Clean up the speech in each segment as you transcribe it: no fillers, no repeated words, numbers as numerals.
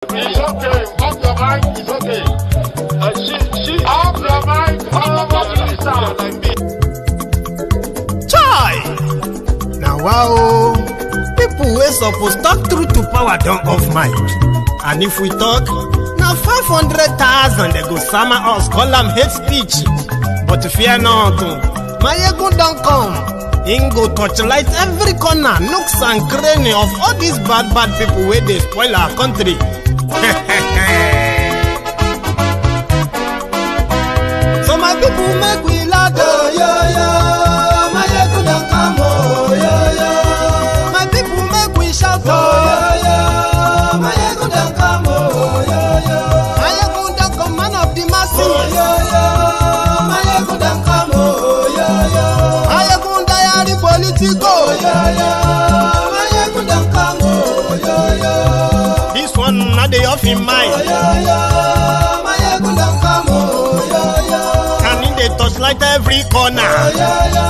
It's okay. Off your mind. It's okay. She off your mind. Chai! Now wow, people wey suppose talk truth to power don't off mic. And if we talk, now 500,000 they go summer us, call them hate speech. But fear not, Maiyegun don't come. Him go torchlight every corner, nooks and cranny of all these bad people where they spoil our country. So my people make we loud, oh, yo, yo. Maiyegun don't come, oh, yo, yo. My people make we shout, oh, yo, yo. Maiyegun don't come, oh, yo, yo. Maiyegun don't come, man of the masses, oh, yo, yo. Maiyegun don't come, oh, yo, yo. Maiyegun diary politico, oh, yo, yo. Maiyegun don't come, oh, yo, yo. This one not the off in mind, oh, yo, yo. Maiyegun don't come, oh, yo, yo. And in the touchlight every corner, oh, yo, yo.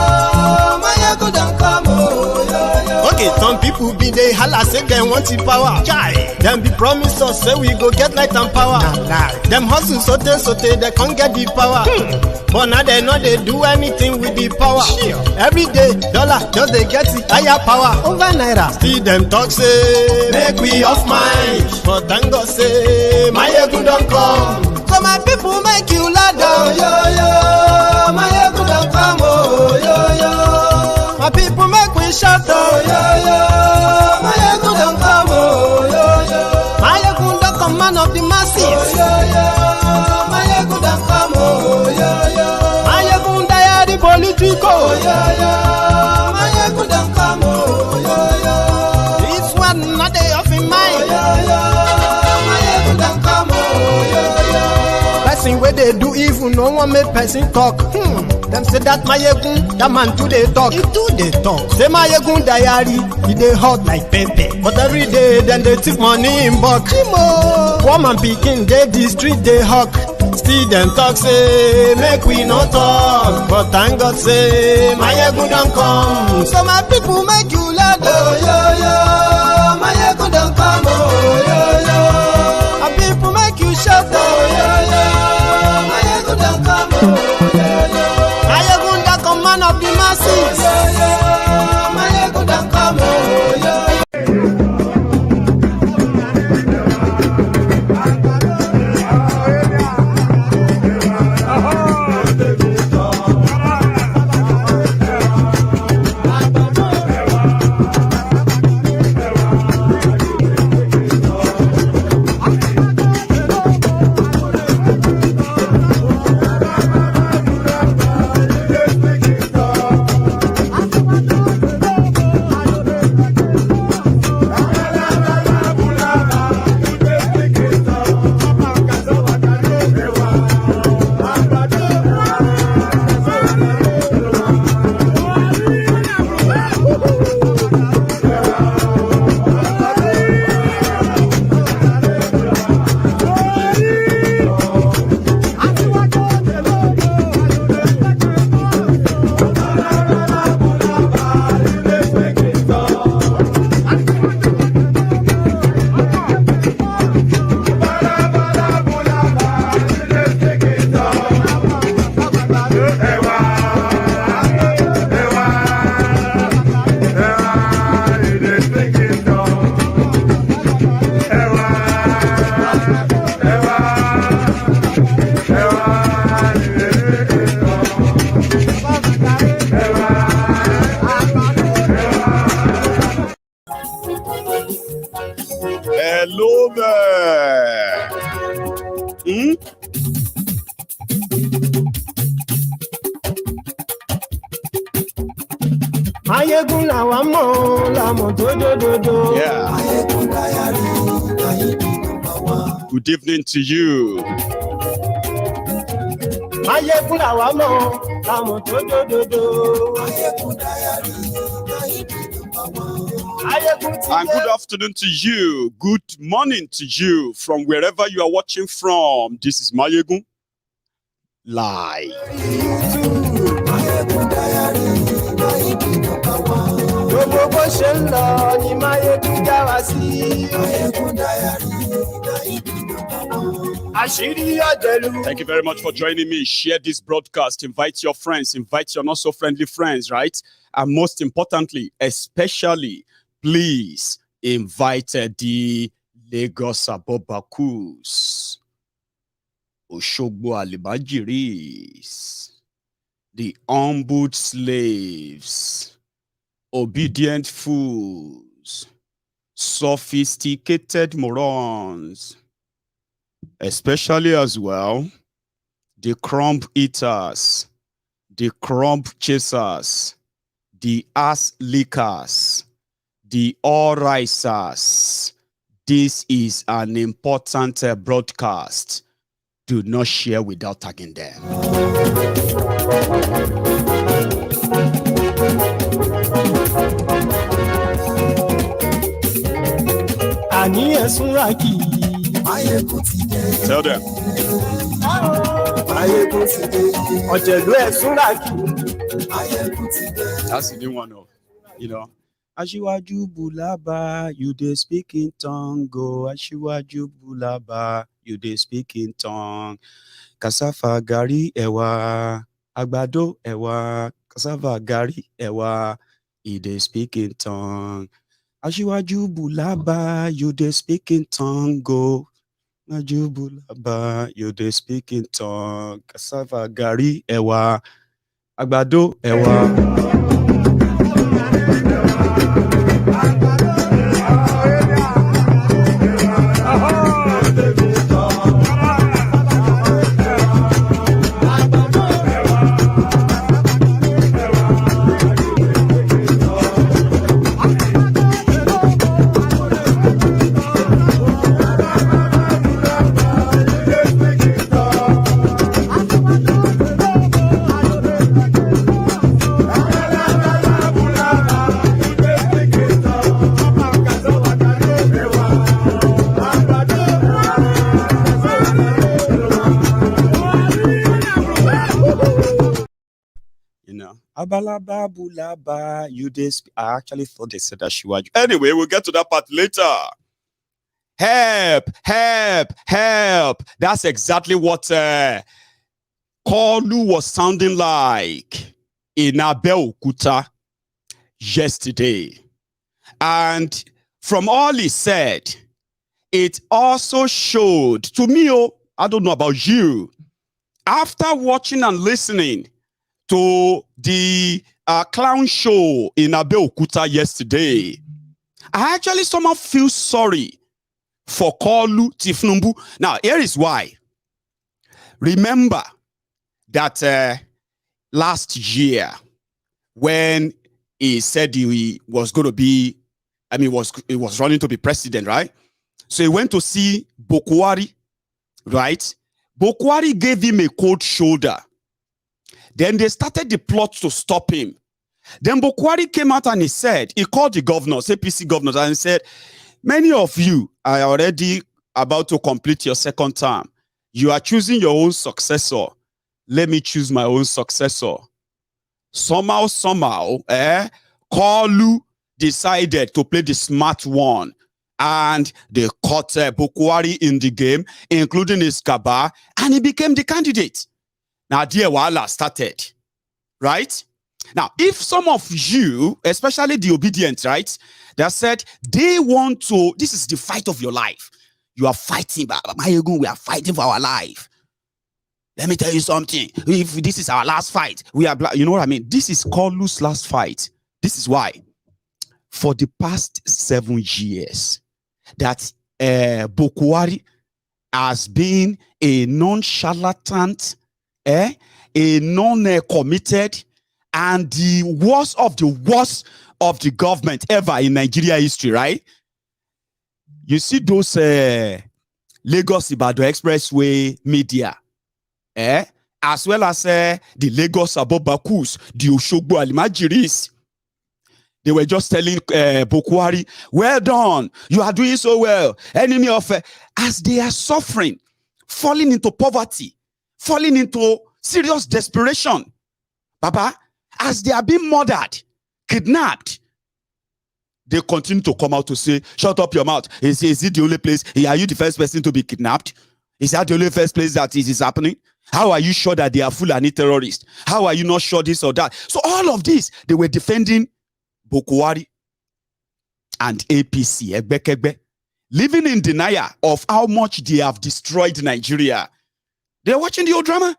Maiyegun don't come, oh, yo, yo. Okay, some people be they holla say they want the power. Chai, them be promise us say we go get light and power. Nah. Them hustle sote they can't get the power. But now they know they do anything with the power. Every day, dollar just they get the higher power over Naira. See them talk say make we off mind. But thank God say Maiyegun don't come. So my people make you loud, oh, yo, yo. Maiyegun don't come, oh, yo, yo. My people make we shout, oh, yo, yo. Maiyegun don't come, oh, yo, yo. Maiyegun don't come, man of the masses, oh, yo, yo. Maiyegun don't come, oh, yo, yo. Maiyegun diary politico, oh, yo, yo. Maiyegun don't come, oh, yo, yo. This one not the off in mind, oh, yo, yo. Maiyegun don't come, oh, yo, yo. Person where they do evil, no one make person talk. Them say that Maiyegun, that man too they talk. He too they talk. Say Maiyegun diary, he they hot like pepper. But every day, then they take money in bulk. Woman picking, they the street they hawk. Still them talk say, make we not talk. But thank God say, Maiyegun don't come. So my people make you loud, oh, yo, yo. Maiyegun don't come, oh, yo, yo. My people make you shout, oh, yo, yo. Maiyegun don't come, oh, yo, yo. Maiyegun don't come, man of the masses, oh, yo, yo. Maiyegun don't come, oh, yo, yo. Hello there. Maiyegun làwa mọ̀, làmọ̀ tó dòdòdò. Yeah. Good evening to you. Maiyegun làwa mọ̀, làmọ̀ tó dòdòdò. And good afternoon to you. Good morning to you from wherever you are watching from. This is Maiyegun Live. gbogbo bó ṣe ń lọ ni Maiyegun dá wa sí. Maiyegun Diary na ibi àṣírí ọ̀jẹ̀lú. Thank you very much for joining me. Share this broadcast. Invite your friends. Invite your not so friendly friends, right? And most importantly, especially, please invite the Lagos Abobakus, Oshogbo Alibajiris, the humbled slaves, obedient fools, sophisticated morons, especially as well the crumb eaters, the crumb chasers, the ass lickers, the all risers. This is an important broadcast. Do not share without tagging them. Tell them. That's the new one, you know. Ashiwaju Bulaba, you dey speak in tongue. Go, Ashiwaju Bulaba, you dey speak in tongue. Cassava gari ewa, agbado ewa, cassava gari ewa, you dey speak in tongue. Ashiwaju Bulaba, you dey speak in tongue. Go, Ashiwaju Bulaba, you dey speak in tongue. Cassava gari ewa, agbado ewa. Abalaba bulaba, you this. I actually thought they said that she was. Anyway, we'll get to that part later. Help, help, help. That's exactly what koolu was sounding like in Abeokuta yesterday. And from all he said, it also showed to me, I don't know about you, after watching and listening to the clown show in Abeokuta yesterday, I actually somehow feel sorry for koolu Tinubu. Now, here is why. Remember that last year, when he said he was going to be, he was running to be president, right? So he went to see Buhari, right? Buhari gave him a cold shoulder. Then they started the plot to stop him. Then Buhari came out and he called the governors, APC governors, and said, many of you are already about to complete your second term. You are choosing your own successor. Let me choose my own successor. Somehow, koolu decided to play the smart one. And they caught Buhari in the game, including his Kaba, and he became the candidate. Now, dear Wala started, right? Now, if some of you, especially the obedient, right, that said they want to, this is the fight of your life. You are fighting, Maiyegun, we are fighting for our life. Let me tell you something. If this is our last fight, we are, you know what I mean? This is koolu's last fight. This is why. For the past 7 years, that Buhari has been a non-charlatan, a non-committed, and the worst of the government ever in Nigeria history, right? You see those Lagos Ibadan Expressway media, as well as the Lagos Abobakus, the Oshogbo Alimajiris. They were just telling Buhari, well done, you are doing so well. Enemy of, as they are suffering, falling into poverty, falling into serious desperation. Baba, as they are being murdered, kidnapped, they continue to come out to say, shut up your mouth. Is it the only place? Are you the first person to be kidnapped? Is that the only first place that is happening? How are you sure that they are Fulani terrorists? How are you not sure this or that? So all of this, they were defending Buhari and APC, Egbekegbe, living in denial of how much they have destroyed Nigeria. They're watching the old drama.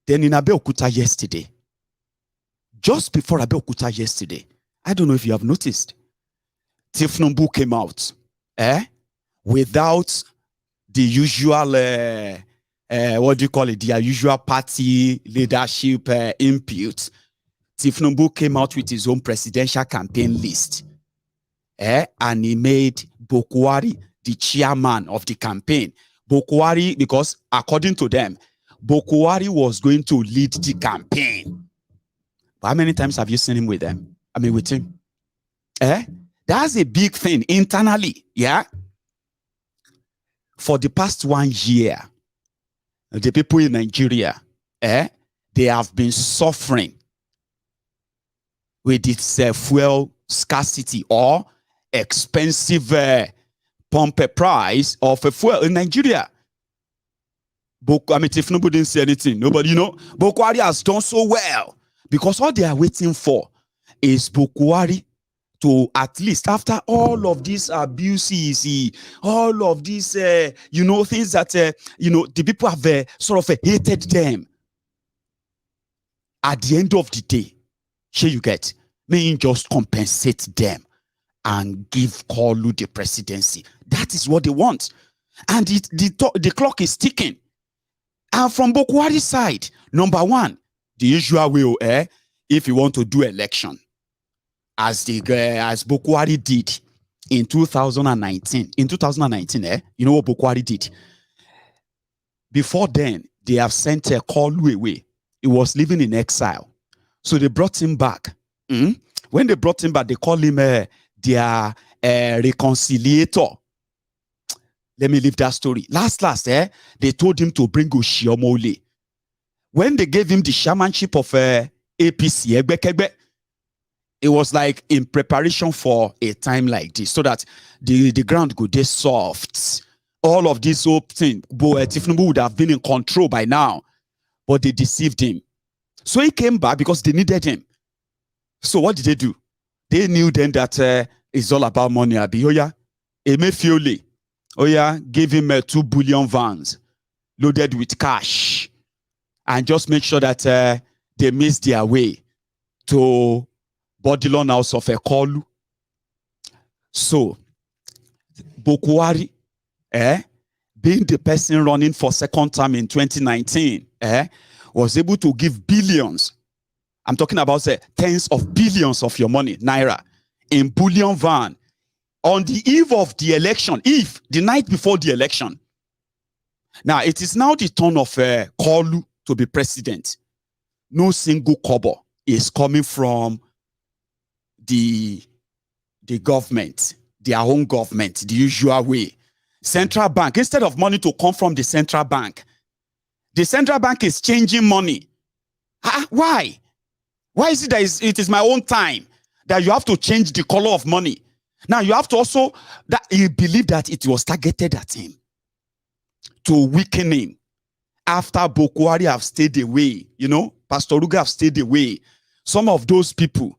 Then in Abeokuta yesterday, just before Abeokuta yesterday, I don't know if you have noticed, Tinubu came out without the usual, what do you call it, their usual party leadership input. Tinubu came out with his own presidential campaign list. And he made Buhari the chairman of the campaign. Buhari, because according to them, Buhari was going to lead the campaign. But how many times have you seen him with them? I mean, with him? That's a big thing internally, yeah? For the past 1 year, the people in Nigeria, they have been suffering with its fuel scarcity or expensive pump price of a fuel in Nigeria. I mean, if nobody didn't say anything, nobody, Buhari has done so well because all they are waiting for is Buhari to, at least after all of these abuses, all of these, things that, the people have sort of hated them. At the end of the day, here you get, may just compensate them and give Koolu the presidency. That is what they want. And the clock is ticking. And from Buhari's side, number one, the usual way, if you want to do election, as Buhari did in 2019. In 2019, you know what Buhari did? Before then, they have sent a Koolu away. He was living in exile. So they brought him back. When they brought him back, they call him their reconciliator. Let me leave that story. Last, they told him to bring Oshiomole. When they gave him the chairmanship of APC, Egbekegbe, it was like in preparation for a time like this, so that the ground could be soft. All of this whole thing, Tinubu would have been in control by now, but they deceived him. So he came back because they needed him. So what did they do? They knew then that it's all about money. Emefiole, gave him 2 Bullion vans loaded with cash, and just make sure that they missed their way to Bullion house of a koolu. So Buhari, being the person running for second term in 2019, was able to give billions. I'm talking about tens of billions of your money, Naira, in Bullion van on the eve of the election, the night before the election. Now, it is now the turn of Koolu to be president. No single kobo is coming from the government, their own government, the usual way. Central bank, instead of money to come from the central bank, the central bank is changing money. Why? Why is it that it is my own time that you have to change the color of money? Now you have to also, that he believed that it was targeted at him to weaken him after Buhari have stayed away. Pastor Ruga have stayed away. Some of those people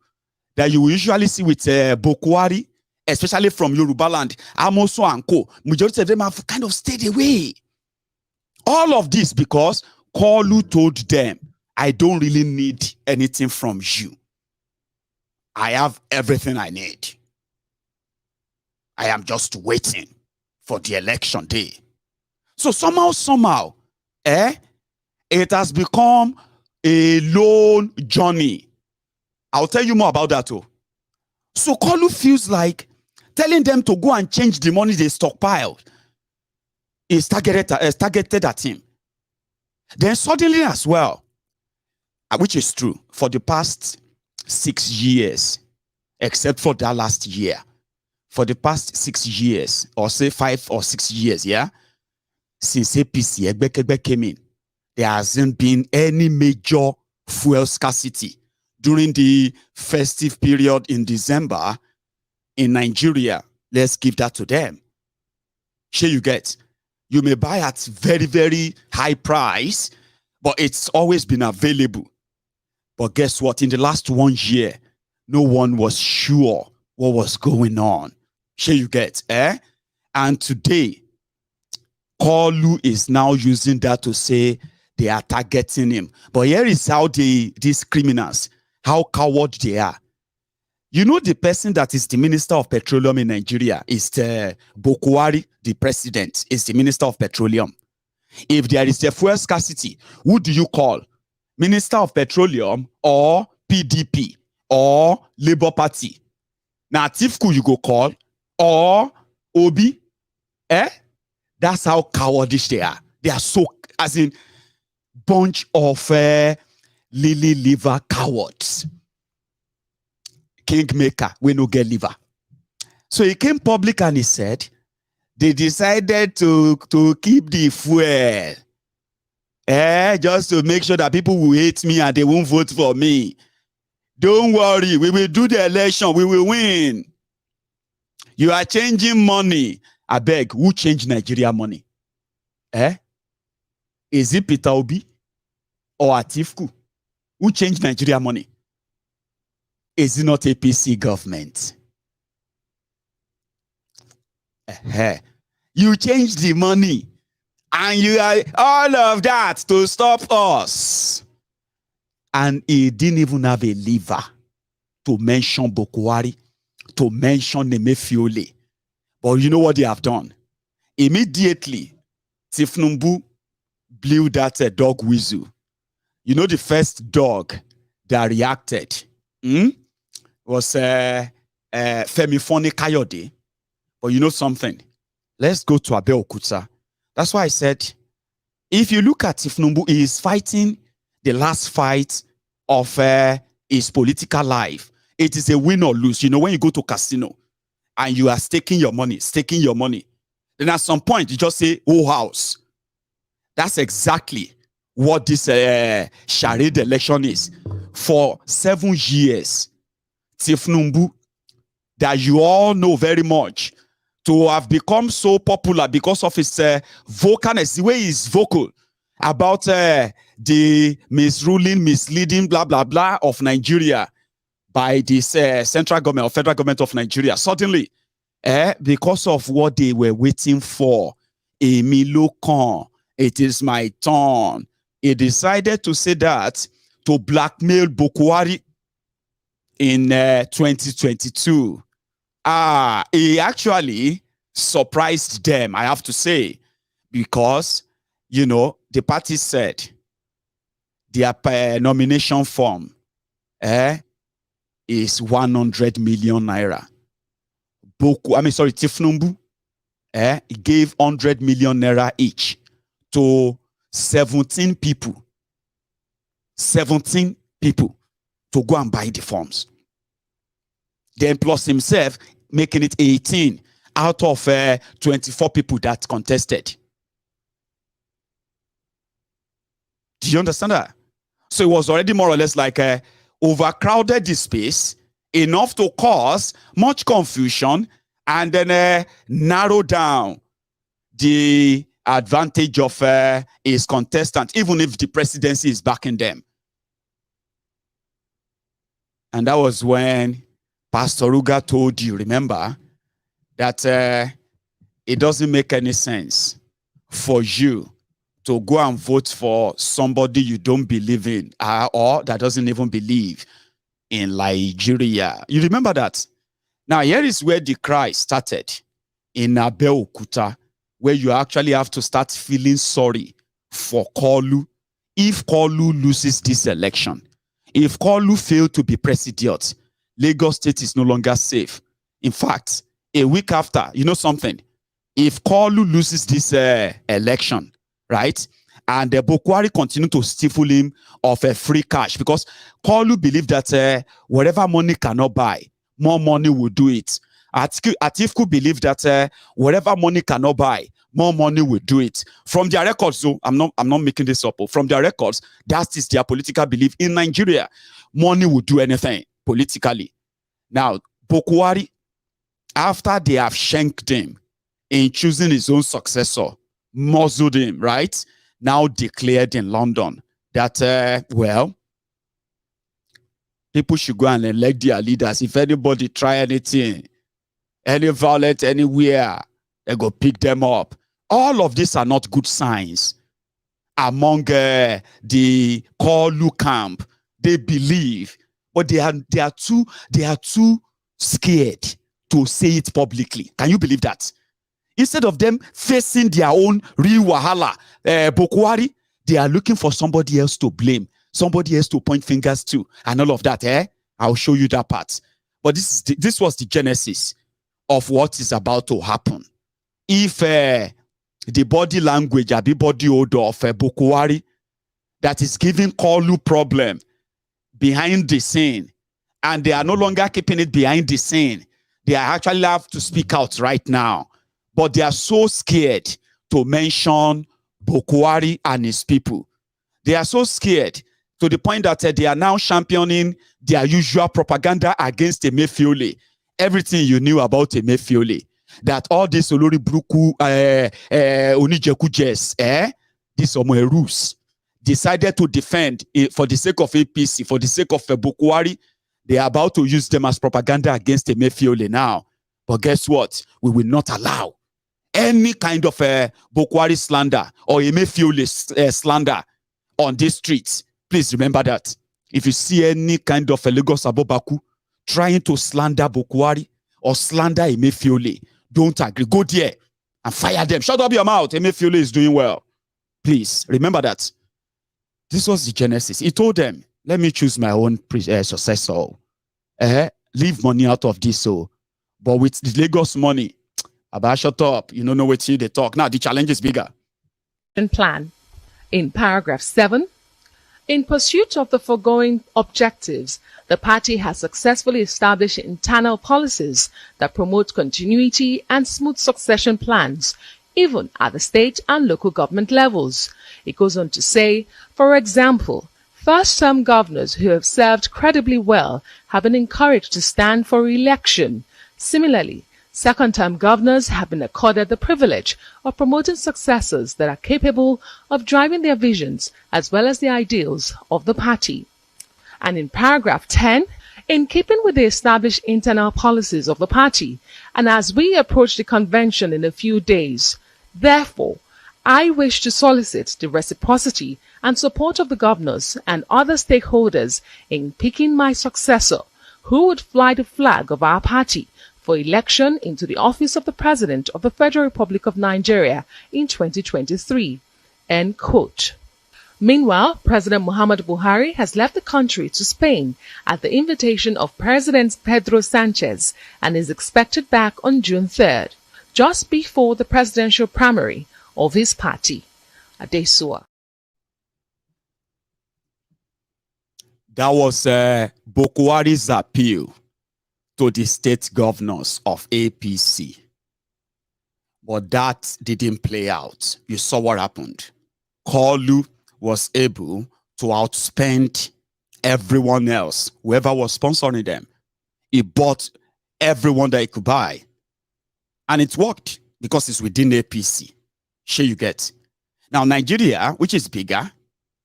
that you usually see with Buhari, especially from Yoruba land, Amoso and Co, majority of them have kind of stayed away. All of this because Koolu told them, I don't really need anything from you. I have everything I need. I am just waiting for the election day. So somehow, it has become a lone journey. I'll tell you more about that too. So Koolu feels like telling them to go and change the money they stockpiled is targeted at him. Then suddenly as well, which is true, for the past 6 years, except for that last year, for the past 6 years, or say 5 or 6 years, since APC Egbekegbe came in, there hasn't been any major fuel scarcity. during the festive period in December in Nigeria. Let's give that to them. Sure, you get. You may buy at very, very high price, but it's always been available. But guess what? In the last 1 year, no one was sure what was going on. Sure, you get. And today, Koolu is now using that to say they are targeting him. But here is how these criminals, how coward they are. You know, the person that is the Minister of Petroleum in Nigeria is Buhari, the president, is the Minister of Petroleum. If there is a fuel scarcity, who do you call? Minister of Petroleum or PDP or Labour Party? Now, Tifku you go call or Obi? That's how cowardish they are. They are so, as in, bunch of lily liver cowards. Kingmaker, we no get liver. So he came public and he said, they decided to keep the fuel. Just to make sure that people will hate me and they won't vote for me. Don't worry, we will do the election, we will win. You are changing money. I beg, who changed Nigeria money? Is it Peter Obi or Atiku? Who changed Nigeria money? Is it not APC government? You changed the money and you are all of that to stop us. And he didn't even have a lever to mention Buhari, to mention Emefiole. But you know what they have done? Immediately, Tinubu blew that dog whistle. You know the first dog that reacted was Femi Kayode. But you know something? Let's go to Abeokuta. That's why I said, if you look at Tinubu, he is fighting the last fight of his political life. It is a win or lose. You know, when you go to casino and you are staking your money, then at some point you just say, oh, house. That's exactly what this charade election is. For 7 years, Tinubu, that you all know very much, to have become so popular because of his vocalness, the way he's vocal about the misruling, misleading, blah, blah, blah of Nigeria by this central government or federal government of Nigeria. Suddenly, because of what they were waiting for, emilokan, it is my turn. He decided to say that to blackmail Buhari in 2022. He actually surprised them, I have to say, because, you know, the party said their nomination form is 100 million naira. Tinubu gave 100 million naira each to 17 people. 17 people to go and buy the forms. Then plus himself, making it 18 out of 24 people that contested. Do you understand that? So it was already more or less like overcrowded the space, enough to cause much confusion, and then narrow down the advantage of his contestant, even if the presidency is backing them. And that was when Pastor Ruga told you, remember, that it doesn't make any sense for you to go and vote for somebody you don't believe in or that doesn't even believe in Nigeria. You remember that? Now, here is where the cry started in Abeokuta, where you actually have to start feeling sorry for Koolu if Koolu loses this election. If Koolu failed to be president, Lagos State is no longer safe. In fact, a week after, you know something? If Koolu loses this election, right, and the Buhari continue to stifle him of a free cash, because Koolu believed that whatever money cannot buy, more money will do it. Atiku believed that whatever money cannot buy, more money will do it. From their records, though, I'm not making this up. From their records, that is their political belief in Nigeria. Money will do anything politically. Now, Buhari, after they have shanked him in choosing his own successor, muzzled him, right? Now declared in London that, well, people should go and elect their leaders. If anybody try anything, any violence anywhere, they go pick them up. All of these are not good signs among the koolu camp. They believe, but they are too scared to say it publicly. Can you believe that? Instead of them facing their own real wahala, Buhari, they are looking for somebody else to blame, somebody else to point fingers to, and all of that. I'll show you that part. But this was the genesis of what is about to happen. If the body language, the body odor of Buhari that is giving koolu problem behind the scene, and they are no longer keeping it behind the scene, they actually have to speak out right now. But they are so scared to mention Buhari and his people. They are so scared to the point that they are now championing their usual propaganda against Emefiole. Everything you knew about Emefiole, that all this Olori Bruku, Onijeku Jess, this Omoerus, decided to defend for the sake of APC, for the sake of Buhari. They are about to use them as propaganda against Emefiole now. But guess what? We will not allow any kind of Buhari slander or Emefiole slander on these streets. Please remember that. If you see any kind of Lagos Abobaku trying to slander Buhari or slander Emefiole, don't agree. Go there and fire them. Shut up your mouth. Emefiole is doing well. Please remember that. This was the genesis. He told them, let me choose my own successor. Leave money out of this. But with the Lagos money, Abba, shut up. You don't know what they talk. Now, the challenge is bigger. Plan. In paragraph 7, in pursuit of the foregoing objectives, the party has successfully established internal policies that promote continuity and smooth succession plans, even at the state and local government levels. It goes on to say, for example, first-term governors who have served credibly well have been encouraged to stand for re-election. Similarly, second-term governors have been accorded the privilege of promoting successors that are capable of driving their visions as well as the ideals of the party. And in paragraph 10, in keeping with the established internal policies of the party, and as we approach the convention in a few days, therefore, I wish to solicit the reciprocity and support of the governors and other stakeholders in picking my successor, who would fly the flag of our party for election into the office of the President of the Federal Republic of Nigeria in 2023. End quote. Meanwhile, President Muhammadu Buhari has left the country to Spain at the invitation of President Pedro Sanchez and is expected back on June 3rd, just before the presidential primary of his party. Adesua. That was Buhari's appeal to the state governors of APC. But that didn't play out. You saw what happened. Koolu was able to outspend everyone else, whoever was sponsoring them. He bought everyone that he could buy. And it worked because it's within APC. Sure you get. Now, Nigeria, which is bigger,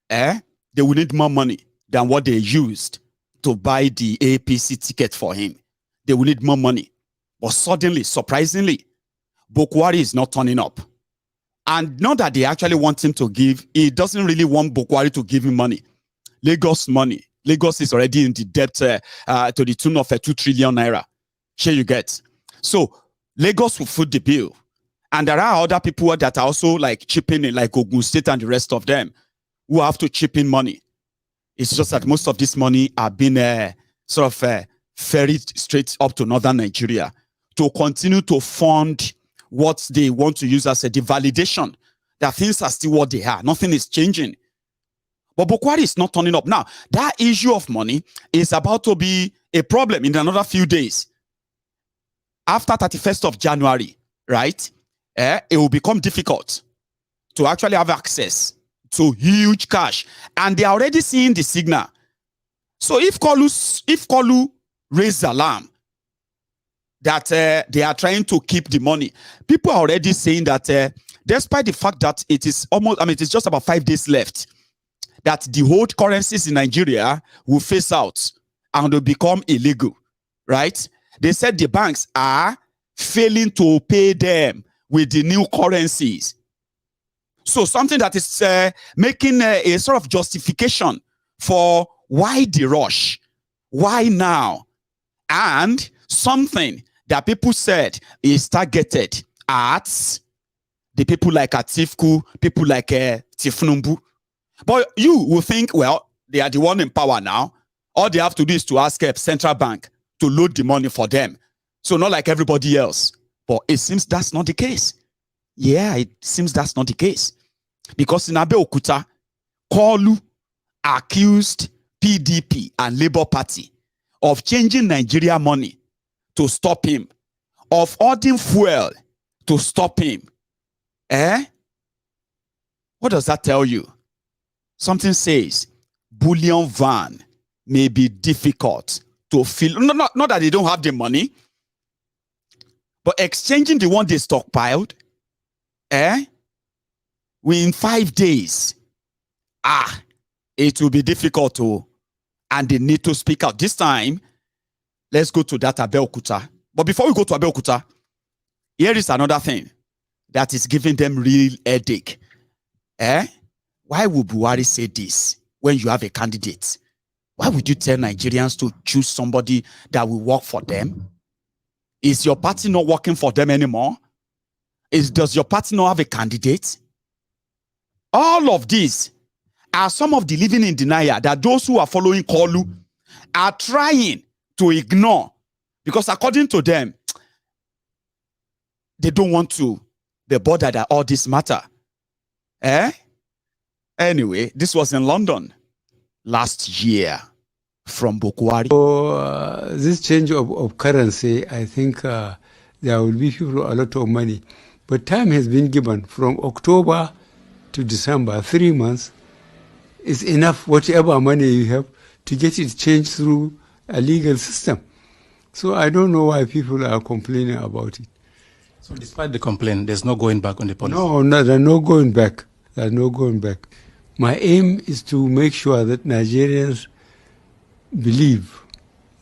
they will need more money than what they used to buy the APC ticket for him. They will need more money. But suddenly, surprisingly, Buhari is not turning up. And not that they actually want him to give, he doesn't really want Buhari to give him money. Lagos money. Lagos is already in the debt to the tune of 2 trillion naira. Sure you get. So Lagos will foot the bill. And there are other people that are also like chipping in, like Ogun State and the rest of them, who have to chip in money. It's just that most of this money have been ferried straight up to northern Nigeria to continue to fund what they want to use as the validation that things are still what they are. Nothing is changing. But Buhari is not turning up. Now, that issue of money is about to be a problem in another few days. After 31st of January, right? it will become difficult to actually have access to huge cash. And they are already seeing the signal. So if koolu raise alarm that they are trying to keep the money, people are already saying that despite the fact that it is it is just about 5 days left, that the old currencies in Nigeria will phase out and will become illegal, right? They said the banks are failing to pay them with the new currencies. So something that is making a sort of justification for why the rush, why now, and something that people said is targeted at the people like Atiku, people like Tifnumbu. But you will think, well, they are the one in power now. All they have to do is to ask a central bank to load the money for them. So not like everybody else. But it seems that's not the case. Yeah, it seems that's not the case. Because in Abeokuta, koolu accused PDP and Labour Party of changing Nigeria money to stop him, of ordering fuel to stop him. What does that tell you? Something says Bullion van may be difficult to fill. Not that they don't have the money, but exchanging the one they stockpiled, in 5 days, it will be difficult to, and they need to speak out. This time, let's go to that Abeokuta. But before we go to Abeokuta, here is another thing that is giving them real headache. Why would Buhari say this when you have a candidate? Why would you tell Nigerians to choose somebody that will work for them? Is your party not working for them anymore? Does your party not have a candidate? All of these are some of the living in denial that those who are following koolu are trying to ignore, because according to them, they don't want to be bothered that all this matter. Anyway, this was in London last year from Buhari. So this change of currency, I think there will be people a lot of money. But time has been given from October to December, 3 months is enough, whatever money you have, to get it changed through a legal system. So I don't know why people are complaining about it. So despite the complaint, there's no going back on the policy? No, there's no going back. There's no going back. My aim is to make sure that Nigerians believe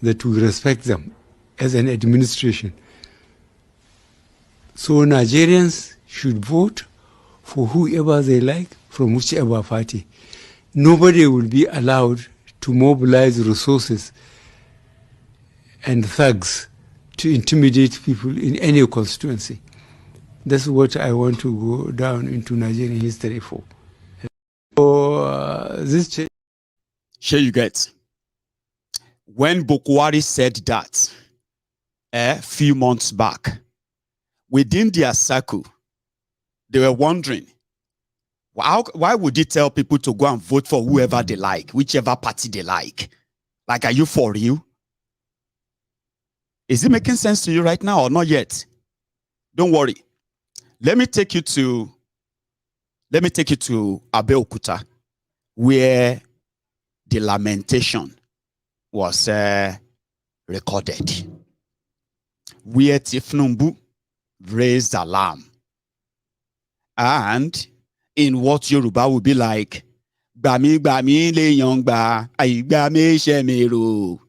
that we respect them as an administration. So Nigerians should vote for whoever they like from whichever party. Nobody will be allowed to mobilize resources and thugs to intimidate people in any constituency. That's what I want to go down into Nigerian history for. So this change. Here you get. When Buhari said that a few months back, within their circle, they were wondering, why would he tell people to go and vote for whoever they like, whichever party they like? Like, are you for real? Is it making sense to you right now or not yet? Don't worry. Let me take you to Abeokuta, where the lamentation was recorded, where Tifnumbu raised alarm, and in what Yoruba would be like, "Gbami gbami le yangba, aigba me shemero.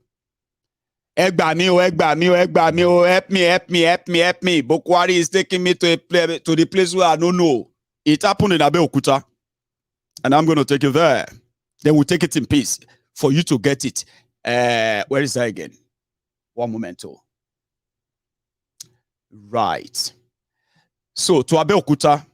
Egbami o, egbami o, egbami o, help me, help me, help me, help me. Buhari is taking me to the place where I don't know." It happened in Abeokuta, and I'm going to take you there. Then we'll take it in peace for you to get it. Where is that again? One momento. Right. So to Abeokuta.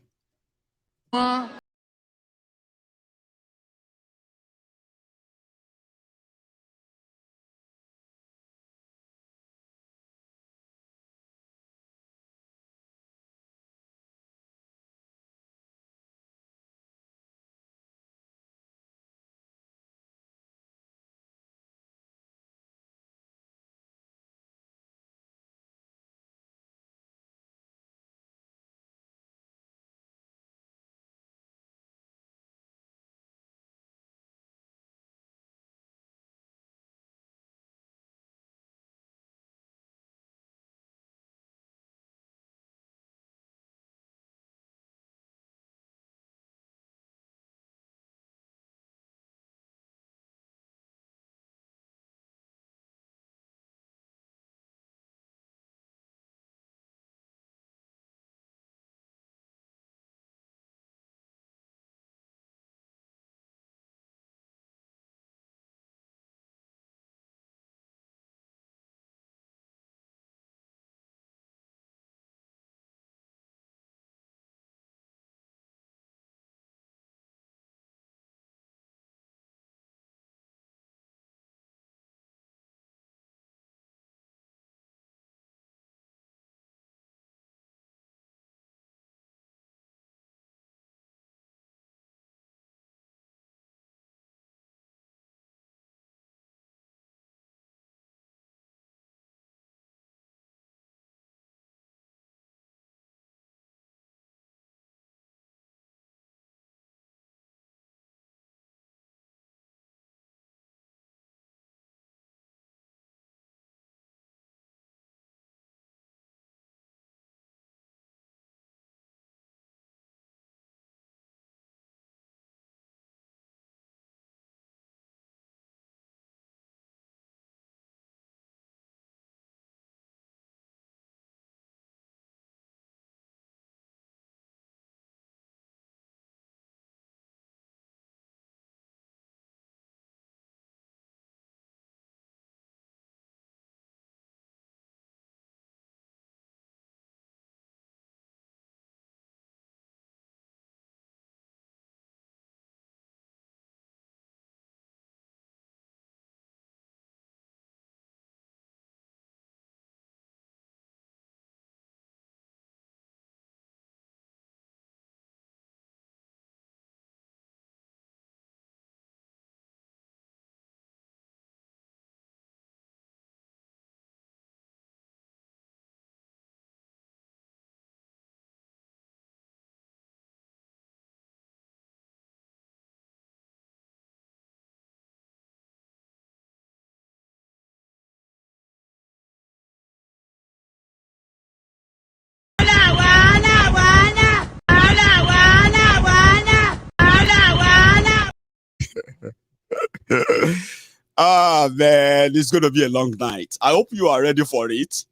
Ah, man, it's going to be a long night. I hope you are ready for it,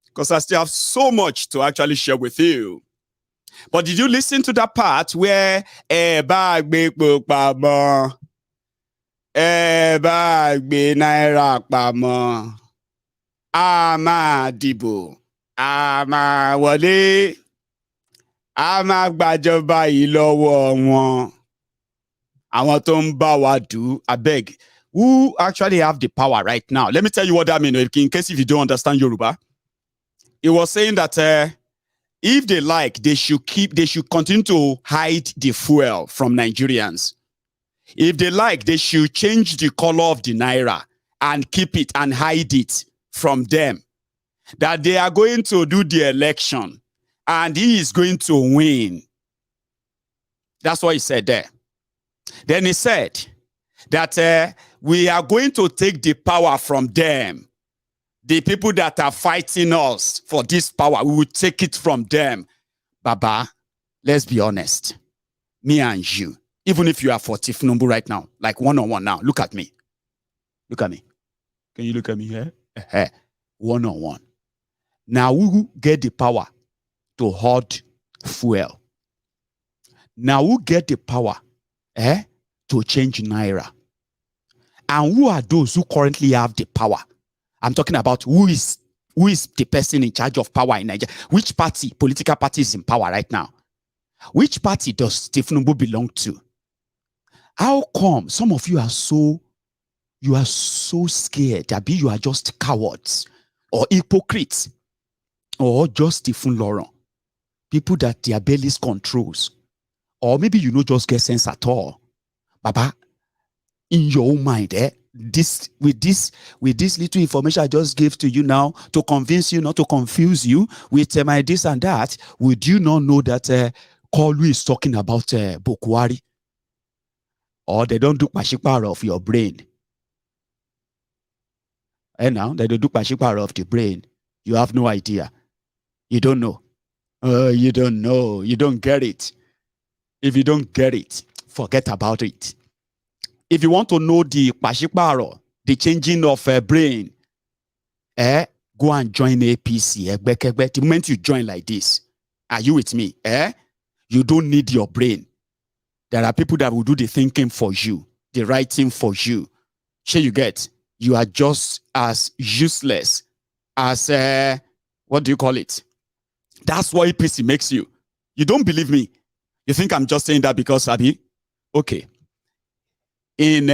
because I still have so much to actually share with you. But did you listen to that part where Naira pamọ́, a máa dìbò, a máa wọlé, a máa gbàjọba yìí lọ́wọ́ wọn. Àwọn tó ń bá wa dù, abeg, who actually have the power right now? Let me tell you what that means, in case if you don't understand Yoruba. It was saying that if they like, they should continue to hide the fuel from Nigerians. If they like, they should change the color of the Naira and keep it and hide it from them. That they are going to do the election and he is going to win. That's what he said there. Then he said that we are going to take the power from them. The people that are fighting us for this power, we will take it from them. Baba, let's be honest. Me and you, even if you are for Tinubu right now, like one-on-one now, look at me. Look at me. Can you look at me here? One-on-one. Now who get the power to hoard fuel? Now who get the power to change Naira? And who are those who currently have the power? I'm talking about who is the person in charge of power in Nigeria? Which party, political party is in power right now? Which party does Tinubu belong to? How come some of you are so scared? Abi, you are just cowards or hypocrites or just Tifun Laurent, people that their bellies controls, or maybe you don't just get sense at all. Baba, in your own mind, with this little information I just gave to you now to convince you, not to confuse you with my this and that, would you not know that Koolu is talking about Buhari? Or they don't do pashipara of your brain. And now they don't do pashipara of the brain. You have no idea. You don't know. You don't know. You don't get it. If you don't get it, forget about it. If you want to know the pashiparo, the changing of a brain, go and join APC. The moment you join like this, are you with me? You don't need your brain. There are people that will do the thinking for you, the writing for you. Sure, you get. You are just as useless as what do you call it? That's what APC makes you. You don't believe me? You think I'm just saying that because Abi? Okay. In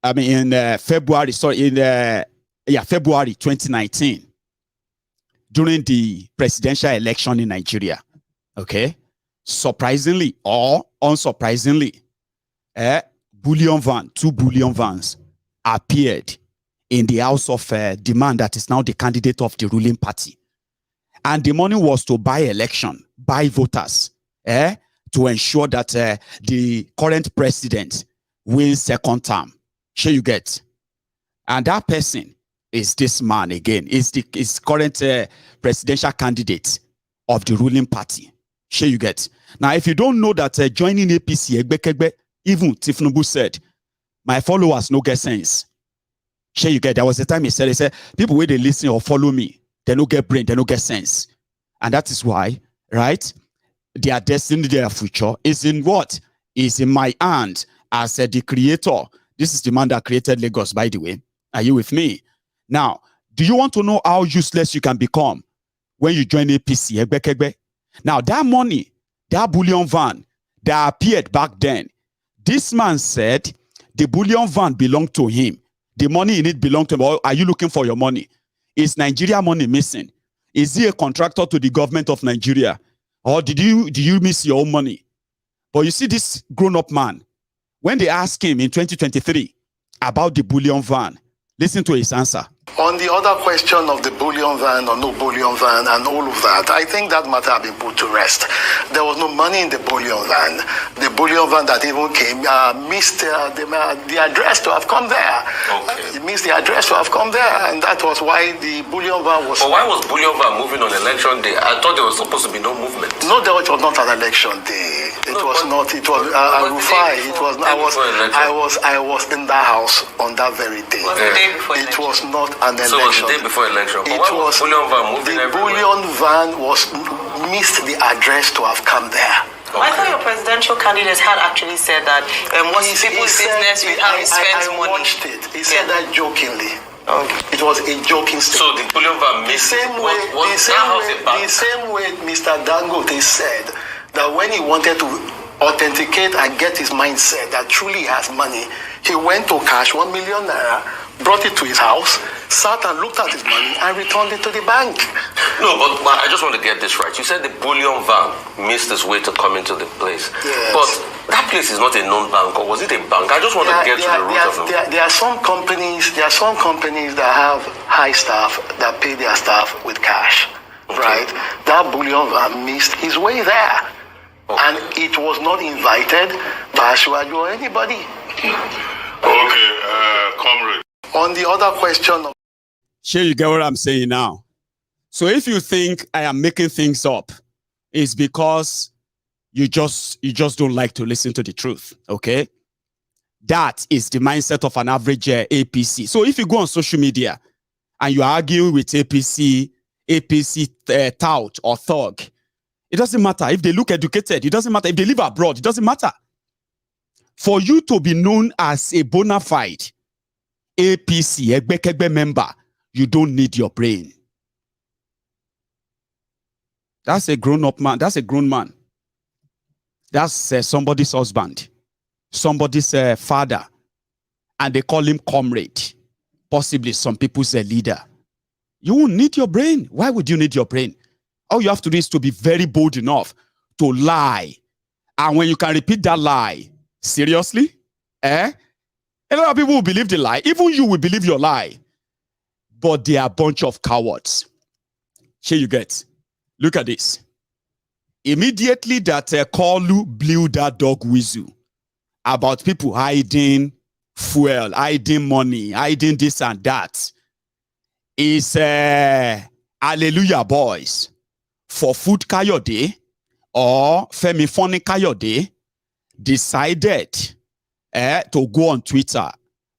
February 2019, during the presidential election in Nigeria, okay, surprisingly or unsurprisingly, Bullion van, 2 Bullion vans appeared in the house of demand that is now the candidate of the ruling party. And the money was to buy voters, to ensure that the current president wins second term. Sure you get. And that person is this man again, is current presidential candidate of the ruling party. Sure you get. Now, if you don't know that joining APC, even Tinubu said, my followers no get sense. Sure you get. There was a time he said, people where they listen or follow me, they no get brain, they no get sense. And that is why, right? Their destiny, their future is in what? Is in my hand as the creator. This is the man that created Lagos, by the way. Are you with me? Now, do you want to know how useless you can become when you join APC? Now, that money, that Bullion van that appeared back then, this man said the Bullion van belonged to him. The money in it belonged to him. Or are you looking for your money? Is Nigeria money missing? Is he a contractor to the government of Nigeria? Or did you miss your own money? But you see this grown-up man, when they asked him in 2023 about the Bullion van, listen to his answer. On the other question of the bullion van or no bullion van and all of that, I think that matter has been put to rest. There was no money in the bullion van. The bullion van that even came missed the address to have come there. Okay. It missed the address to have come there, and that was why the bullion van was... But why was bullion van moving on election day? I thought there was supposed to be no movement. No, it was not an election day. It was not. It was Rufai. It was. I was in the house on that very day. Was the day before it was not an election. So it was the day before election. But why was bullion van moving the everywhere? bullion van missed the address to have come there. Okay. I thought your presidential candidate had actually said that what's people's business with how he spends money. I watched it. He said that jokingly. Okay. It was a joking statement. So the bullion van missed the same way Mr. Dangote said that when he wanted to authenticate and get his mindset that truly he has money, he went to cash 1 million naira, brought it to his house, sat and looked at his money and returned it to the bank. No, but I just want to get this right. You said the bullion van missed its way to come into the place. Yes. But that place is not a known bank, or was it a bank? I just want to get to the root of it. There are some companies that have high staff that pay their staff with cash. Okay. Right? That bullion van missed his way there. Okay. And it was not invited by Ashwaju or anybody. Okay, comrade. On the other question... Sure, you get what I'm saying now. So if you think I am making things up, it's because you just don't like to listen to the truth, okay? That is the mindset of an average APC. So if you go on social media and you argue with APC tout or thug, it doesn't matter. If they look educated, it doesn't matter. If they live abroad, it doesn't matter. For you to be known as a bona fide APC, Egbekegbe member, you don't need your brain. That's a grown-up man. That's a grown man. That's somebody's husband, somebody's father, and they call him comrade, possibly some people's leader. You won't need your brain. Why would you need your brain? All you have to do is to be very bold enough to lie. And when you can repeat that lie, seriously? A lot of people will believe the lie. Even you will believe your lie. But they are a bunch of cowards. Here you get. Look at this. Immediately that Koolu blew that dog whistle about people hiding fuel, hiding money, hiding this and that, is Hallelujah Boys for Food Kayode or Femi Foni Kayode decided to go on Twitter.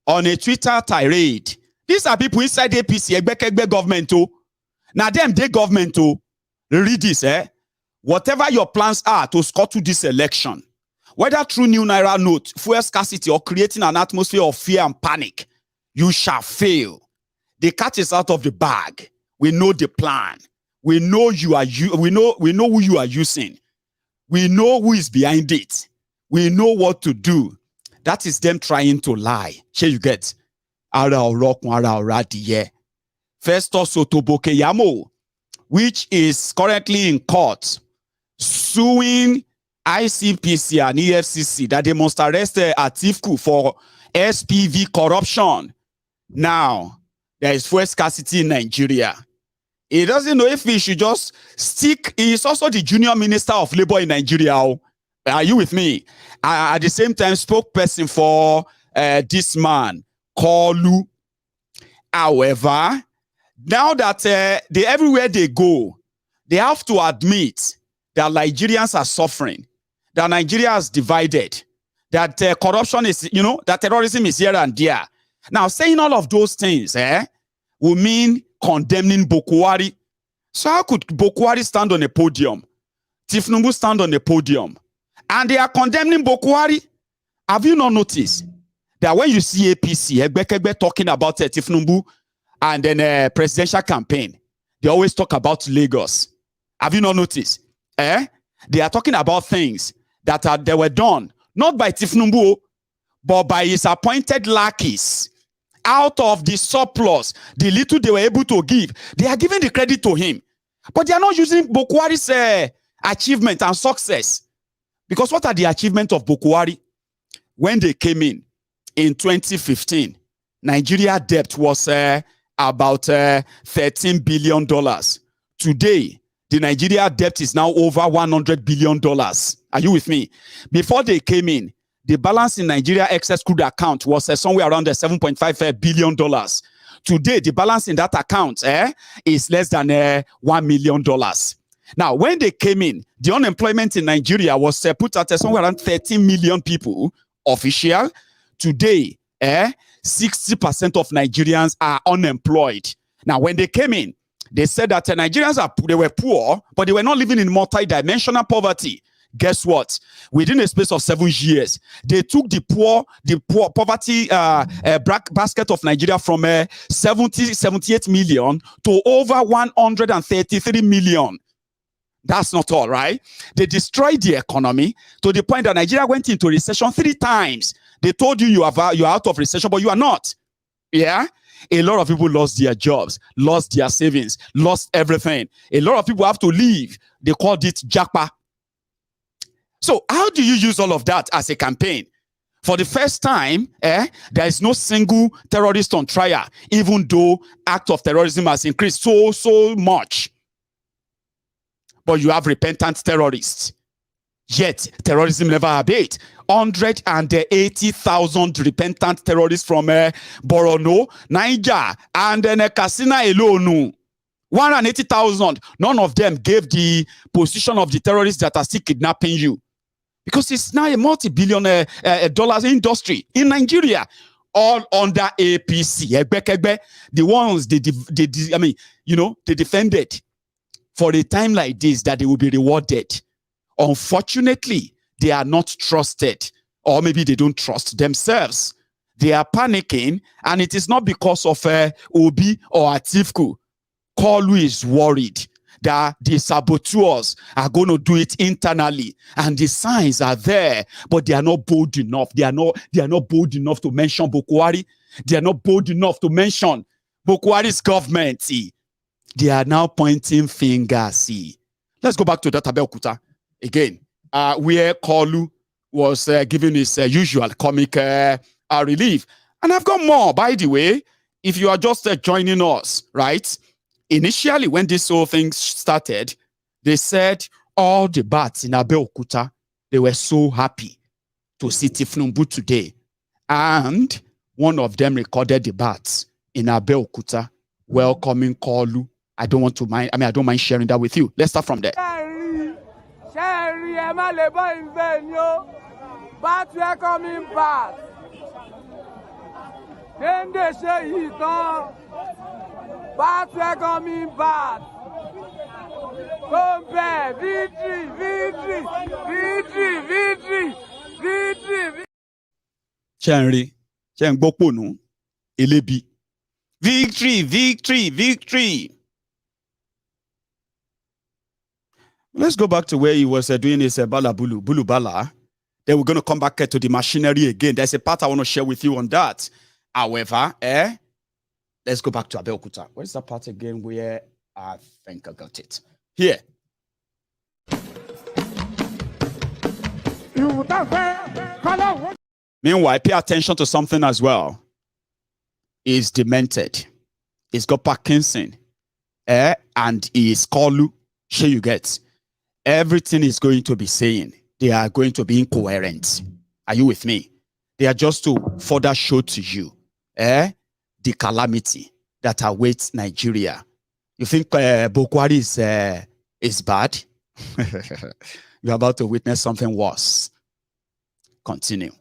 On a Twitter tirade. These are people inside APC, Egbekegbe government. Now them, they government. Read this, Whatever your plans are to score to this election, whether through new Naira note, fuel scarcity, or creating an atmosphere of fear and panic, you shall fail. The cat is out of the bag. We know the plan. We know we know who you are using. We know who is behind it. We know what to do. That is them trying to lie. Here you get. Festus Otobo Keyamo, which is currently in court, suing ICPC and EFCC that they must arrest Atiku for SPV corruption. Now, there is fuel scarcity in Nigeria. He doesn't know if he should just stick. He is also the junior minister of labor in Nigeria. Are you with me? At the same time, spokesperson for this man, Koolu. However, now that everywhere they go, they have to admit that Nigerians are suffering, that Nigeria is divided, that corruption is, that terrorism is here and there. Now, saying all of those things will mean condemning Buhari. So how could Buhari stand on a podium? Tinubu stand on a podium. And they are condemning Buhari. Have you not noticed that when you see APC, Egbekegbe talking about Tinubu and then presidential campaign, they always talk about Lagos. Have you not noticed? They are talking about things that they were done, not by Tinubu, but by his appointed lackeys. Out of the surplus, the little they were able to give, they are giving the credit to him. But they are not using Buhari's achievement and success. Because what are the achievements of Buhari? When they came in 2015, Nigeria debt was about $13 billion. Today, the Nigeria debt is now over $100 billion. Are you with me? Before they came in, the balance in Nigeria excess crude account was somewhere around $7.5 billion. Today, the balance in that account is less than $1 million. Now, when they came in, the unemployment in Nigeria was put at somewhere around 13 million people, official. Today, 60% of Nigerians are unemployed. Now, when they came in, they said that Nigerians they were poor, but they were not living in multi-dimensional poverty. Guess what? Within a space of 7 years, they took the poverty basket of Nigeria from 78 million to over 133 million. That's not all, right? They destroyed the economy to the point that Nigeria went into recession 3 times. They told you you're out of recession, but you are not. Yeah? A lot of people lost their jobs, lost their savings, lost everything. A lot of people have to leave. They called it Japa. So how do you use all of that as a campaign? For the first time, there is no single terrorist on trial, even though act of terrorism has increased so much. But you have repentant terrorists. Yet, terrorism never abate. 180,000 repentant terrorists from Borno, Niger, and then Katsina alone. 180,000. None of them gave the position of the terrorists that are still kidnapping you. Because it's now a multi-billion dollars industry in Nigeria. All under APC. The ones they defended for a time like this that they will be rewarded. Unfortunately, they are not trusted, or maybe they don't trust themselves. They are panicking, and it is not because of Obi or Atifku. Koolu is worried that the saboteurs are going to do it internally, and the signs are there, but they are not bold enough. They are not bold enough to mention Buhari. They are not bold enough to mention Buhari's government. See. They are now pointing fingers. See. Let's go back to that Abeokuta again, where Koolu was giving his usual comic relief. And I've got more, by the way, if you are just joining us, right? Initially, when this whole thing started, they said all the bats in Abeokuta, they were so happy to see Tifnumbu today. And one of them recorded the bats in Abeokuta welcoming Koolu. I don't mind sharing that with you. Let's start from there. Sherry, Emma Lebo in venue, but we are coming back. Then they say he's done, but we are coming back. Gombe, victory, victory, victory, victory, victory. Sherry, Boponu, Elebi. Victory, victory, victory. Let's go back to where he was doing his Bulu Bala. Then we're going to come back to the machinery again. There's a part I want to share with you on that. However, let's go back to Abeokuta. Where's that part again where I think I got it? Here. Meanwhile, pay attention to something as well. He's demented. He's got Parkinson. And he is Koolu. Sure you get. Everything is going to be saying, they are going to be incoherent. Are you with me? They are just to further show to you the calamity that awaits Nigeria. You think Buhari is bad? You're about to witness something worse. Continue.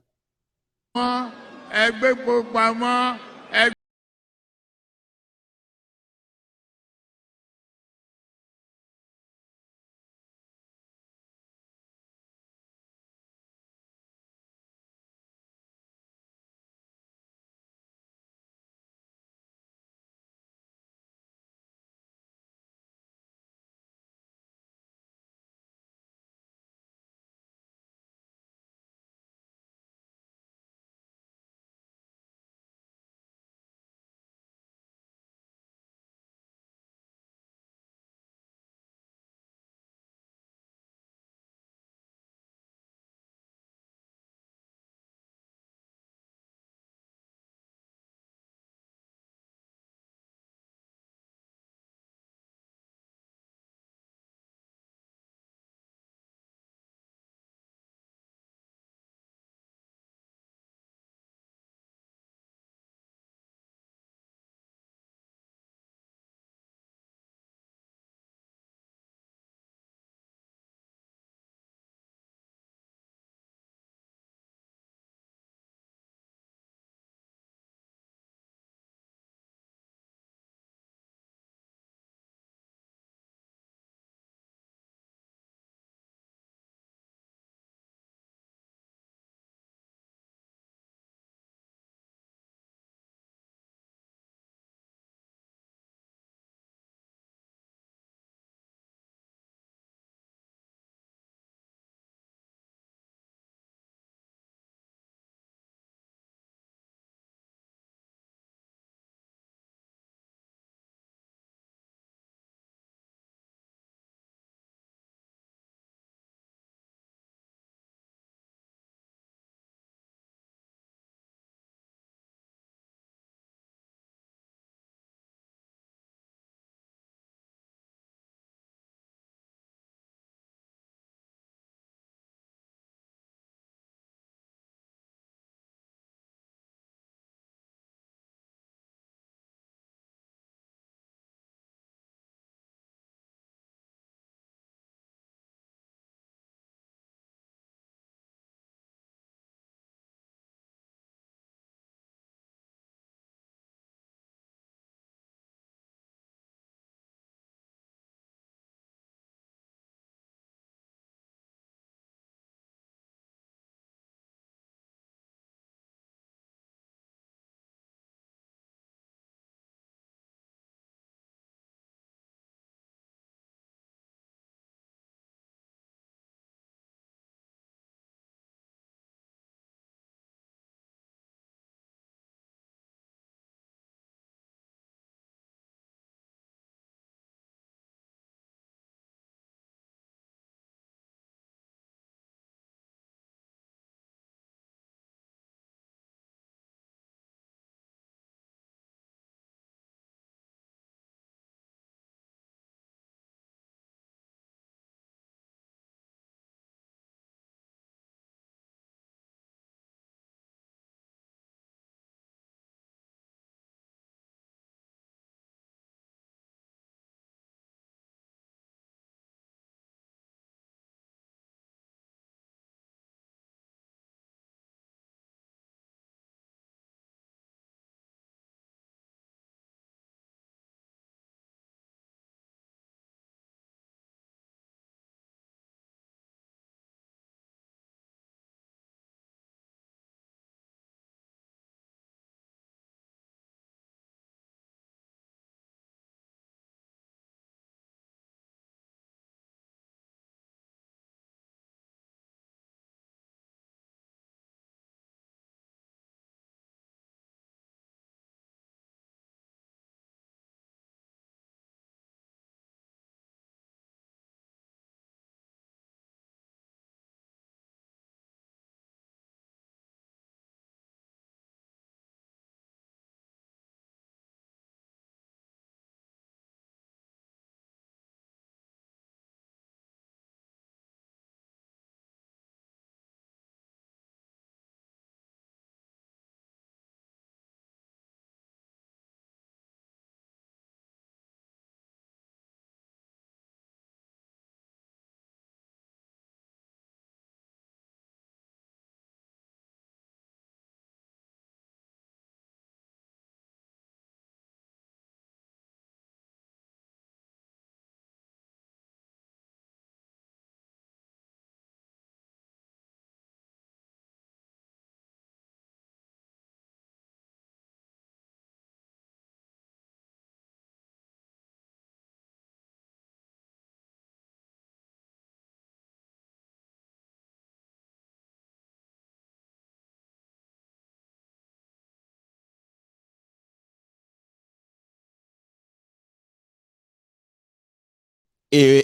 I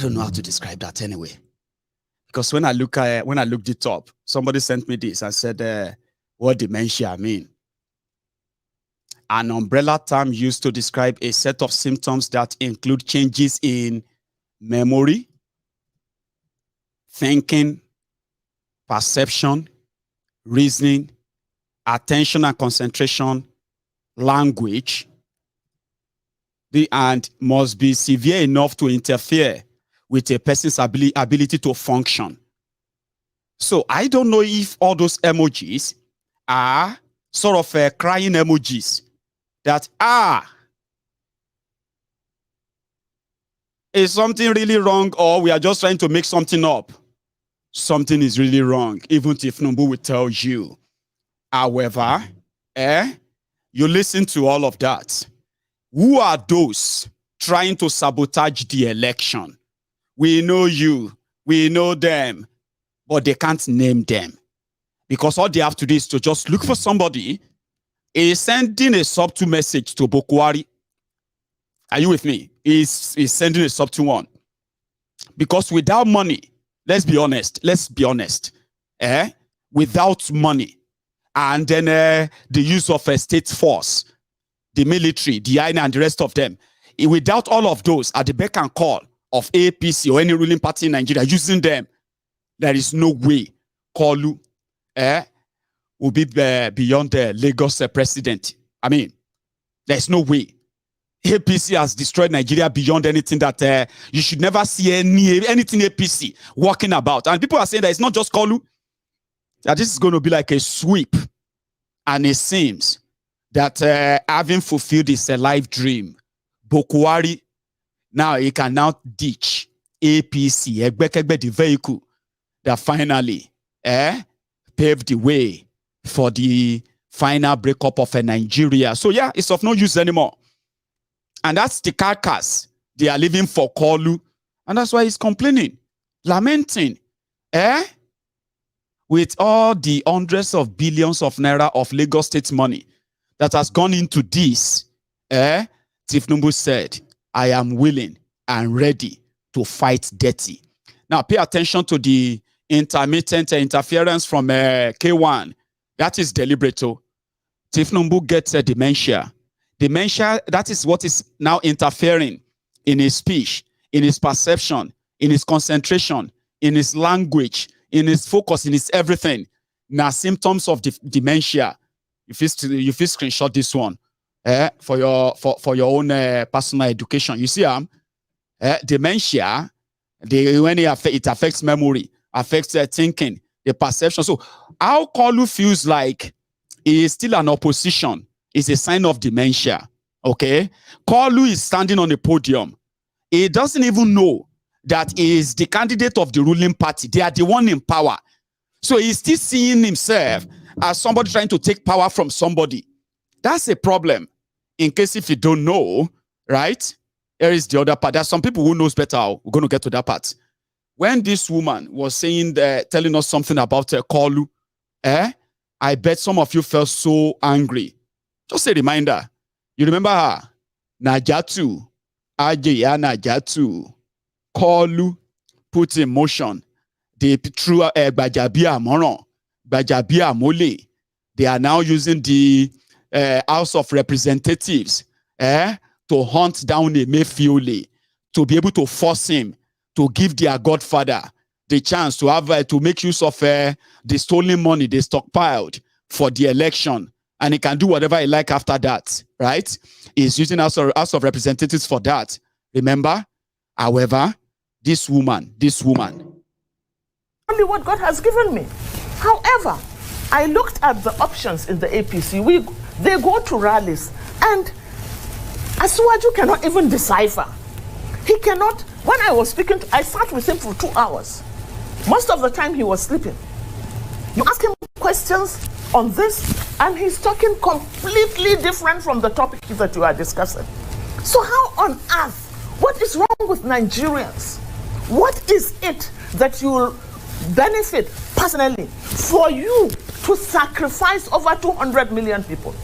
don't know how to describe that anyway. Because when I looked it up, somebody sent me this and said, what dementia mean? An umbrella term used to describe a set of symptoms that include changes in memory, thinking, perception, reasoning, attention and concentration, language, and must be severe enough to interfere with a person's ability to function. So I don't know if all those emojis are sort of crying emojis that is something really wrong, or we are just trying to make something up. Something is really wrong, even if Tinubu will tell you. However, you listen to all of that. Who are those trying to sabotage the election? We know you, we know them, but they can't name them. Because all they have to do is to just look for somebody is sending a subtle message to Buhari. Are you with me? He's sending a subtle one. Because without money, let's be honest, without money, and then the use of a state force, the military, the army, and the rest of them, without all of those at the beck and call of APC or any ruling party in Nigeria using them, there is no way Koolu will be beyond the Lagos president. I mean, there's no way. APC has destroyed Nigeria beyond anything that you should never see anything APC walking about. And people are saying that it's not just Koolu, that this is going to be like a sweep. And it seems that having fulfilled his life dream, Buhari, now he can now ditch APC, the vehicle that finally paved the way for the final breakup of Nigeria. So yeah, it's of no use anymore. And that's the carcass they are leaving for Koolu. And that's why he's complaining, lamenting. With all the hundreds of billions of naira of Lagos State money that has gone into this, Tinubu said, I am willing and ready to fight dirty. Now, pay attention to the intermittent interference from K1. That is deliberate. Tinubu gets dementia. Dementia, that is what is now interfering in his speech, in his perception, in his concentration, in his language, in his focus, in his everything. Now, symptoms of dementia. If you screenshot this one for your own personal education, you see, dementia, when it affects memory, affects thinking, the perception. So, how Koolu feels like he is still an opposition is a sign of dementia. Okay, Koolu is standing on a podium. He doesn't even know that he is the candidate of the ruling party. They are the one in power. So he's still seeing himself as somebody trying to take power from somebody. That's a problem. In case if you don't know, right? Here is the other part. There's some people who knows better. We're going to get to that part. When this woman was saying, telling us something about Koolu, I bet some of you felt so angry. Just a reminder. You remember her? Najatu. Ajeya Najatu. Koolu put in motion the true Gbajabia Moron, Gbajabia Mole. They are now using the House of Representatives to hunt down Emefiole, to be able to force him to give their godfather the chance to have to make use of the stolen money they stockpiled for the election, and he can do whatever he like after that, right? He's using House of Representatives for that. Remember? However, this woman, only what God has given me. However, I looked at the options in the APC. They go to rallies, and Asuwaju cannot even decipher. He cannot. When I was speaking, I sat with him for 2 hours. Most of the time he was sleeping. You ask him questions on this, and he's talking completely different from the topic that you are discussing. So how on earth, what is wrong with Nigerians? What is it that you will benefit personally for you to sacrifice over 200 million people?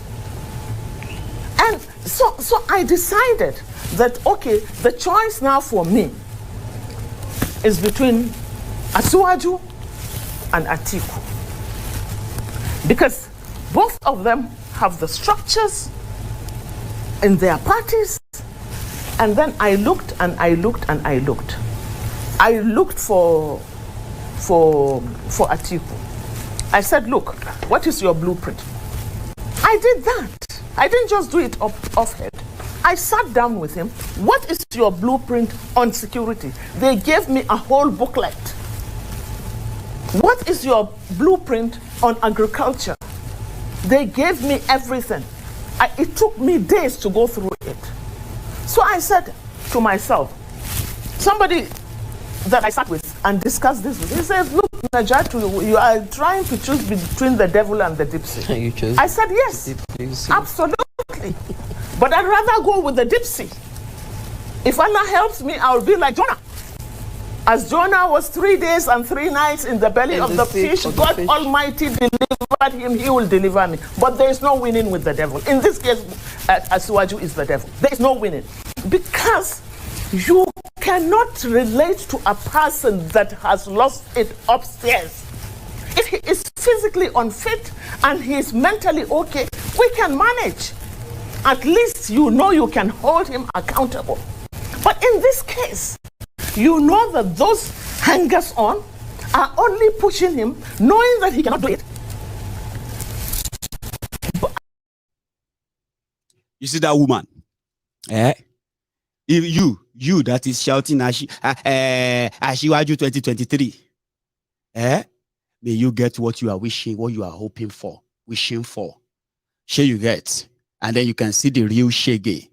And so I decided that, okay, the choice now for me is between Asiwaju and Atiku. Because both of them have the structures in their parties. And then I looked and I looked and I looked. I looked for Atiku. I said, look, what is your blueprint? I did that. I didn't just do it off head. I sat down with him. What is your blueprint on security? They gave me a whole booklet. What is your blueprint on agriculture? They gave me everything. It took me days to go through it. So I said to myself, somebody that I sat with and discussed this with, he said, look, Najatu, you are trying to choose between the devil and the dipsy. You chose. I said, yes, absolutely. But I'd rather go with the dipsy. If Allah helps me, I'll be like Jonah. As Jonah was 3 days and 3 nights in the belly of the fish, God Almighty delivered him, he will deliver me. But there is no winning with the devil. In this case, Asiwaju is the devil. There is no winning. Because you cannot relate to a person that has lost it upstairs. If he is physically unfit and he is mentally okay, we can manage. At least you know you can hold him accountable. But in this case, you know that those hangers-on are only pushing him, knowing that he cannot do it. You see that woman? If you that is shouting Asiwaju 2023. May you get what you are wishing, what you are hoping for, wishing for. Sure you get. And then you can see the real shege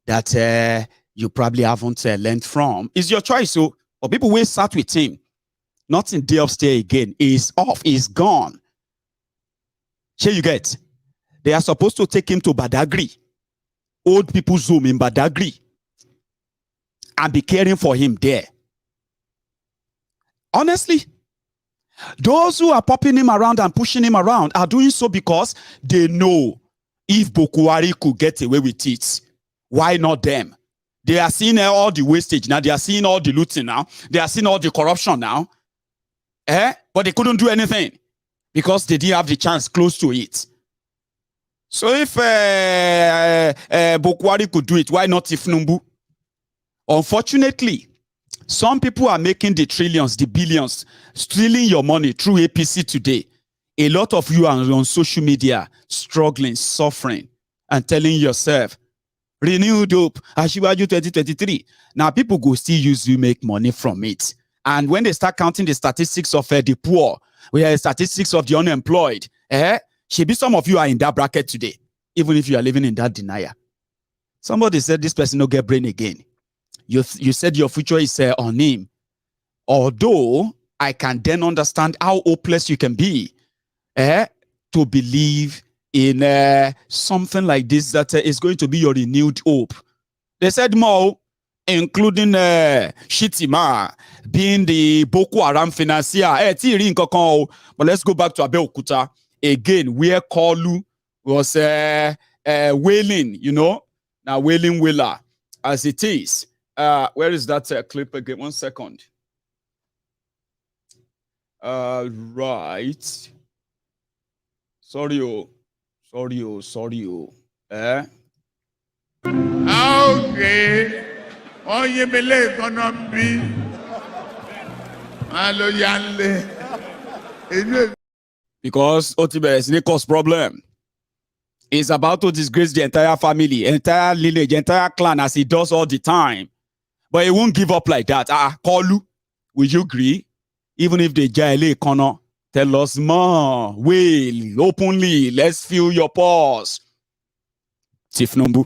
that you probably haven't learned from. It's your choice. So, but people will start with him. Nothing day upstairs again. Is off. Is gone. Sure you get. They are supposed to take him to Badagry, old people's home in Badagry, and be caring for him there. Honestly, those who are popping him around and pushing him around are doing so because they know if Buhari could get away with it, why not them? They are seeing all the wastage now. They are seeing all the looting now. They are seeing all the corruption now. But they couldn't do anything because they didn't have the chance close to it. So if Buhari could do it, why not Tinubu? Unfortunately, some people are making the trillions, the billions, stealing your money through APC today. A lot of you are on social media struggling, suffering, and telling yourself, renewed hope, Asiwaju 2023. Now people go still use you make money from it. And when they start counting the statistics of the poor, we have statistics of the unemployed, maybe some of you are in that bracket today, even if you are living in that denial. Somebody said this person will get brain again. You said your future is on him. Although I can then understand how hopeless you can be to believe in something like this that is going to be your renewed hope. They said more, including Shitima being the Boko Haram financier. But let's go back to Abeokuta again, where Koolu was wailing, you know, now wailing wailer as it is. Where is that clip again? 1 second. Right. Sorry. Okay. Oye bele economy. Alo yanle. Because Otibe is a cause problem. He's about to disgrace the entire family, entire lineage, entire clan as he does all the time. But he won't give up like that. Koolu, will you agree? Even if they jail corner, tell us more. Wail openly. Let's feel your pulse. Tinubu.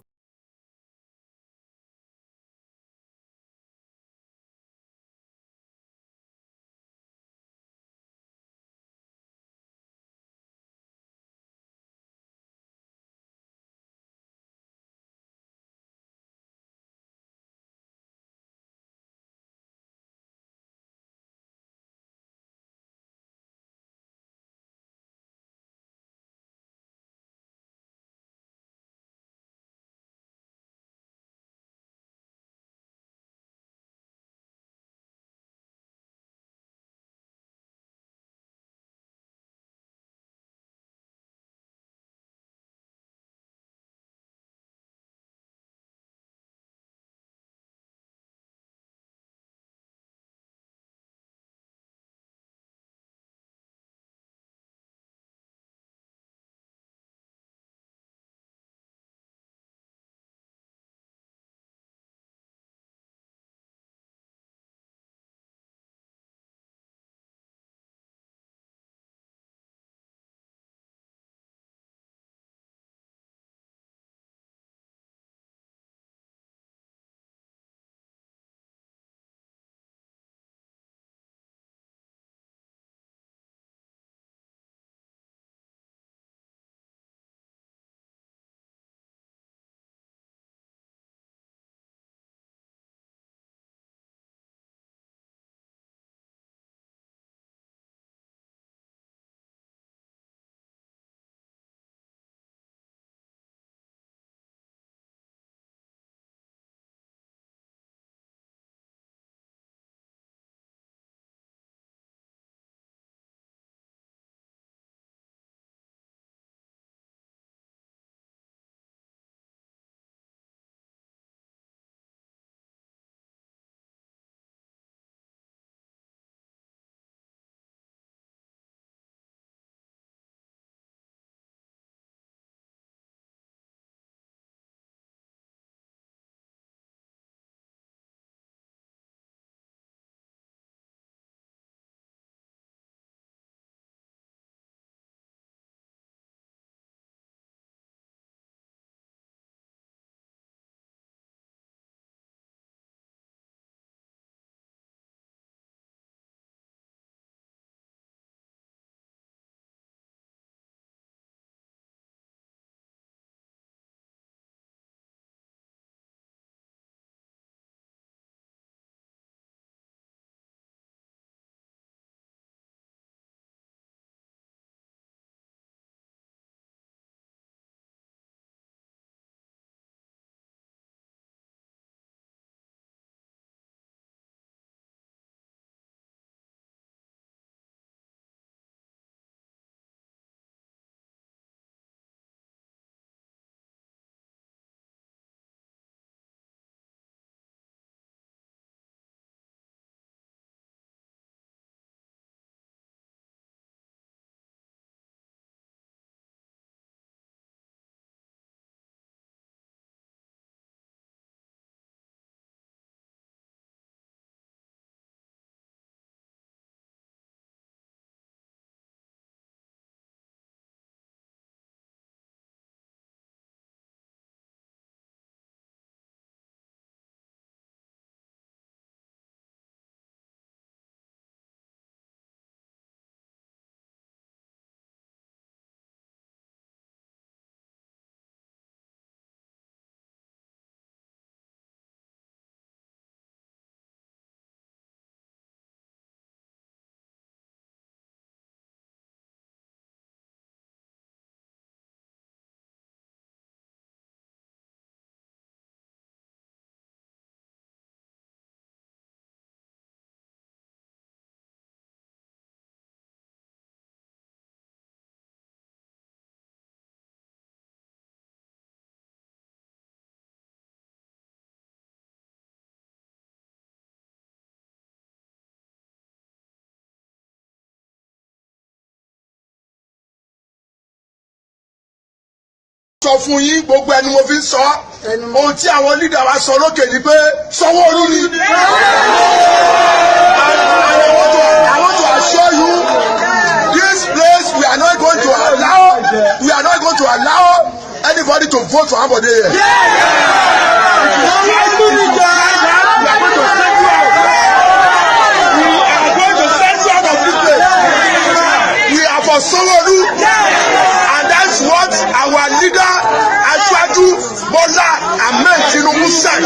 sọ fún yín gbogbo ẹni mo fi sọ ohun tí àwọn leader wa sọ lókè ni pé Sanwó-Olú ni. I want to assure you this place we are not going to allow anybody to vote for Ambode here. We are going to send you out of this place. We are for Sanwó-Olú, and that's what our leader Asiwaju Bola Ahmed Tinubu said.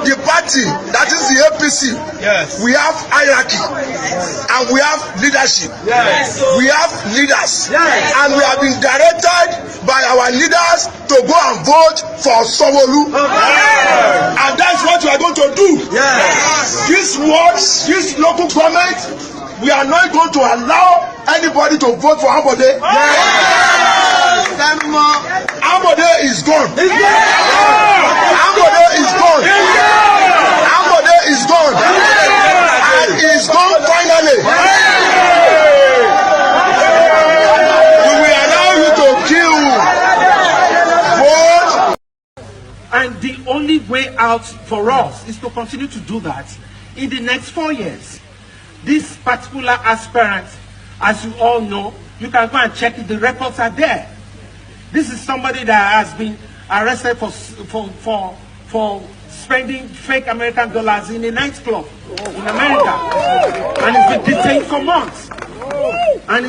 The party, that is the APC. Yes. We have hierarchy and we have leadership. Yes. We have leaders. Yes. And we have been directed by our leaders to go and vote for Sanwó-Olú. Yes. And that's what we are going to do. Yes. This wards, this local government, we are not going to allow anybody to vote for Ambode. Yes. Ambode is gone. Ambode is gone. Ambode is gone. And is gone finally. We will allow you to kill. Vote. And the only way out for us is to continue to do that in the next 4 years. This particular aspirant, as you all know, you can go and check it, the records are there. This is somebody that has been arrested for spending fake American dollars in a nightclub in America, and he's been detained for months. And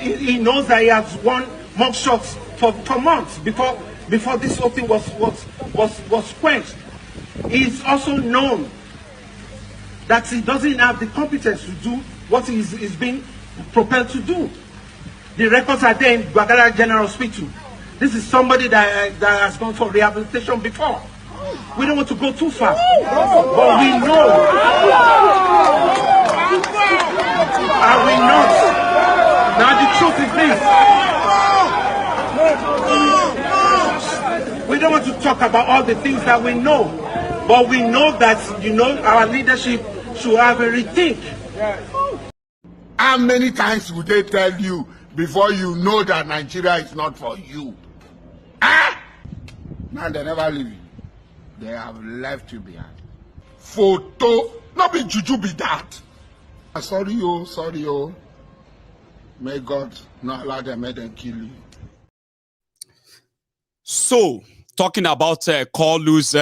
he knows that he has won mock shots for months before this whole thing was quenched. He's also known that he doesn't have the competence to do what he's being propelled to do. The records are there in Gombe General Hospital. This is somebody that has gone for rehabilitation before. We don't want to go too far, but we know. Are we not? Now the truth is this. We don't want to talk about all the things that we know, but we know that, our leadership should have a rethink. How many times would they tell you before you know that Nigeria is not for you? Now they never leave you. They have left you behind. Photo, not be juju be that. Sorry, oh. May God not allow them, may them kill you. So, talking about Koolu's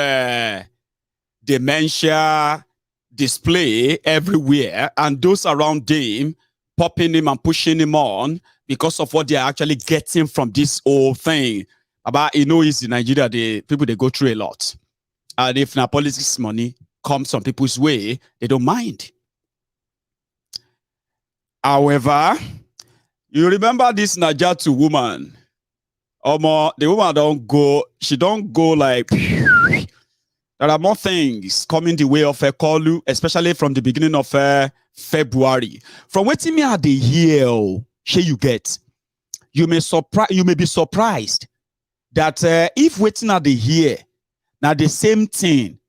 dementia display everywhere, and those around him popping him and pushing him on because of what they are actually getting from this whole thing. About, it's in Nigeria, people, they go through a lot. And if now politics money comes some people's way, they don't mind. However, you remember this Najatu woman? The woman she don't go like, there are more things coming the way of her Koolu, especially from the beginning of February. From waiting me at the year, you get, you may be surprised that if waiting at the year, now the same thing,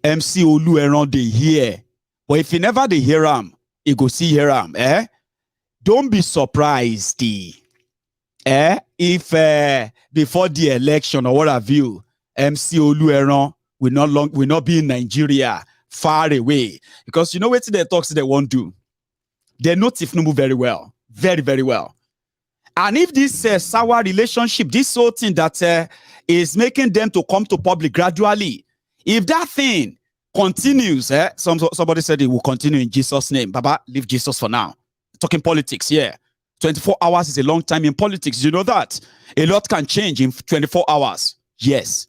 MC Olu around the year, but if you never the hear him, you go see hear him, Don't be surprised, if before the election or what have you, MC Olu around will not be in Nigeria, far away, because you know what they talks they won't do. They know Tinubu very well, very, very well. And if this sour relationship, this whole thing that is making them to come to public gradually, if that thing continues, somebody said it will continue in Jesus' name. Baba, leave Jesus for now. Talking politics, yeah. 24 hours is a long time in politics. You know that? A lot can change in 24 hours. Yes.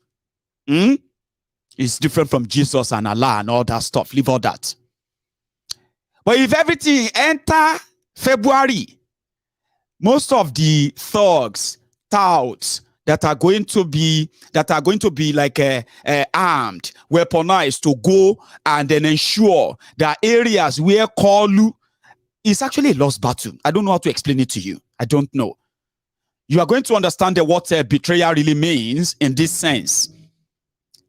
It's different from Jesus and Allah and all that stuff. Leave all that. But if everything enter February, most of the thugs, touts that are going to be like armed, weaponized to go and then ensure that areas where Koolu is actually a lost battle. I don't know how to explain it to you. I don't know. You are going to understand what betrayal really means in this sense.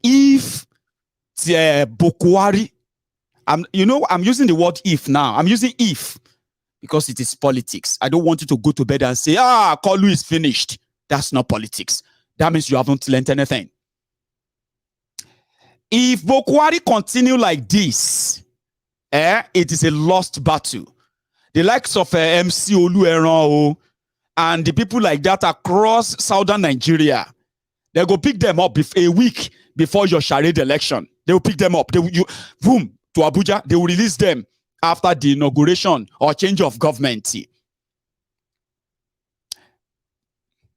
If Buhari I'm using the word if now. I'm using if because it is politics. I don't want you to go to bed and say, Koolu is finished. That's not politics. That means you haven't learned anything. If Buhari continue like this, it is a lost battle. The likes of MC Olueran and the people like that across southern Nigeria, they go pick them up a week before your charade election. They will pick them up. Boom, to Abuja. They will release them after the inauguration or change of government.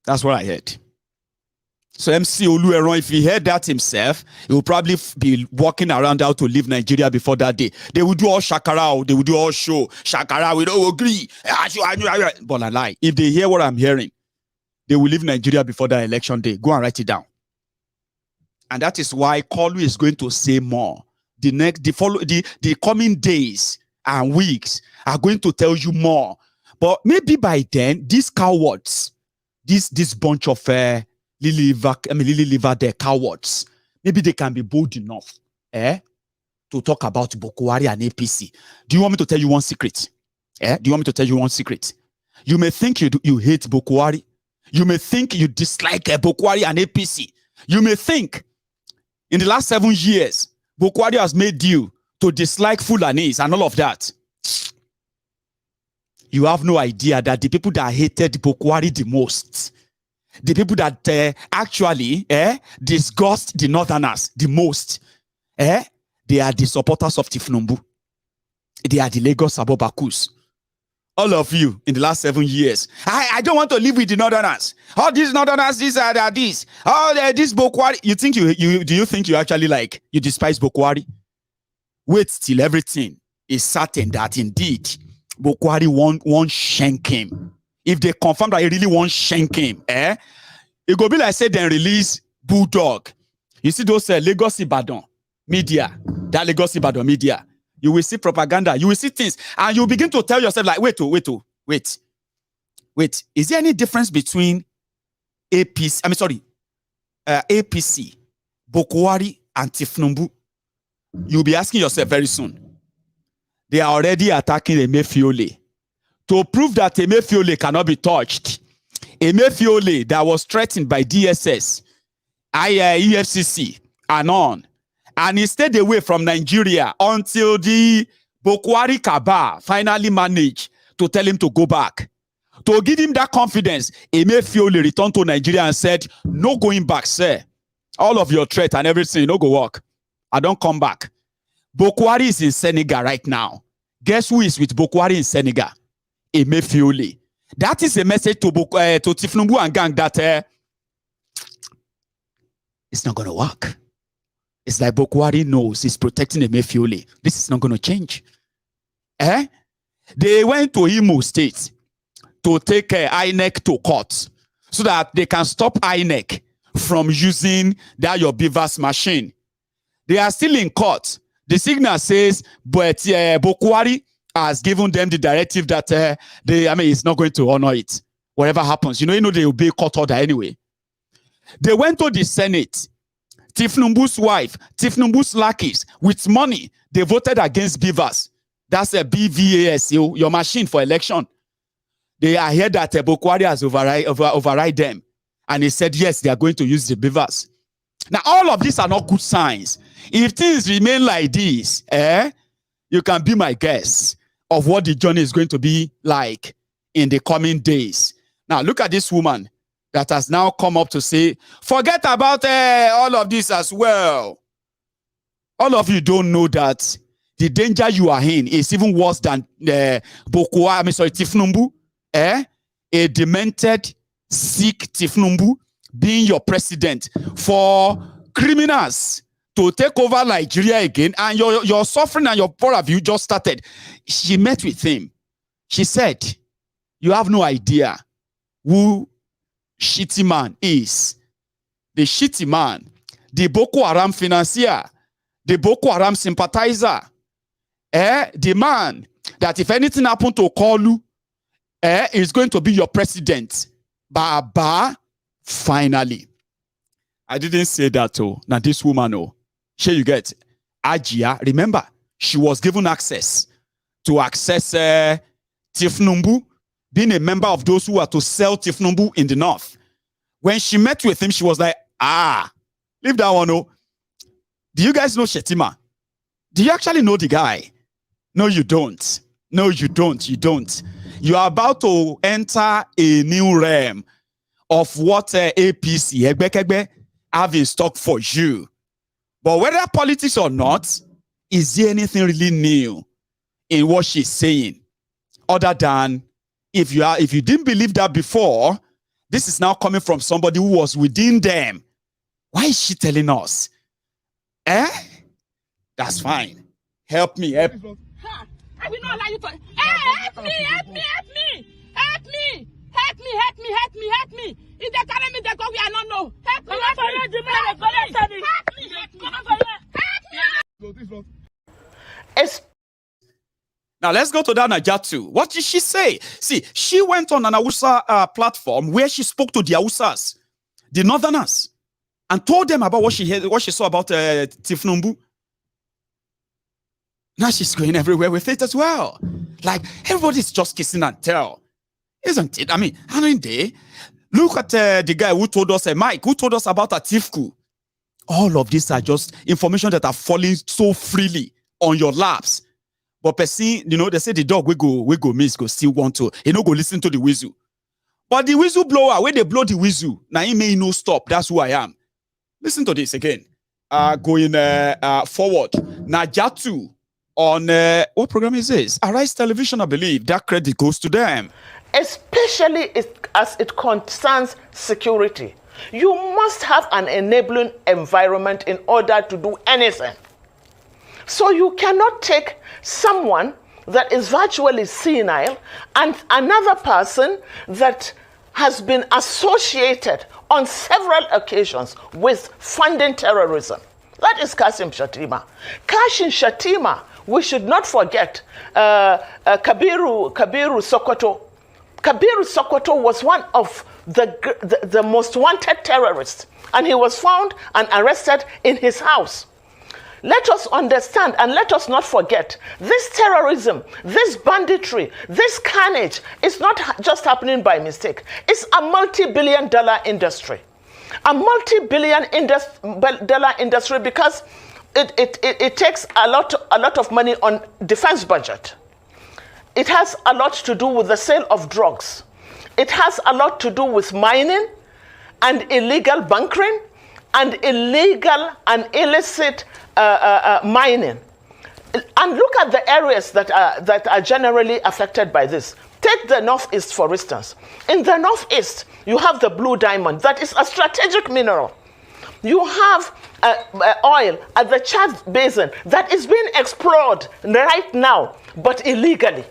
That's what I heard. So MC Olueran, if he heard that himself, he will probably be walking around how to leave Nigeria before that day. They will do all shakara, they will do all show. Shakara, we don't agree. But I lie. If they hear what I'm hearing, they will leave Nigeria before that election day. Go and write it down. And that is why Koolu is going to say more. The coming days and weeks are going to tell you more. But maybe by then, these cowards, this bunch of Lily Liver, they're cowards. Maybe they can be bold enough to talk about Buhari and APC. Do you want me to tell you one secret? Do you want me to tell you one secret? You may think you hate Buhari. You may think you dislike Buhari and APC. You may think in the last 7 years, Buhari has made you to dislike Fulanis and all of that. You have no idea that the people that hated Buhari the most, the people that actually disgust the Northerners the most, they are the supporters of Tinubu. They are the Lagos Sabotage. All of you in the last 7 years. I don't want to live with the Northerners. All these Northerners, these are this. All this Buhari. You think do you think you actually you despise Buhari? Wait till everything is certain that indeed Buhari won't shank him. If they confirm that he really won't shank him, it go be like say then release Bulldog. You see those Lagos Ibadan media, that Lagos Ibadan media. You will see propaganda. You will see things. And you begin to tell yourself like, wait. Is there any difference between APC, Buhari, and Tinubu? You'll be asking yourself very soon. They are already attacking Emefiole. To prove that Emefiole cannot be touched, Emefiole that was threatened by DSS, EFCC, and on, and he stayed away from Nigeria until the Buhari cabal finally managed to tell him to go back. To give him that confidence, Emefiole returned to Nigeria and said, no going back, sir. All of your threat and everything, no go work. I don't come back. Buhari is in Senegal right now. Guess who is with Buhari in Senegal? Emefiole. That is a message to Tinubu and gang that it's not going to work. It's like Buhari knows he's protecting Emefiole. This is not going to change. They went to Imo State to take INEC to court so that they can stop INEC from using that your Beavers machine. They are still in court. The signal says, but Buhari has given them the directive that it's not going to honor it. Whatever happens, they will be court order anyway. They went to the Senate. Tinubu's wife, Tinubu's lackeys, with money, they voted against Beavers. That's a BVAS, your machine for election. They are here that Buhari has override them. And he said, yes, they are going to use the Beavers. Now, all of these are not good signs. If things remain like this, you can be my guess of what the journey is going to be like in the coming days. Now, look at this woman that has now come up to say, forget about all of this as well. All of you don't know that the danger you are in is even worse than Tinubu. A demented, sick Tinubu being your president for criminals to take over Nigeria again, and your suffering and your poor of you just started. She met with him. She said, you have no idea who shitty man is. The shitty man, the Boko Haram financier, the Boko Haram sympathizer, the man that if anything happened to Koolu, is going to be your president. Baba, finally. I didn't say that, now this woman, sure you get, Ajia, remember, she was given access to access Tifnumbu, being a member of those who are to sell Tifnumbu in the north. When she met with him, she was like, leave that one. Oh. Do you guys know Shetima? Do you actually know the guy? No, you don't. No, you don't. You don't. You are about to enter a new realm of what APC, Egbekegbe, have in stock for you. But whether politics or not, is there anything really new in what she's saying? Other than if you didn't believe that before, this is now coming from somebody who was within them. Why is she telling us? That's fine. Help me. Help. I will not allow you to. Help me! Help me! Help me! Help me! Help me! Help me! Help me! Help me! If they carry me, they go. We are not know. Help me! Help me! Help me! Help me! Now let's go to that Najatu. What did she say? See, she went on an Hausa platform where she spoke to the Hausas, the Northerners, and told them about what she heard, what she saw about Tifnumbu. Now she's going everywhere with it as well. Like, everybody's just kissing and tell. Isn't it? I mean, look at the guy who told us, Mike, who told us about Atifku. All of these are just information that are falling so freely on your laps. But person, they say the dog we go miss, go still want to, go listen to the whistle. But the whistle blower, when they blow the whistle, now he may no stop. That's who I am. Listen to this again. Going forward. Najatu. On what program is this? Arise Television, I believe. That credit goes to them. Especially as it concerns security. You must have an enabling environment in order to do anything. So you cannot take someone that is virtually senile and another person that has been associated on several occasions with funding terrorism. That is Kashim Shettima. Kashim Shettima, we should not forget Kabiru Sokoto. Kabiru Sokoto was one of the most wanted terrorists, and he was found and arrested in his house. Let us understand and let us not forget, this terrorism, this banditry, this carnage is not just happening by mistake. It's a multi-billion-dollar industry. A multi-billion-dollar industry because it takes a lot of money on defense budget. It has a lot to do with the sale of drugs. It has a lot to do with mining and illegal bunkering and illegal and illicit mining. And look at the areas that are generally affected by this. Take the Northeast, for instance. In the Northeast, you have the blue diamond. That is a strategic mineral. You have oil at the Chad Basin that is being explored right now, but illegally.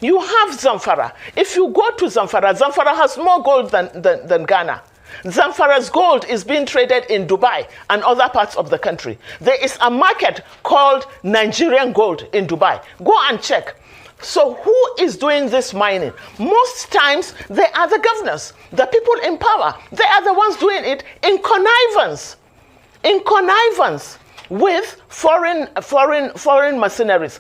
You have Zamfara. If you go to Zamfara, Zamfara has more gold than Ghana. Zamfara's gold is being traded in Dubai and other parts of the country. There is a market called Nigerian gold in Dubai. Go and check. So who is doing this mining? Most times they are the governors, the people in power. They are the ones doing it in connivance with foreign mercenaries.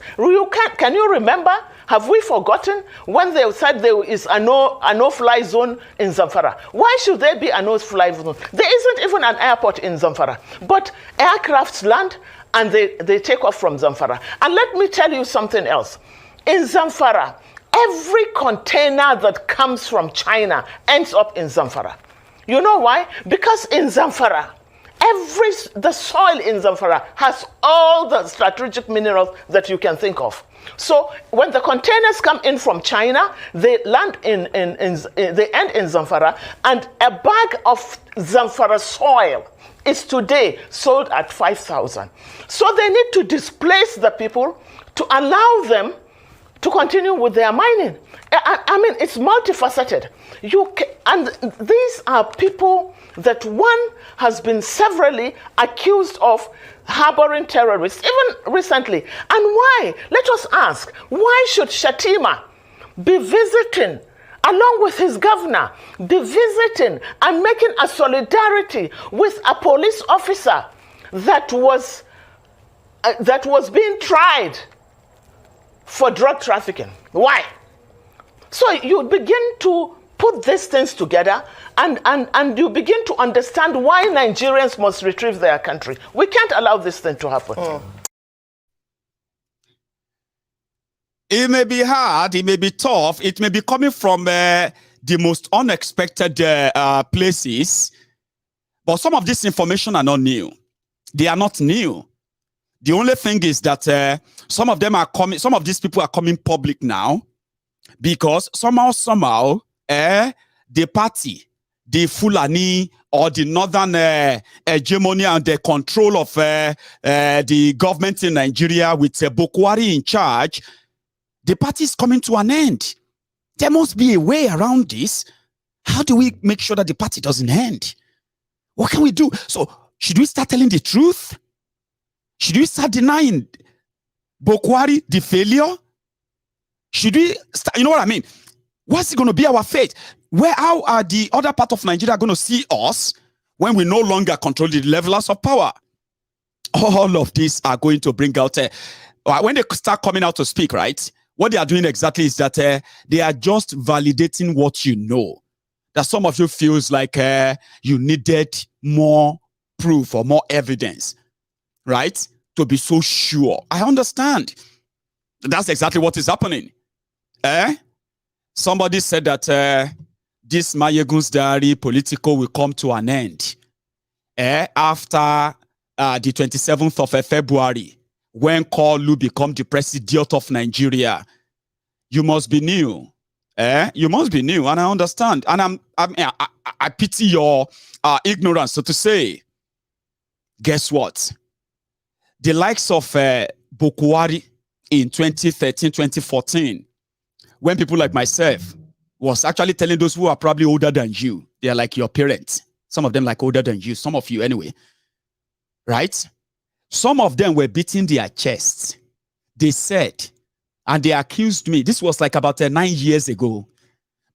Can you remember? Have we forgotten when they said there is a no-fly zone in Zamfara? Why should there be a no-fly zone? There isn't even an airport in Zamfara, but aircrafts land and they take off from Zamfara. And let me tell you something else. In Zamfara, every container that comes from China ends up in Zamfara. You know why? Because in Zamfara, the soil in Zamfara has all the strategic minerals that you can think of. So when the containers come in from China, they land they end in Zamfara, and a bag of Zamfara soil is today sold at 5,000. So they need to displace the people to allow them to continue with their mining. I mean, it's multifaceted. And these are people that one has been severally accused of harboring terrorists, even recently. And why? Let us ask, why should Shettima be visiting, along with his governor, be visiting and making a solidarity with a police officer that was that was being tried for drug trafficking. Why? So you begin to put these things together and you begin to understand why Nigerians must retrieve their country. We can't allow this thing to happen. It may be hard, it may be tough, it may be coming from the most unexpected places, but some of this information are not new. They are not new. The only thing is that some of these people are coming public now because somehow, the party, the Fulani or the northern hegemony and the control of the government in Nigeria with Buhari in charge, the party is coming to an end. There must be a way around this. How do we make sure that the party doesn't end? What can we do? So, should we start telling the truth? Should we start denying Buhari the failure? Should we start, you know what I mean? What's going to be our fate? How are the other part of Nigeria going to see us when we no longer control the levels of power? All of these are going to bring out, when they start coming out to speak, right? What they are doing exactly is that they are just validating what you know. That some of you feels like you needed more proof or more evidence, right? To be so sure. I understand. That's exactly what is happening. Somebody said that this Maiyegun's diary political will come to an end after the 27th of February, when Koolu become the president of Nigeria. You must be new. You must be new, and I understand. And I pity your ignorance, so to say. Guess what? The likes of Buhari in 2013, 2014, when people like myself was actually telling those who are probably older than you, they are like your parents. Some of them like older than you, some of you anyway. Right? Some of them were beating their chests. They said, and they accused me, this was like about 9 years ago,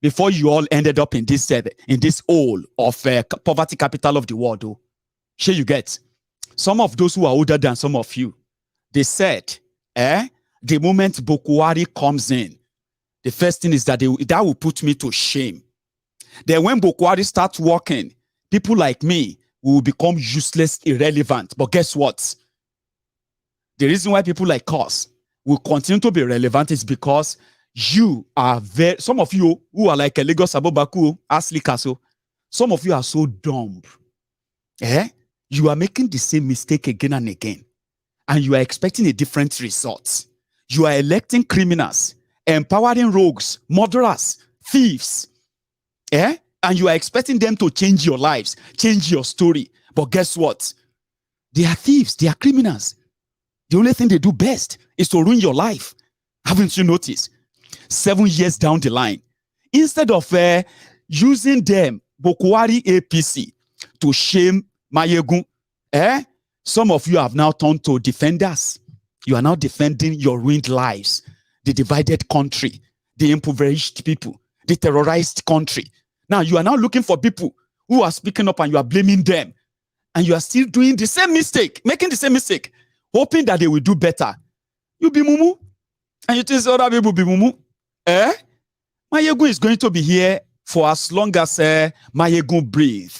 before you all ended up in this hole of poverty capital of the world. Oh. Sure you get. Some of those who are older than some of you, they said, the moment Buhari comes in, the first thing is that that will put me to shame. Then when Buhari starts working, people like me will become useless, irrelevant. But guess what? The reason why people like us will continue to be relevant is because you are some of you who are like a Lagos Abobaku, Asli Kaso, some of you are so dumb. You are making the same mistake again and again. And you are expecting a different result. You are electing criminals, empowering rogues, murderers, thieves. And you are expecting them to change your lives, change your story. But guess what? They are thieves, they are criminals. The only thing they do best is to ruin your life. Haven't you noticed? 7 years down the line, instead of using them, Buhari APC, to shame Maiyegun, some of you have now turned to defenders. You are now defending your ruined lives, the divided country, the impoverished people, the terrorized country. Now you are now looking for people who are speaking up and you are blaming them. And you are still doing the same mistake, making the same mistake, hoping that they will do better. You be mumu, and you think other people be mumu. Maiyegun is going to be here for as long as Maiyegun breathe.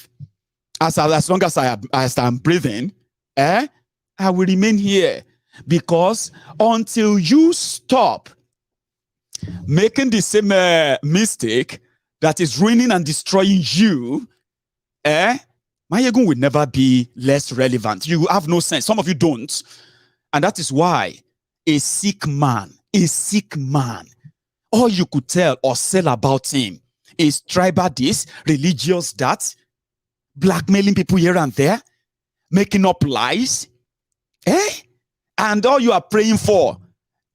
As long as I'm breathing, I will remain here. Because until you stop making the same mistake that is ruining and destroying you, Maiyegun will never be less relevant. You have no sense. Some of you don't. And that is why a sick man, all you could tell or sell about him is tribal this, religious that, blackmailing people here and there, making up lies. And all you are praying for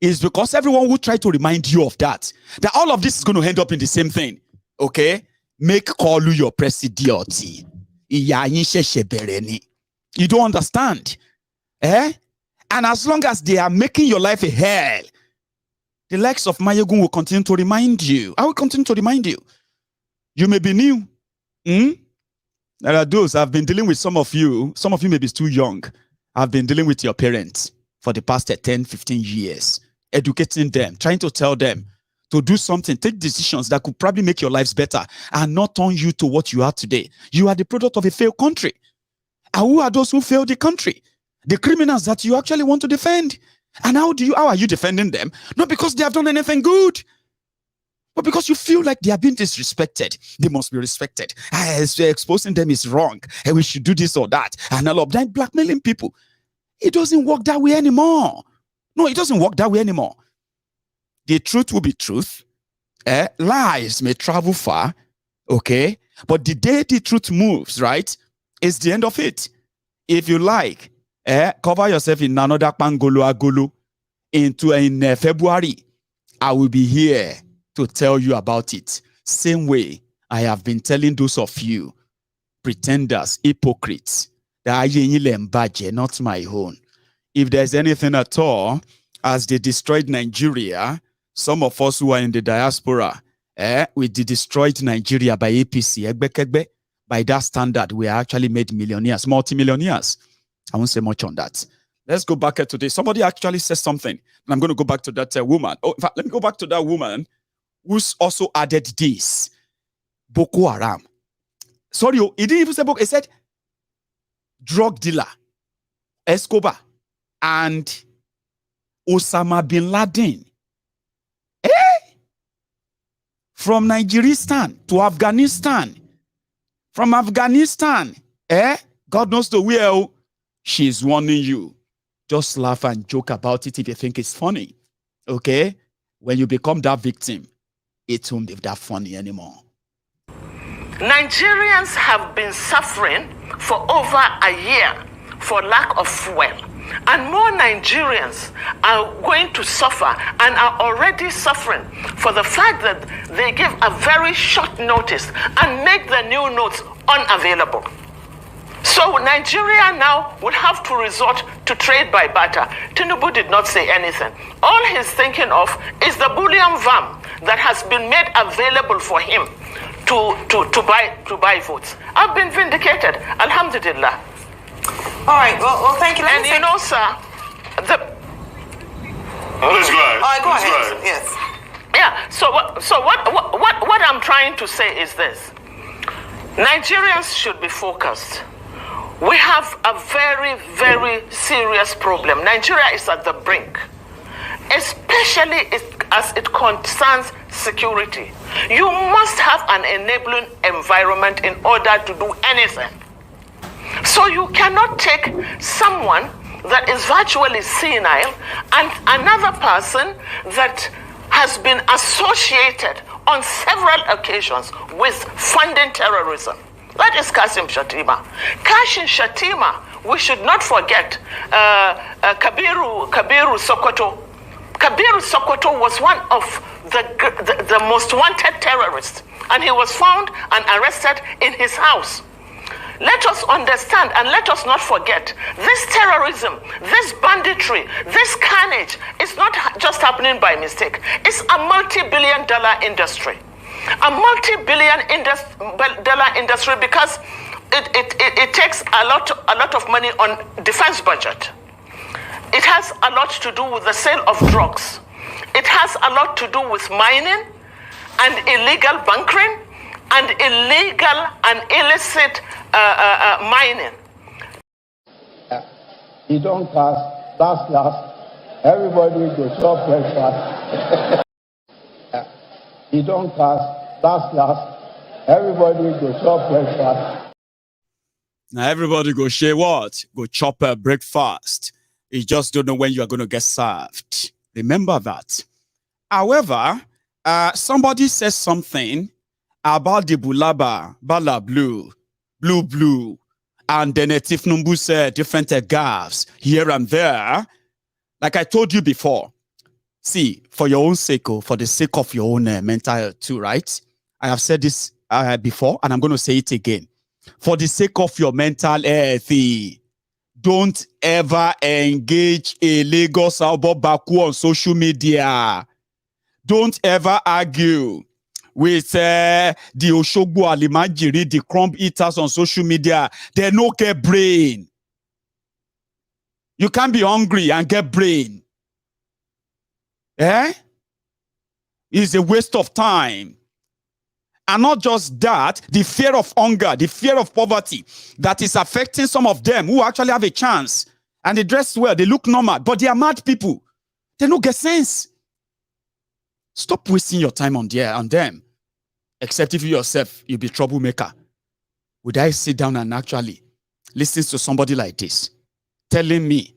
is because everyone will try to remind you of that all of this is going to end up in the same thing. Okay? Make Koolu your president. You don't understand. And as long as they are making your life a hell, the likes of Maiyegun will continue to remind you. I will continue to remind you. You may be new. There are those, I've been dealing with some of you may be too young. I've been dealing with your parents. for the past 10, 15 years, educating them, trying to tell them to do something, take decisions that could probably make your lives better and not turn you to what you are today. You are the product of a failed country. And who are those who failed the country? The criminals that you actually want to defend. And how are you defending them? Not because they have done anything good, but because you feel like they are being disrespected. They must be respected. Exposing them is wrong. And we should do this or that. And all of that, blackmailing people. It doesn't work that way anymore. No, it doesn't work that way anymore. The truth will be truth. Lies may travel far, okay? But the day the truth moves, right, is the end of it. If you like, cover yourself in another pangolo agolo in February. I will be here to tell you about it. Same way I have been telling those of you, pretenders, hypocrites, that not my own. If there's anything at all, as they destroyed Nigeria, some of us who are in the diaspora, we destroyed Nigeria by APC. By that standard, we actually made millionaires, multimillionaires. I won't say much on that. Let's go back to this. Somebody actually said something, and I'm going to go back to that woman. Oh, in fact, let me go back to that woman who's also added this. Boko Haram. Sorry, he didn't even say Boko. He said drug dealer, Escobar, and Osama bin Laden. From Nigeristan to Afghanistan. From Afghanistan. God knows the way. She's warning you. Just laugh and joke about it if you think it's funny. Okay? When you become that victim, it won't be that funny anymore. Nigerians have been suffering for over a year for lack of fuel. And more Nigerians are going to suffer and are already suffering for the fact that they give a very short notice and make the new notes unavailable. So Nigeria now will have to resort to trade by barter. Tinubu did not say anything. All he's thinking of is the bullion van that has been made available for him to buy votes. I've been vindicated, alhamdulillah. All right, well thank you. And you know, sir, let's go ahead. All right, go ahead. Yes. Yeah, so what I'm trying to say is this. Nigerians should be focused. We have a very, very serious problem. Nigeria is at the brink, especially as it concerns security. You must have an enabling environment in order to do anything. So you cannot take someone that is virtually senile and another person that has been associated on several occasions with funding terrorism. That is Kashim Shettima. Kashim Shettima, we should not forget Kabiru Sokoto. Kabiru Sokoto was one of the most wanted terrorists, and he was found and arrested in his house. Let us understand and let us not forget, this terrorism, this banditry, this carnage is not just happening by mistake. It's a multi-billion-dollar industry. A multi-billion-dollar industry because it takes a lot of money on defense budget. It has a lot to do with the sale of drugs. It has a lot to do with mining and illegal bunkering and illegal and illicit mining. You don't pass, last, everybody go chop breakfast. You don't pass, last, everybody go chop breakfast. Now everybody go share what? Go chop breakfast. You just don't know when you are going to get served. Remember that. However, somebody says something about the Bulaba, Bala Blue, and then Tifnumbu said different gaffes here and there. Like I told you before, see, for your own sake, for the sake of your own mental health too, right? I have said this before, and I'm going to say it again. For the sake of your mental health, don't ever engage a Lagos Albo Baku on social media. Don't ever argue with the Oshogbo Alimajiri, the crumb eaters on social media. They no care brain. You can't be hungry and get brain. Eh? It's a waste of time. And not just that, the fear of hunger, the fear of poverty that is affecting some of them who actually have a chance. And they dress well, they look normal, but they are mad people. They don't get sense. Stop wasting your time on them. Except if you yourself, you'll be a troublemaker. Would I sit down and actually listen to somebody like this telling me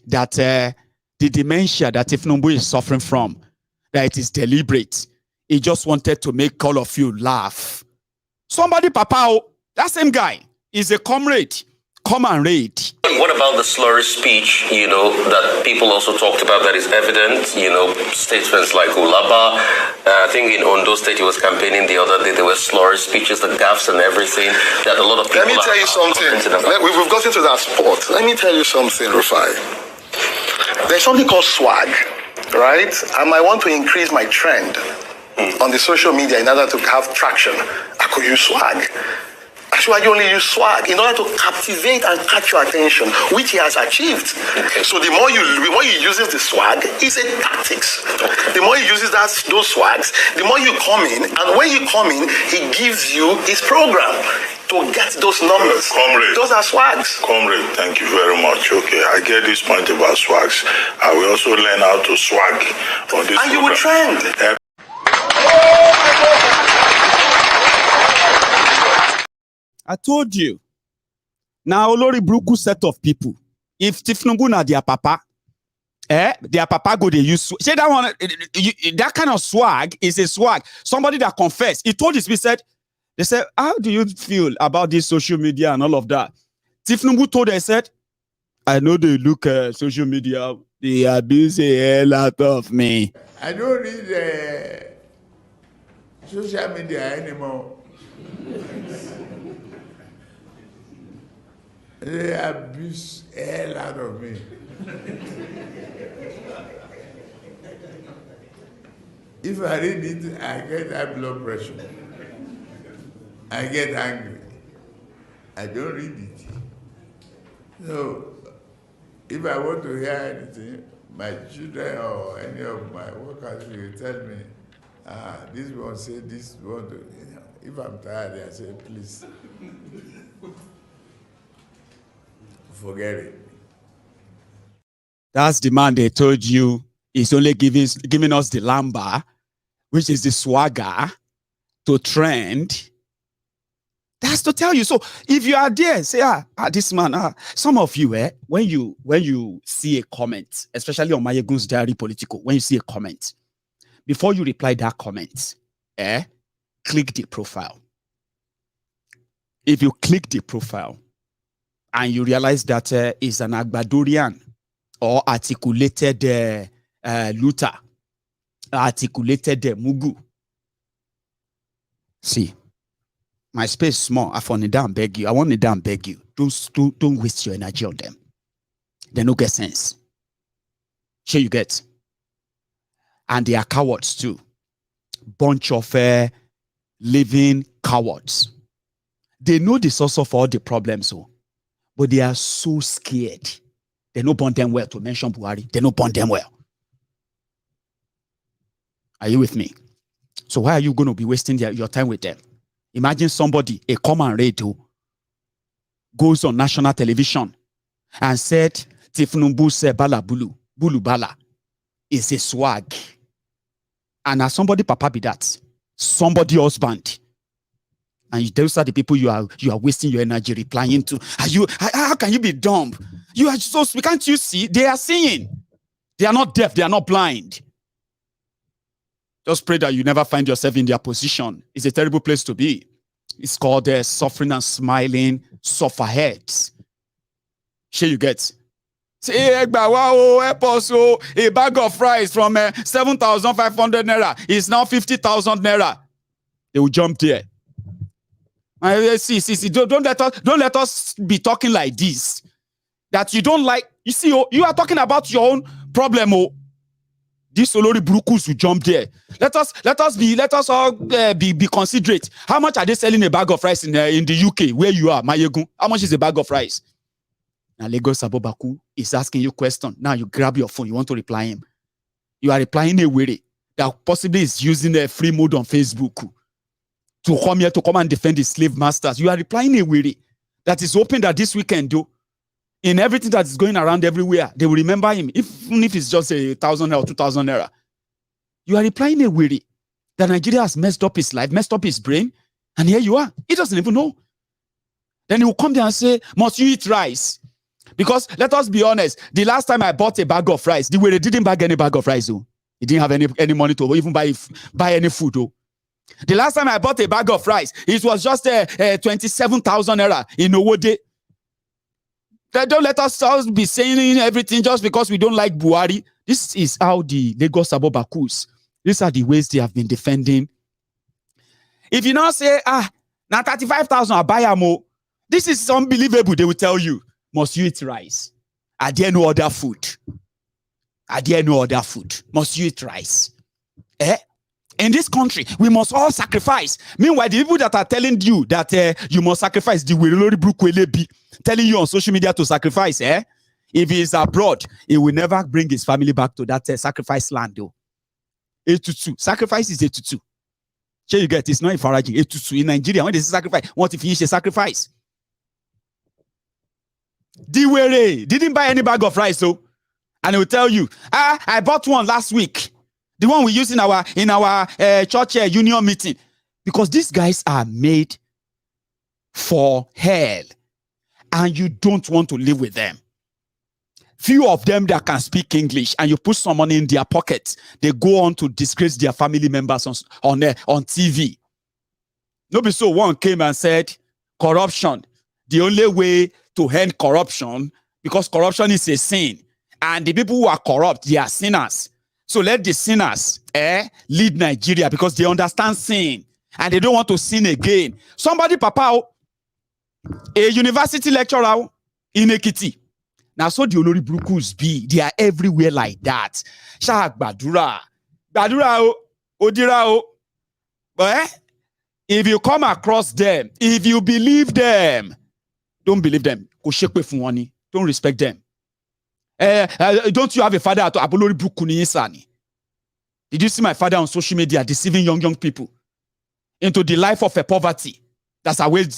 that the dementia that Tinubu is suffering from, that it is deliberate? He just wanted to make all of you laugh. Somebody, Papa, that same guy is a comrade. Come and raid. What about the slurry speech, that people also talked about that is evident, statements like Ulaba. I think in Ondo State he was campaigning the other day, there were slurry speeches, the gaffes and everything, that a lot of people... Let me tell you something. We've gotten to that spot. Let me tell you something, Rufai. There's something called swag, right? I might want to increase my trend on the social media in order to have traction. I could use swag. Actually, you only use swag in order to captivate and catch your attention, which he has achieved. So the more he uses the swag, it's a tactics. The more he uses those swags, the more you come in, and when you come in, he gives you his program to get those numbers. Comrade, those are swags. Comrade, thank you very much. Okay, I get this point about swags. I will also learn how to swag on this. And you will trend. I told you. Now, Olori Bruku set of people. If Tinubu na their papa, their papa go they use. Say that one, that kind of swag is a swag. Somebody that confessed. He told his people, they said, how do you feel about this social media and all of that? Tinubu told them, said, I know they look at social media. They abuse a hell out of me. I don't read social media anymore. They abuse the hell out of me. If I read it, I get high blood pressure. I get angry. I don't read it. So, if I want to hear anything, my children or any of my workers will tell me, this one say this one. If I'm tired, I say, please. Forget it. That's the man they told you is only giving us the lamba, which is the swagger to trend. That's to tell you. So if you are there, say, this man, some of you, when you see a comment, especially on Maiyegun's Diary Political, when you see a comment, before you reply that comment, click the profile. If you click the profile, and you realize that is an Agbadorian or articulated looter, articulated Mugu. See, my space is small. I want to down beg you. I want to down beg you. Don't waste your energy on them. They don't get sense. Sure you get. And they are cowards too. Bunch of living cowards. They know the source of all the problems. But they are so scared. They don't bond them well. To mention Buhari, they don't bond them well. Are you with me? So why are you going to be wasting your time with them? Imagine somebody, a common radio, goes on national television and said, Tinubu said bala bulu bala is a swag. And as somebody papa be that, somebody husband. And those are the people you are wasting your energy replying to. How can you be dumb? You are so, can't you see? They are seeing. They are not deaf. They are not blind. Just pray that you never find yourself in their position. It's a terrible place to be. It's called suffering and smiling, suffer heads. Sure you get. Say, wow, a bag of rice from 7,500 naira is now 50,000 naira. They will jump there. See. Don't let us be talking like this. That you don't like. You see, you are talking about your own problem. This Olori Brukus will jump there. Let us all be considerate. How much are they selling a bag of rice in the UK where you are, Maiyegun? How much is a bag of rice? Now Lagos Abobaku is asking you a question. Now you grab your phone, you want to reply him. You are replying a way that possibly is using a free mode on Facebook to come here to come and defend his slave masters. You are replying a way that is hoping that this weekend, though, in everything that is going around everywhere, they will remember him, even if it's just 1,000 or 2,000 naira. You are replying a way that Nigeria has messed up his life, messed up his brain, and here you are. He doesn't even know. Then he will come there and say, must you eat rice? Because let us be honest, the last time I bought a bag of rice, the way they didn't bag any bag of rice, though. He didn't have any money to even buy any food, though. The last time I bought a bag of rice, it was just 27,000 naira in Owode. Don't let us be saying everything just because we don't like Buhari. This is how the Lagos Abobakus, these are the ways they have been defending. If you now say, now 35,000 I buy more, this is unbelievable, they will tell you. Must you eat rice? Are there no other food? Are there no other food? Must you eat rice? In this country, we must all sacrifice. Meanwhile, the people that are telling you that you must sacrifice, the Wilori Brukwelebi, telling you on social media to sacrifice, if he is abroad, he will never bring his family back to that sacrifice land, though. 822. Sacrifice is 822. Sure, you get it's not encouraging. 822 in Nigeria, when they say sacrifice, want to finish a sacrifice. Diwere didn't buy any bag of rice, so, and he will tell you, I bought one last week, the one we use in our church union meeting, because these guys are made for hell, and you don't want to live with them. Few of them that can speak English, and you put some money in their pocket, they go on to disgrace their family members on TV. Nobody so one came and said, corruption, the only way to end corruption, because corruption is a sin, and the people who are corrupt, they are sinners. So let the sinners lead Nigeria, because they understand sin and they don't want to sin again. Somebody, papa, a university lecturer in Ekiti. Now, so the Olori Brukus be, they are everywhere like that. Shak Badura, Odira. But if you come across them, if you believe them, don't believe them. Don't respect them. Don't you have a father at Abolori Brukuni Insani? Did you see my father on social media deceiving young people into the life of a poverty that awaits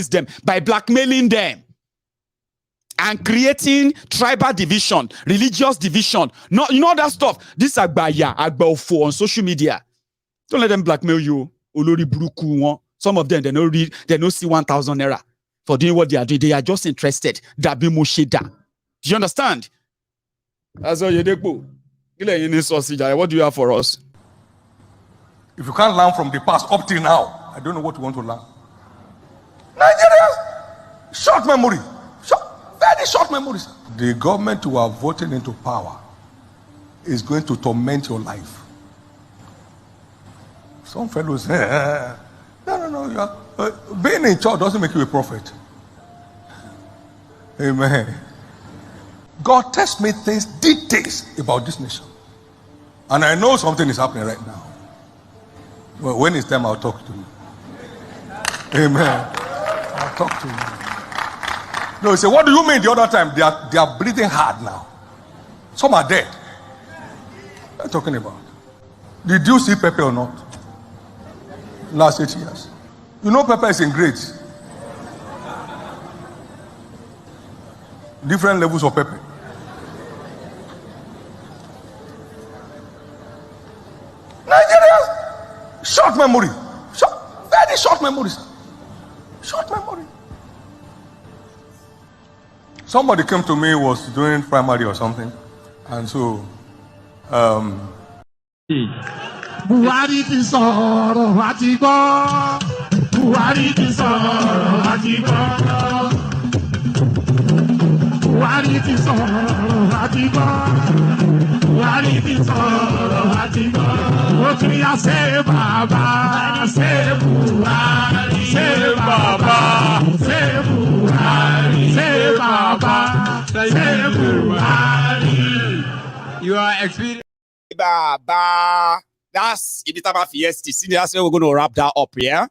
them by blackmailing them and creating tribal division, religious division? No, you know that stuff. This Agbaofo on social media. Don't let them blackmail you. Olori Bruku. Some of them, they don't see 1,000 naira for doing what they are doing. They are just interested. Dabi Mosheda. Do you understand? That's all you do. What do you have for us? If you can't learn from the past up till now, I don't know what you want to learn. Nigerians, short memory. Very short memories. The government who are voting into power is going to torment your life. Some fellows say, no. Being in church doesn't make you a prophet. Amen. God tells me details about this nation. And I know something is happening right now. Well, when it's time, I'll talk to you. Amen. I'll talk to you. No, you say, what do you mean the other time? They are breathing hard now. Some are dead. What are you talking about? Did you see Pepe or not? Last 8 years. You know Pepe is in grades. Different levels of Pepe. Nigerians, short memory. Very short memory, sir. Short memory. Somebody came to me, was doing primary or something, and so Buhari ti sọ̀rọ̀ àti gbọ́. Buhari ti sọ̀rọ̀ àti gbọ́. Buhari ti sọ̀rọ̀ àti gbọ́. Buhari ti sọ̀rọ̀ àti gbọ́. Ó tún yá ṣe bàbá, ṣe Buhari, ṣe bàbá, ṣe Buhari, ṣe bàbá, ṣe Buhari. You are experiencing Baba. That's Ibitaba Fiesta. See, that's where we're going to wrap that up here.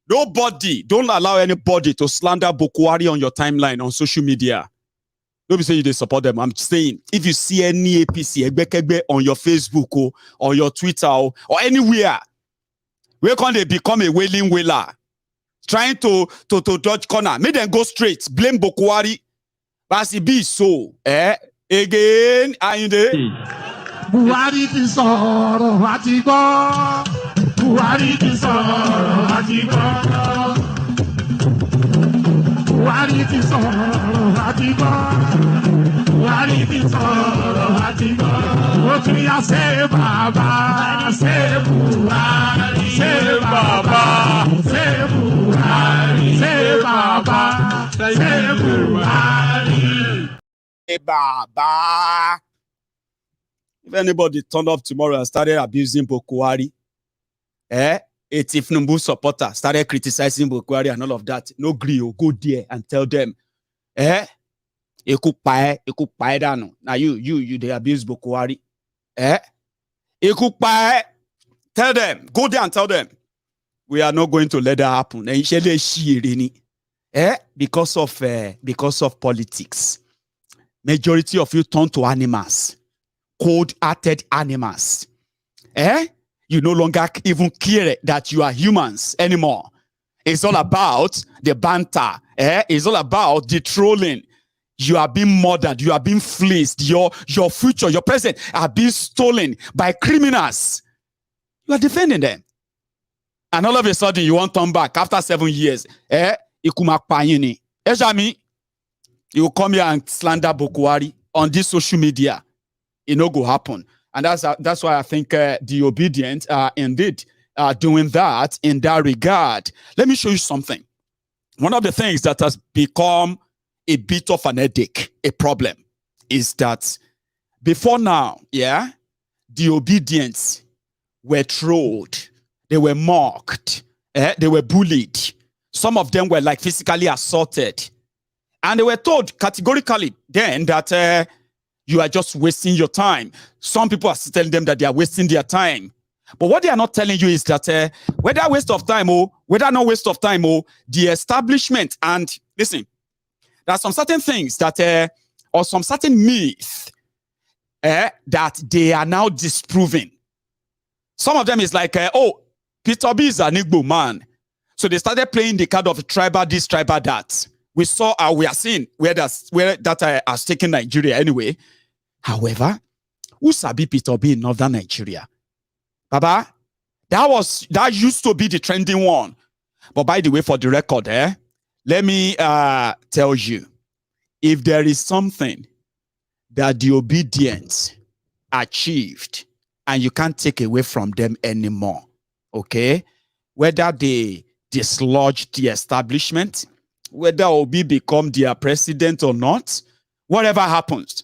Nobody, don't allow anybody to slander Buhari on your timeline on social media. Don't be saying you didn't support them. I'm saying, if you see any APC on your Facebook or your Twitter or anywhere, where can they become a wailing wailer? Trying to dodge corner. Make them go straight. Blame Buhari. But it be so. Again, Ayinde. Buhari ti sọ̀rọ̀ àti gbọ́. Buhari ti sọ̀rọ̀ àti gbọ́. Buhari ti sọ̀rọ̀ àti gbọ́. Buhari ti sọ̀rọ̀ àti gbọ́. Ó tún yá ṣe bàbá, ṣe Buhari, ṣe bàbá, ṣe Buhari, ṣe bàbá, ṣe Buhari. Hey, Baba. If anybody turned up tomorrow and started abusing Buhari, Tinubu supporter started criticizing Buhari and all of that, no agree, go there and tell them, now you they abuse Buhari. Tell them, go there and tell them, we are not going to let that happen. Because of politics. Majority of you turn to animals, cold-hearted animals. You no longer even care that you are humans anymore. It's all about the banter. It's all about the trolling. You are being murdered. You are being fleeced. Your future, your present are being stolen by criminals. You are defending them. And all of a sudden, you want to turn back after 7 years. You will come here and slander Buhari on this social media. It no go happen. And that's why I think the obedient are indeed doing that in that regard. Let me show you something. One of the things that has become a bit of an headache, a problem, is that before now, the obedients were trolled. They were mocked. They were bullied. Some of them were like physically assaulted. And they were told categorically then that you are just wasting your time. Some people are telling them that they are wasting their time. But what they are not telling you is that whether waste of time or whether no waste of time or the establishment, and listen, there are some certain things that or some certain myths that they are now disproving. Some of them is like, Peter Obi is an Igbo man. So they started playing the card of tribal this, tribal that. We saw, we are seeing where that has taken Nigeria anyway. However, who sabi Peter Obi in northern Nigeria? Baba, that used to be the trending one. But by the way, for the record, let me tell you, if there is something that the obedience achieved and you can't take away from them anymore, okay? Whether they dislodge the establishment, whether Obi become their president or not, whatever happens,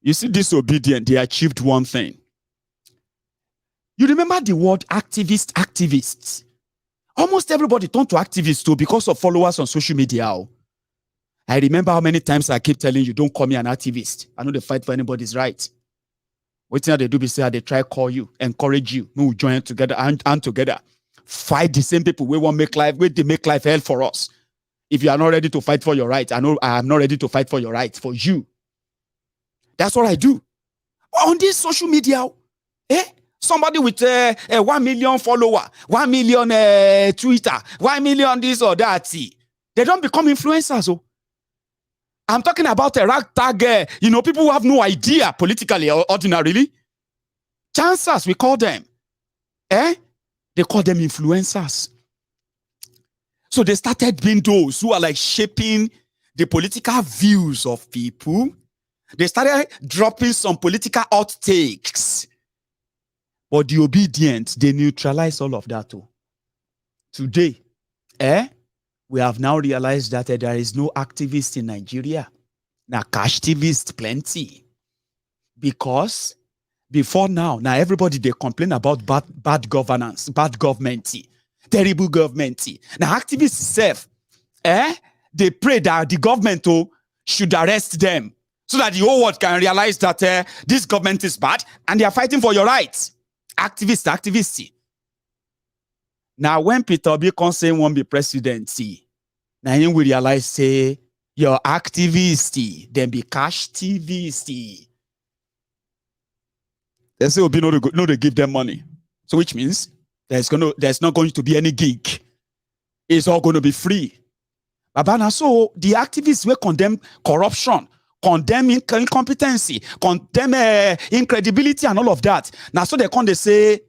you see, disobedient, they achieved one thing. You remember the word activists. Almost everybody turned to activists too because of followers on social media. I remember how many times I keep telling you, don't call me an activist. I know they fight for anybody's right. What thing they do be say they try call you, encourage you, we will join together and together. Fight the same people. We want make life, they make life hell for us. If you are not ready to fight for your rights, I know I am not ready to fight for your rights, for you. That's what I do. On this social media, somebody with 1 million follower, 1 million Twitter, 1 million this or that, they don't become influencers. I'm talking about a ragtag, people who have no idea politically or ordinarily. Chancers, we call them. They call them influencers. So they started being those who are like shaping the political views of people. They started dropping some political hot takes. But the obedient, they neutralize all of that too. Today, we have now realized that there is no activist in Nigeria. Now, cashtivist plenty. Because before now everybody, they complain about bad governance, bad government, terrible government. Now, activists self, they pray that the government should arrest them so that the whole world can realize that this government is bad and they are fighting for your rights. Activists. Now, when Peter Obi can say won't be presidency, now you will realize say your activist, then be cash TVC. They say Obi no they give them money. So which means there's not going to be any gig. It's all going to be free. Baba, so the activists will condemn corruption, condemn incompetency, condemn incredibility and all of that. Now, so they say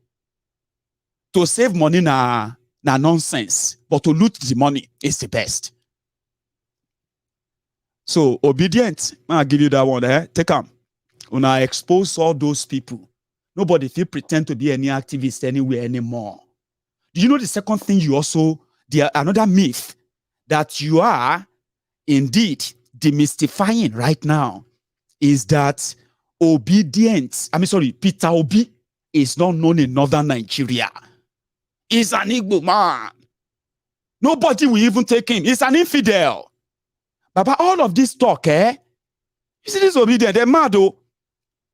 to save money na nonsense, but to loot the money is the best. So obedient, I'll give you that one. Take them. When I expose all those people, nobody feel pretend to be any activist anywhere anymore. Do you know the second thing you also, another myth that you are indeed demystifying right now is that Peter Obi is not known in northern Nigeria. He's an Igbo man. Nobody will even take him. He's an infidel. But all of this talk, You see this obedient, they're mad though.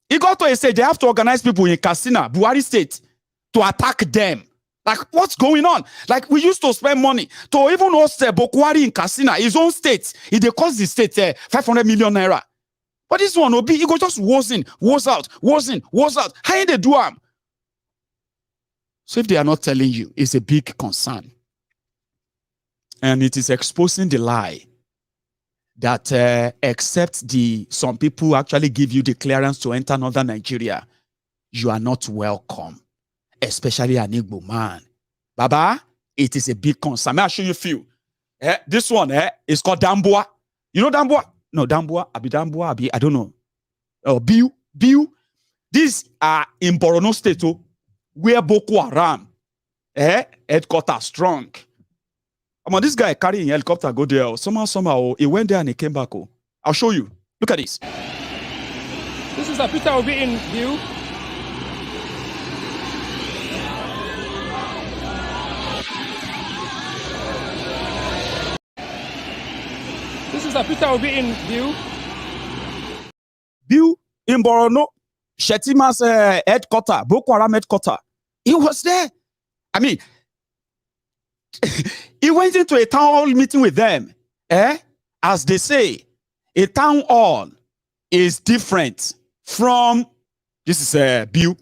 He got to a stage, they have to organize people in Katsina, Buhari state, to attack them. Like, what's going on? Like, we used to spend money to even host Buhari in Katsina, his own state. It they cost the state 500 million naira. But this one, Obi, he go just woes in, woes out, woes in, woes out. How they do them? So if they are not telling you, it's a big concern. And it is exposing the lie that except some people actually give you the clearance to enter northern Nigeria, you are not welcome, especially an Igbo man. Baba, it is a big concern. May I show you a few? This one is called Damboa. You know Damboa? No, Damboa, I don't know. Biu. These are in Borno State, where Boko Haram headquarters strong. This guy carrying a helicopter go there. Somehow, he went there and he came back. I'll show you. Look at this. This is a Peter Obi in view. This is a Peter Obi in view. View in Borno, Shetima's headquarters, Boko Haram headquarters. He was there. I mean, he went into a town hall meeting with them. As they say, a town hall is different from, this is a view.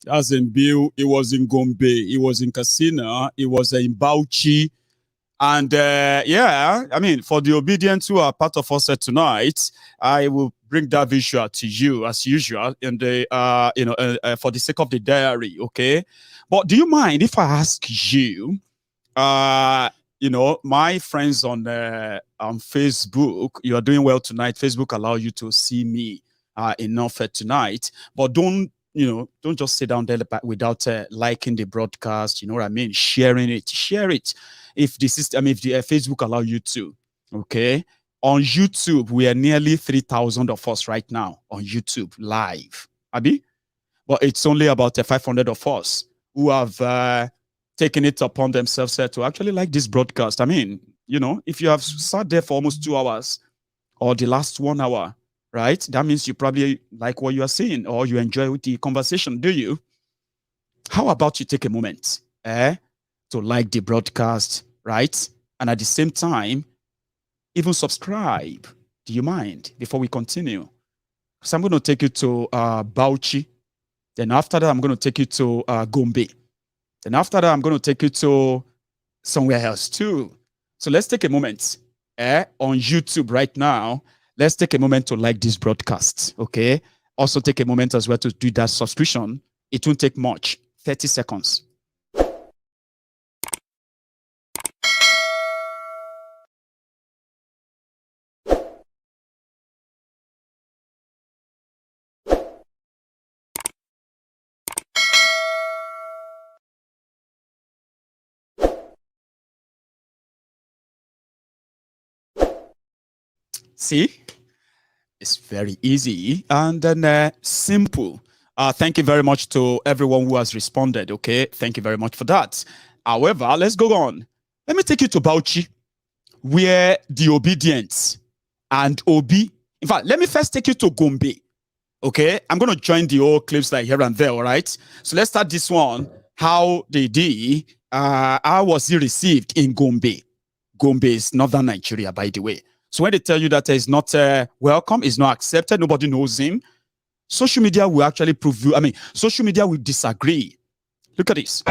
As in Bill, it was in Gombe, it was in Katsina, it was in Bauchi. And yeah, I mean, for the obedient who are part of us tonight, I will bring that visual to you as usual in the for the sake of the diary, okay? But do you mind if I ask you, my friends on Facebook, you are doing well tonight. Facebook allow you to see me enough tonight, but don't just sit down there without liking the broadcast. You know what I mean? Share it. If the system, if the Facebook allow you to, okay? On YouTube, we are nearly 3,000 of us right now on YouTube live, Abi. But it's only about 500 of us who have taken it upon themselves to actually like this broadcast. I mean, if you have sat there for almost 2 hours or the last 1 hour, right? That means you probably like what you are seeing or you enjoy the conversation, do you? How about you take a moment to like the broadcast, right? And at the same time, even subscribe. Do you mind? Before we continue. So I'm going to take you to Bauchi. Then after that, I'm going to take you to Gombe. Then after that, I'm going to take you to somewhere else too. So let's take a moment on YouTube right now. Let's take a moment to like this broadcast, okay? Also take a moment as well to do that subscription. It won't take much, 30 seconds. See, it's very easy and then simple. Thank you very much to everyone who has responded, okay? Thank you very much for that. However, let's go on. Let me take you to Bauchi, where the obedience and Obi. In fact, let me first take you to Gombe, okay? I'm going to join the old clips like here and there, all right? So let's start this one. How was he received in Gombe? Gombe is northern Nigeria, by the way. So when they tell you that he's not welcome, he's not accepted, nobody knows him, social media will actually prove you. I mean, social media will disagree. Look at this.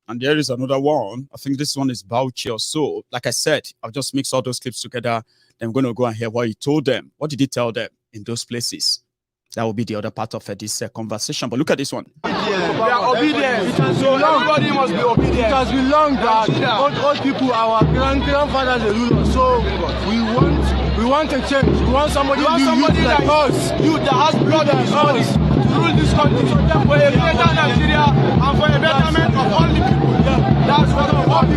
And there is another one. I think this one is Bauchi or so. Like I said, I'll just mix all those clips together. Then we're going to go and hear what he told them. What did he tell them in those places? That will be the other part of this conversation. But look at this one. Yeah. We are obedient. So everybody must be obedient. It has been long that old people, our grandfathers, they rule us. So we want a change. We want somebody like us. You that has blood and us to rule this country for a better Nigeria and for a betterment of all the people. Yeah. That's what we want.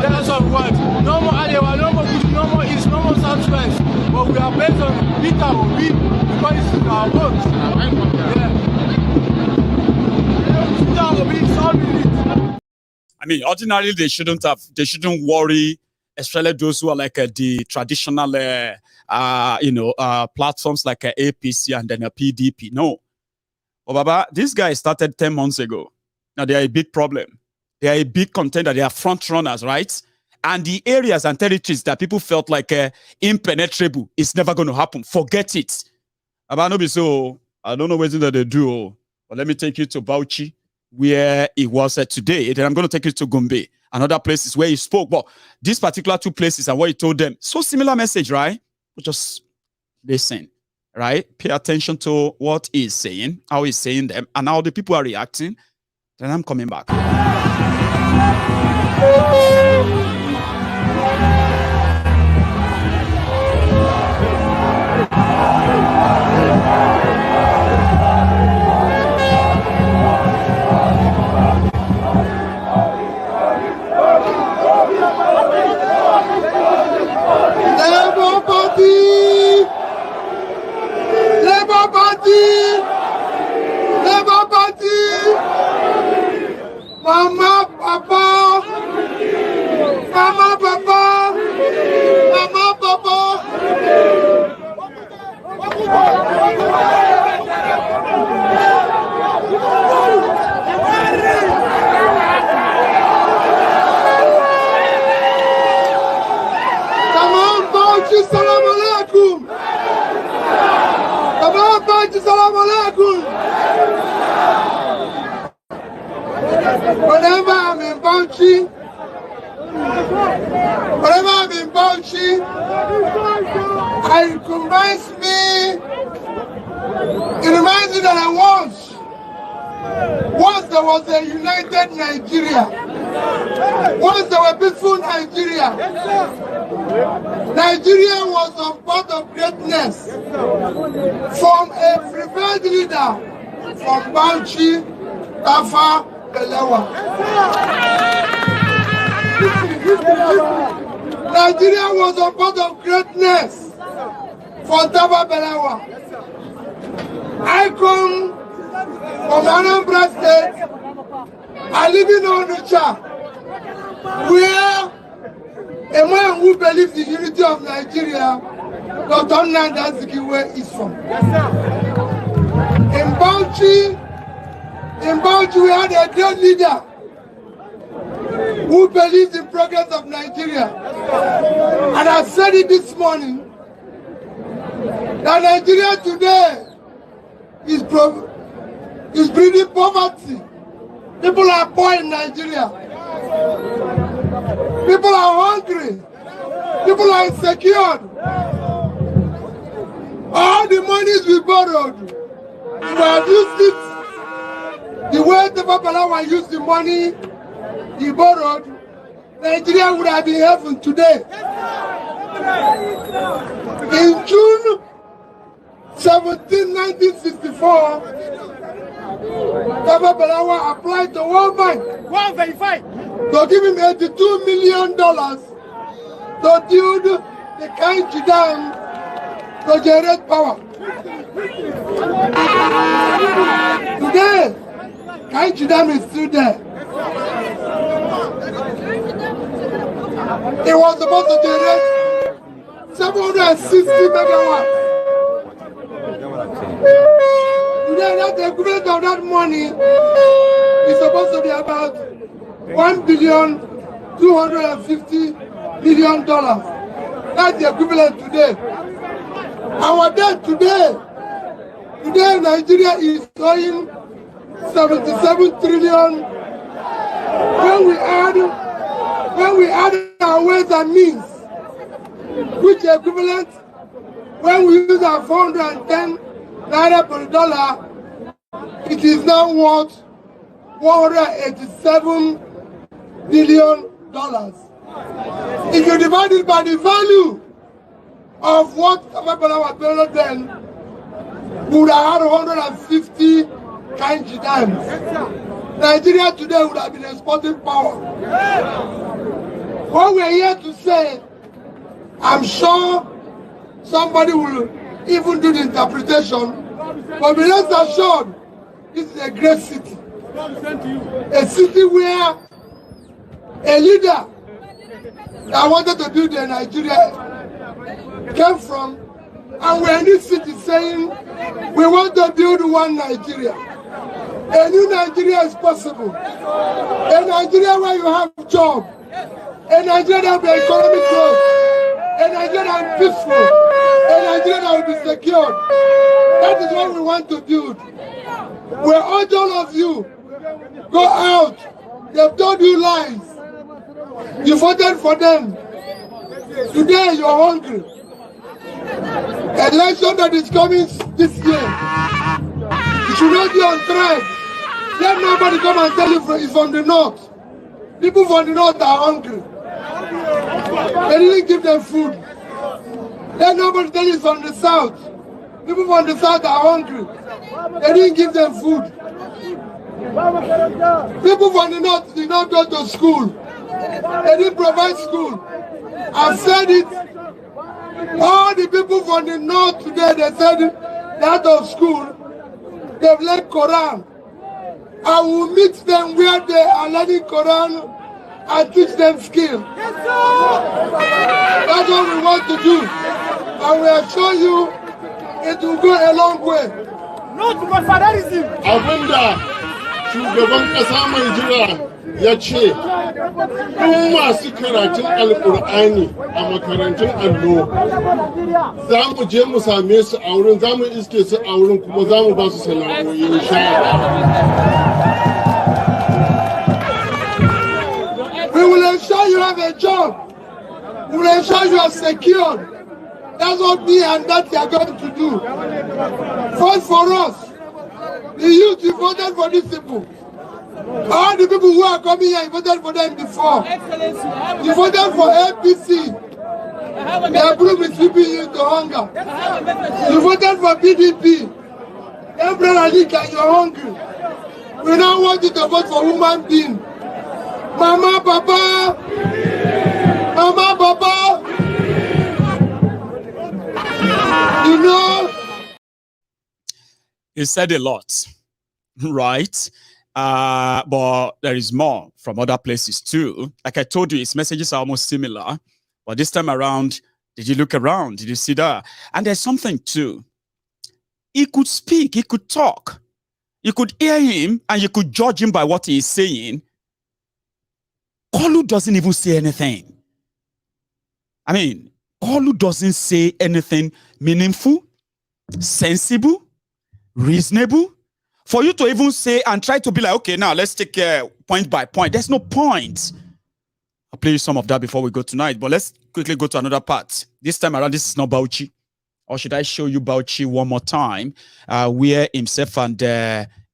That's what we want. No more Arewa, no more Gudu, no more East, no more Southwest. But we are based on Peter Obi because it's our vote. I mean, ordinarily they shouldn't worry especially those who are like the traditional, platforms like APC and then a PDP. No. Oh, Baba, this guy started 10 months ago. Now they are a big problem. They are a big contender. They are front runners, right? And the areas and territories that people felt like impenetrable, it's never going to happen. Forget it. Baba, so I don't know what that they do, but let me take you to Bauchi, where it was today. Then I'm going to take you to Gombe and other places where he spoke. But these particular two places and what he told them, so similar message, right? But just listen. Right? Pay attention to what he's saying, how he's saying them, and how the people are reacting. Then I'm coming back. Labour Party, Mama, Papa, Mama, Papa, Mama, Papa. Come on, Bauchi, salam alaikum. Come on, Bauchi, salam alaikum. Whenever I'm in Bauchi, it reminds me that once there was a united Nigeria, once there was peaceful Nigeria, Nigeria was on path of greatness from a preferred leader from Bauchi, Tafa, Belewa. Nigeria was on path of greatness for Tafa, Belewa. I come from Anambra State. I live in Onitsha, where a man who believes in the unity of Nigeria, Dr. Nnamdi Azikiwe, is from. In Bauchi, we had a great leader who believes in progress of Nigeria. And I said it this morning, that Nigeria today is breeding poverty. People are poor in Nigeria. People are hungry. People are insecure. All the monies we borrowed, we have used it the way the Babalawa used the money he borrowed. Nigeria would have been heaven today. In June 17, 1964, Tafa Balewa applied to World Bank to give him $82 million to build the Kainji Dam to generate power. Today, Kainji Dam is still there. It was supposed to generate 760 megawatts. Today, that's the equivalent of that money is supposed to be about $1,250 million. That's the equivalent today. Our debt today Nigeria is owing 77 trillion. When we add our ways and means, which is equivalent, when we use our 410 Naira per dollar, it is now worth $187 billion. If you divide it by the value of what Tafa Balewa built then, we would have had 150 Kainji dams. Nigeria today would have been exporting power. What we're here to say, I'm sure somebody will even do the interpretation, but be rest assured, this is a great city. A city where a leader that wanted to build a Nigeria came from, and we're in this city saying we want to build one Nigeria. A new Nigeria is possible. A Nigeria where you have a job. A Nigeria that will be economic growth. A Nigeria that will be peaceful. A Nigeria that will be secured. That is what we want to build. We urge all of you, go out. They've told you lies. You voted for them. Today you're hungry. Election that is coming this year, you should not be on track. Let nobody come and tell you it's from the north. People from the north are hungry. They didn't give them food. Let nobody tell you it's from the south. People from the south are hungry. They didn't give them food. People from the north did not go to school. They didn't provide school. I've said it. All the people from the north today, they said they're out of school. They've learned Quran. I will meet them where they are learning Quran and teach them skill. That's what we want to do. And we assure you it will go a long way. No to confederalism. Abinda shugaban kasa mai jira ya ce duk masu karatun alkur'ani a makarantun allo za mu je mu same su a wurin, za mu iske su a wurin, kuma za mu ba su sana'o'i insha Allah. We will ensure you have a job. We will ensure you are secured. That's what me and that are going to do. Vote for us. The youth, you voted for these people. All the people who are coming here, you voted for them before. You voted for APC. They are proving sweeping you to hunger. You voted for PDP. Emperor Alika, you're hungry. We now want you to vote for human being. Mama, Papa. Mama, Papa. You know, he said a lot, right? But there is more from other places too. Like I told you, his messages are almost similar. But this time around, did you look around? Did you see that? And there's something too. He could speak, he could talk. You could hear him and you could judge him by what he is saying. Koolu doesn't even say anything. I mean, Koolu doesn't say anything meaningful, sensible, reasonable. For you to even say and try to be like, okay, now let's take point by point. There's no point. I'll play you some of that before we go tonight, but let's quickly go to another part. This time around, this is not Bauchi. Or should I show you Bauchi one more time, where himself and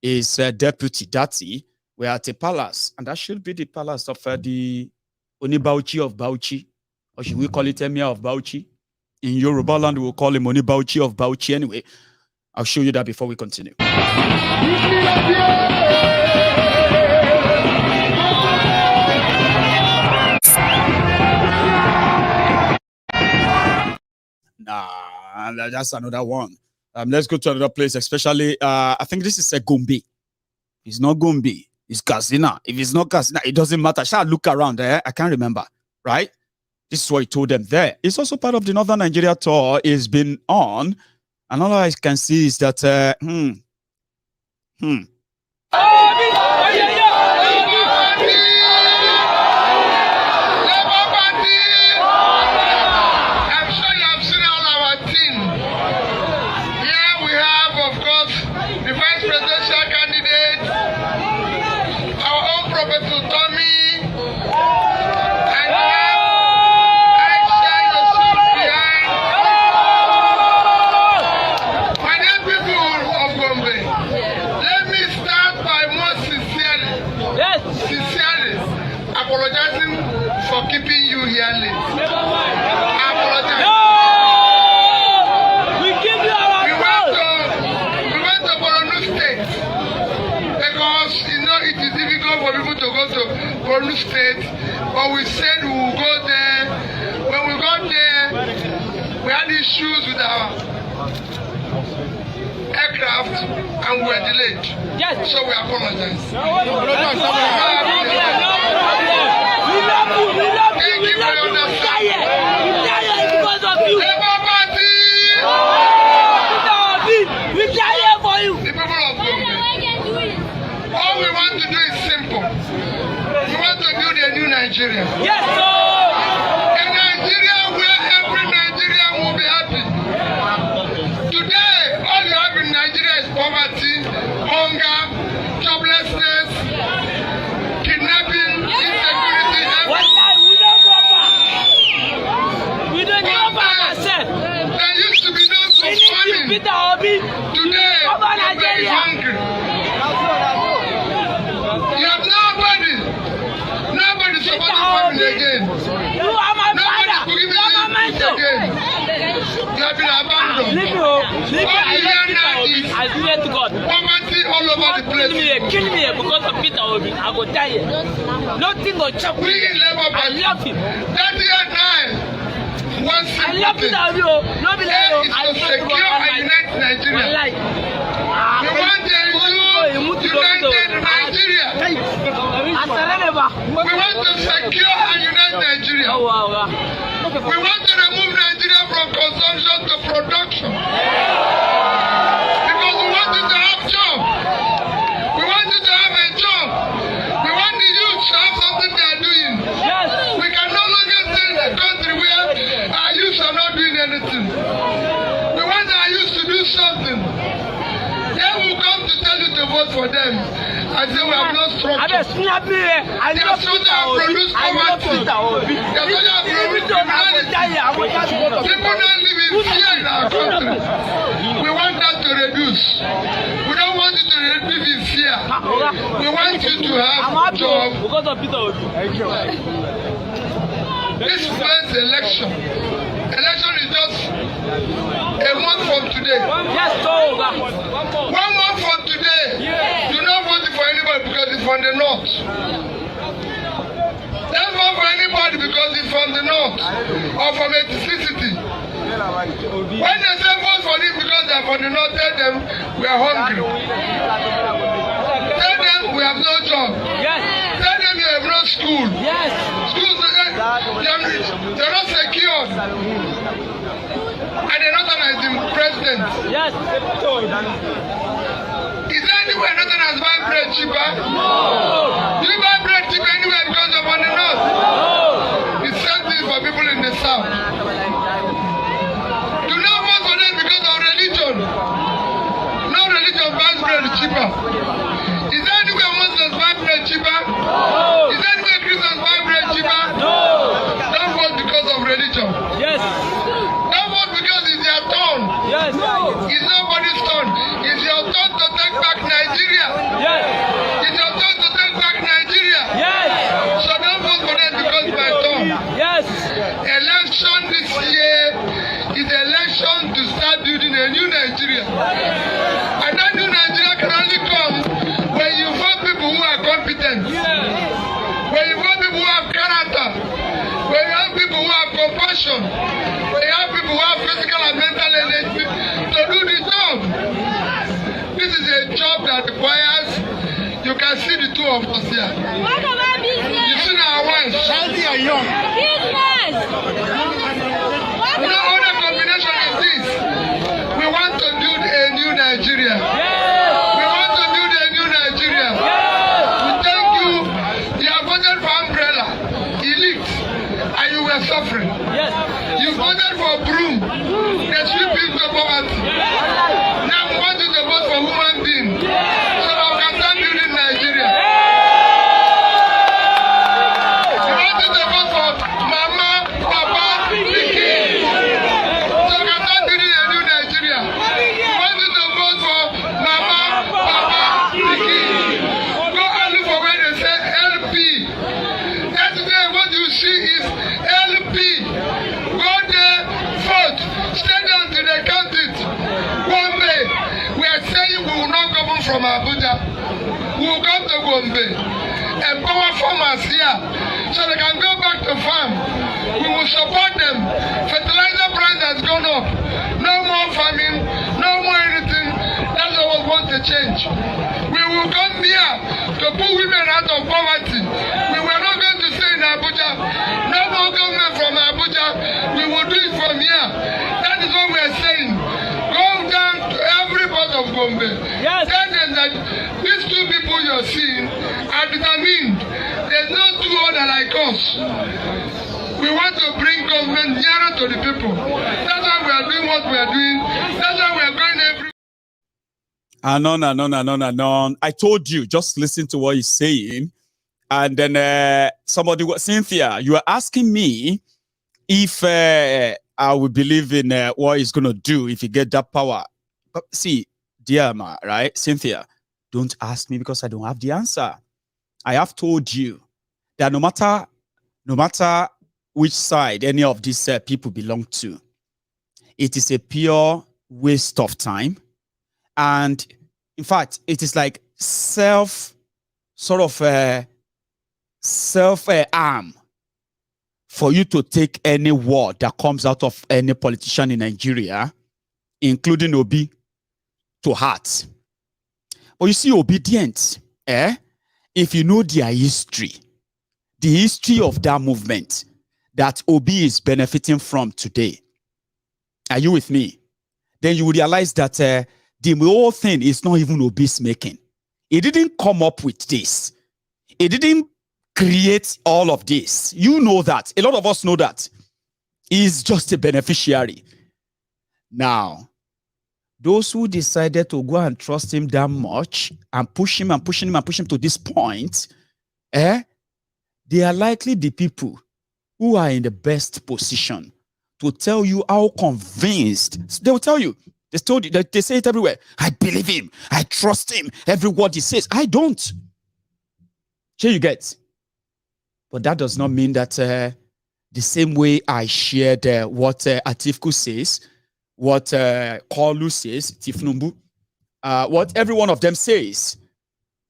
his deputy, Dati, were at a palace. And that should be the palace of the Onibauchi of Bauchi. Or should we call it Emir of Bauchi? In Yoruba land, we'll call him Onibauchi of Bauchi anyway. I'll show you that before we continue. Nah, that's another one. Let's go to another place, especially, I think this is a Gombe. It's not Gombe. It's Katsina. If it's not Katsina, it doesn't matter. Shall I look around there? I can't remember, right? This is what he told them there. It's also part of the Northern Nigeria tour he's been on. And all I can see is that, keeping you here late. I apologize. No! We give you our we went to Borno State because it is difficult for people to go to Borno State, but we said we will go there. When we got there, we had issues with our aircraft and we were delayed. Yes. So we apologize. Thank you for your understanding. Obi. Today, Gombe is hungry. You have nobody supporting family again. You are my Nobody father. forgiving You are my you mentor. again. You have been abandoned. Leave me, All you hear now is I swear to God. poverty all over the place. Kill me because of Peter Obi. I go die here. Nothing will chop me. We in Labour I Party. love him. That year now, one I simple love thing. Peter Obi. No be like Is to secure and unite Nigeria. We want a united Nigeria. We want to secure and unite Nigeria. We want to remove Nigeria from consumption to production. Because we want you to have job. We want you to have a job. We want the youth to have something they are doing. We can no longer stay in a country where our youth are not doing anything. We want our youth to do something. They will come to tell you to vote for them. I say we have no structure. They are so that produce poverty. They are so that produce criminality. People don't live in fear in our country. We want that to reduce. We don't want you to live in fear. We want you to have job. This first election is just a month from today. Yes, so 1 month from today, you're not voting for anybody because it's from the north. Don't vote for anybody because it's from the north or from a city. When they say vote for them because they're from the north, tell them we are hungry. Tell them we have no job. Tell them you have no school. Schools, they're not secured. And they're not organizing president. Is there anywhere not has buy bread cheaper? No. You buy bread cheaper anywhere because you're on the north? No. It's same thing for people in the south. Do not vote for them because of religion. No religion buys bread cheaper. Is there anywhere Muslims buy bread cheaper? No. Is there anywhere Christians buy bread cheaper? No. Don't vote because of religion. Don't vote because it's their turn. It's nobody's turn. It's your turn to take back Nigeria. It's your turn to take back Nigeria. So don't vote for them because my turn. Election this year is election to start building a new Nigeria. And that new Nigeria can only come when you vote people who are competent. When you vote people who have character. When you have people who have compassion. When you have people who have physical and mental energy to do the job. This is a job that requires, you can see the two of us here. You see our wives, Shanti and young. No other combination is this. We want to build a new Nigeria. We want to build a new Nigeria. We thank you. You have voted for umbrella, elite, and you were suffering. You voted for broom, they sweep into poverty. Now we want you to vote for human being, so that we can start building Nigeria. We want you to vote for Mama, Papa, Pikin, so we can start building a new Nigeria. We want you to vote for Mama, Papa, Pikin. Go and look for where they say LP. Yesterday what you see is LP. Go there, vote, stay down till they count it. Gombe, we are saying we will not come from Abuja. We will come to Gombe. Empower farmers here so they can go back to farm. We will support them. Fertilizer price has gone up. No more farming, no more anything. That's what we want to change. We will come here to put women out of poverty. We were not going to stay in Abuja. No more government from Abuja. We will do it from here. That is what we are saying. Go down to every part of Gombe. Tell them that these two people you are seeing are determined. There's no two other like us. We want to bring government nearer to the people. That's why we are doing what we are doing. That's why we are going every. Anon. I told you, just listen to what he's saying. And then somebody, Cynthia, you are asking me if I will believe in what he's going to do if he get that power. See, dear Ma, right? Cynthia, don't ask me because I don't have the answer. I have told you that no matter which side any of these people belong to, it is a pure waste of time. And in fact, it is like self arm for you to take any word that comes out of any politician in Nigeria, including Obi, to heart. But you see, obedience, if you know their history, the history of that movement that Obi is benefiting from today, are you with me? Then you will realize that the whole thing is not even Obi's making. He didn't come up with this. He didn't create all of this. You know that. A lot of us know that. He's just a beneficiary. Now, those who decided to go and trust him that much and push him and push him and push him to this point, they are likely the people who are in the best position to tell you how convinced. They will tell you. They say it everywhere. I believe him. I trust him. Every word he says. I don't. Here you get. But that does not mean that the same way I shared what Atifku says, what Koolu says, Tifnumbu, what every one of them says,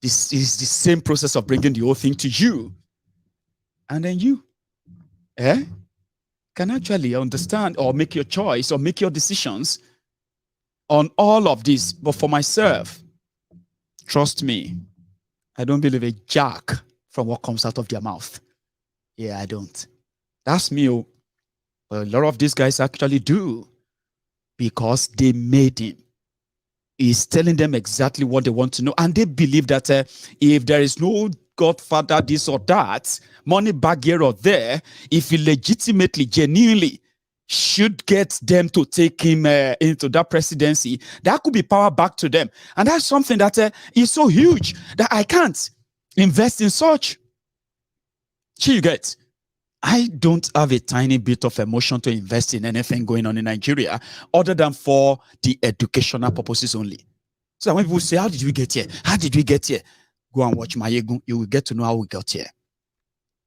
this is the same process of bringing the whole thing to you. And then you can actually understand or make your choice or make your decisions on all of this. But for myself, trust me, I don't believe a jack from what comes out of their mouth. Yeah, I don't. That's me. But a lot of these guys actually do because they made him. He's telling them exactly what they want to know. And they believe that if there is no godfather, this or that, money back here or there, if he legitimately, genuinely should get them to take him into that presidency, that could be power back to them. And that's something that is so huge that I can't invest in such. You get. I don't have a tiny bit of emotion to invest in anything going on in Nigeria other than for the educational purposes only. So when people say, how did we get here? How did we get here? Go and watch Maiyegun. You will get to know how we got here.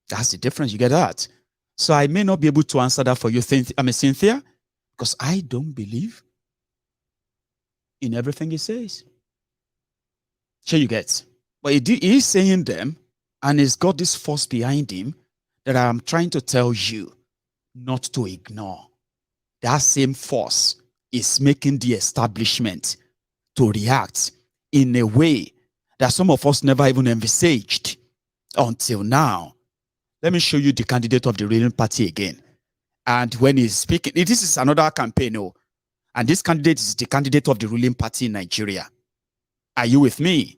That's the difference. You get that? So I may not be able to answer that for you, Cynthia, because I don't believe in everything he says. Sure you get. But he is saying them, and he's got this force behind him that I'm trying to tell you not to ignore. That same force is making the establishment to react in a way that some of us never even envisaged until now. Let me show you the candidate of the ruling party again. And when he's speaking, this is another campaign, and this candidate is the candidate of the ruling party in Nigeria. Are you with me?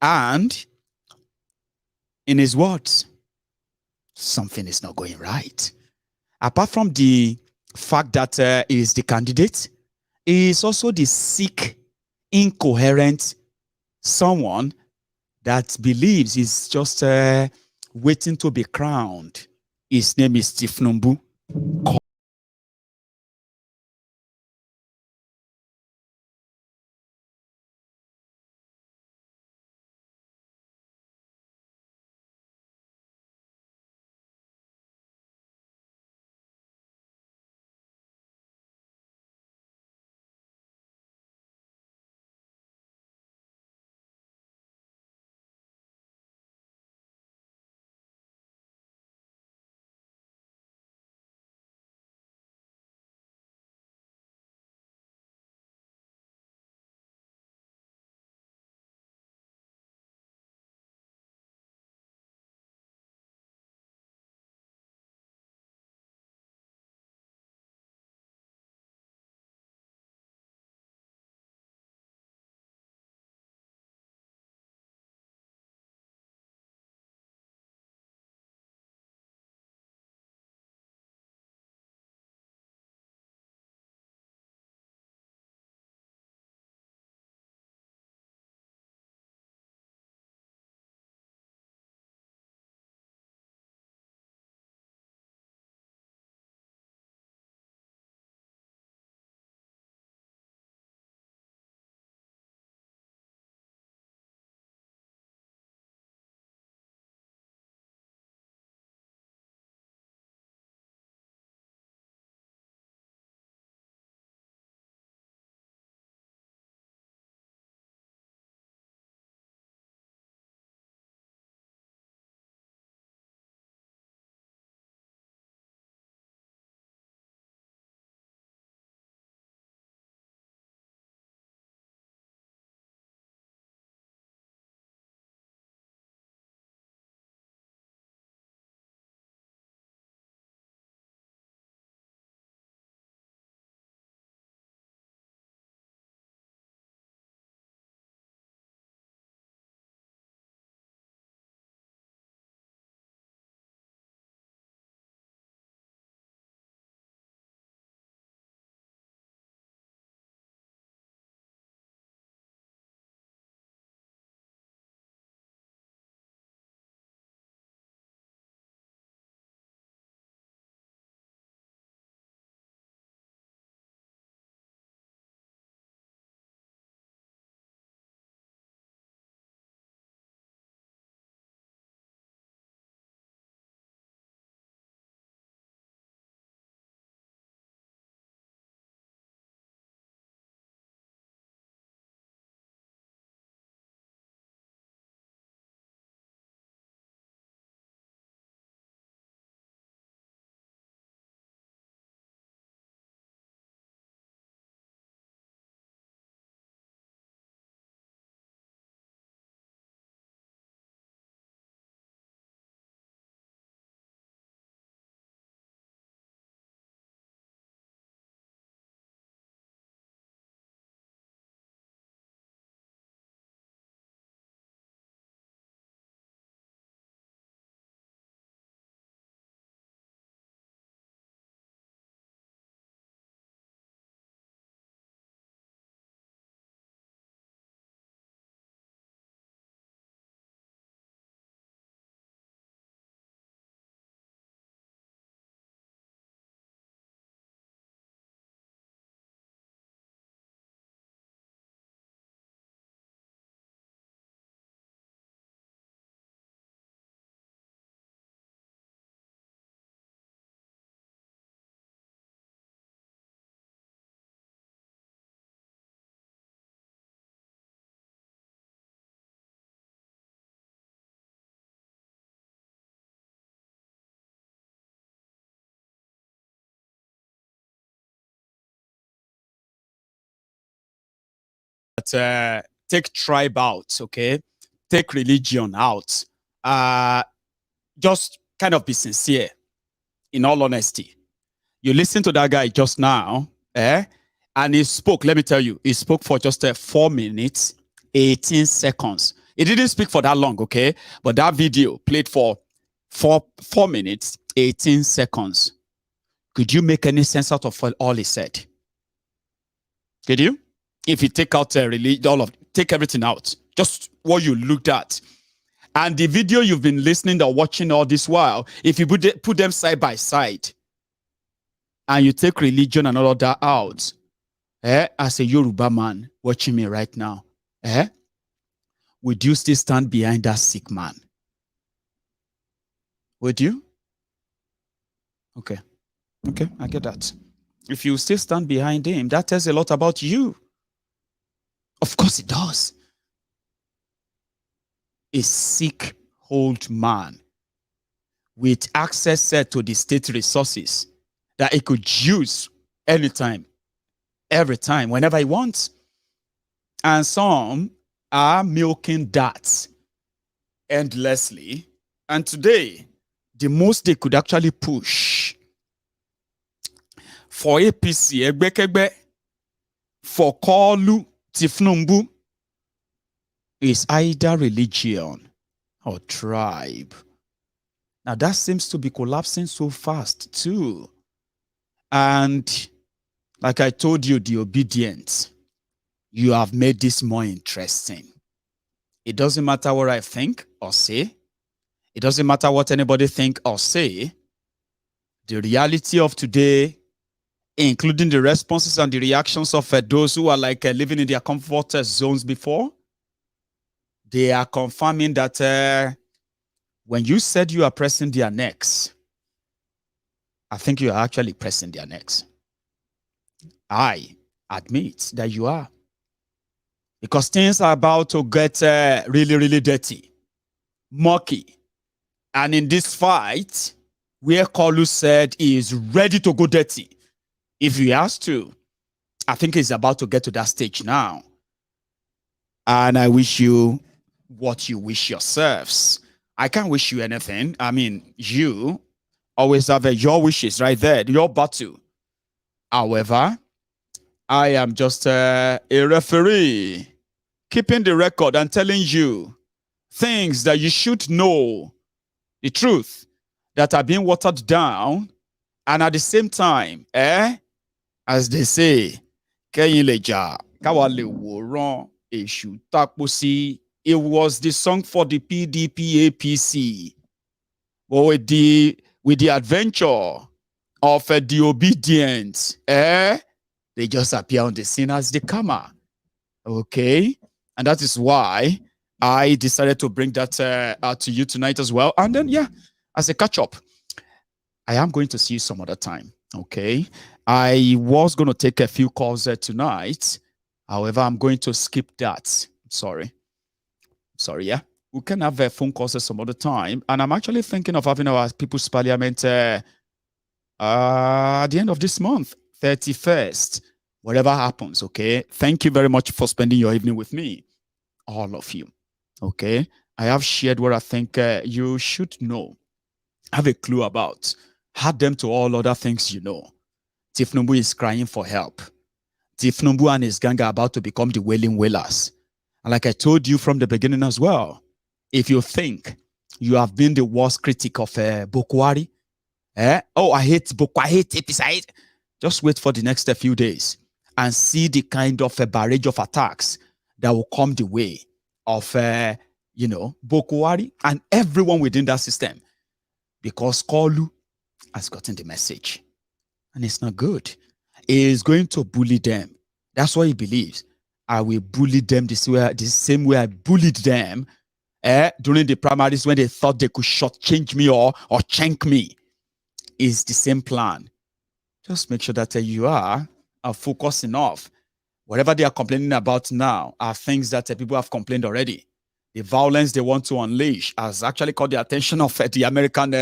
And in his words, something is not going right. Apart from the fact that he is the candidate, he is also the sick, incoherent someone that believes he's just waiting to be crowned. His name is Tifnumbu. take tribe out, okay? Take religion out. Just kind of be sincere, in all honesty. You listen to that guy just now, and he spoke, let me tell you, he spoke for just 4 minutes, 18 seconds. He didn't speak for that long, okay? But that video played for 4 minutes, 18 seconds. Could you make any sense out of all he said? Could you? If you take out take everything out, just what you looked at. And the video you've been listening or watching all this while, if you put them side by side, and you take religion and all of that out, as a Yoruba man watching me right now, would you still stand behind that sick man? Would you? Okay, I get that. If you still stand behind him, that tells a lot about you. Of course it does. A sick old man with access to the state resources that he could use anytime, every time, whenever he wants. And some are milking that endlessly. And today, the most they could actually push for APC, Egbekegbe, for koolu, Tinubu, is either religion or tribe. Now that seems to be collapsing so fast too. And like I told you, the obedient, you have made this more interesting. It doesn't matter what I think or say. It doesn't matter what anybody think or say. The reality of today, including the responses and the reactions of those who are like living in their comfort zones before, they are confirming that when you said you are pressing their necks, I think you are actually pressing their necks. I admit that you are. Because things are about to get really, really dirty, murky. And in this fight, where Koolu said he is ready to go dirty, if he has to, I think he's about to get to that stage now. And I wish you what you wish yourselves. I can't wish you anything. I mean, you always have your wishes right there, your battle. However, I am just a referee, keeping the record and telling you things that you should know, the truth that are being watered down, and at the same time, as they say, it was the song for the PDP APC. But with the adventure of the obedient, they just appear on the scene as the comer. Okay? And that is why I decided to bring that to you tonight as well. And then, yeah, as a catch-up, I am going to see you some other time. Okay? I was going to take a few calls tonight. However, I'm going to skip that. Sorry, yeah. We can have phone calls some other time. And I'm actually thinking of having our People's Parliament at the end of this month, 31st. Whatever happens, okay? Thank you very much for spending your evening with me. All of you, okay? I have shared what I think you should know, have a clue about. Add them to all other things you know. Tinubu is crying for help. Tinubu and his gang are about to become the wailing wailers. And like I told you from the beginning as well, if you think you have been the worst critic of Buhari, oh, I hate Buhari, I hate APC, just wait for the next few days and see the kind of a barrage of attacks that will come the way of, Buhari and everyone within that system. Because Koolu has gotten the message. And it's not good. He is going to bully them. That's what he believes. I will bully them the same way I bullied them during the primaries when they thought they could shortchange me or chank me. It's the same plan. Just make sure that you are focused enough. Whatever they are complaining about now are things that people have complained already. The violence they want to unleash has actually caught the attention of the American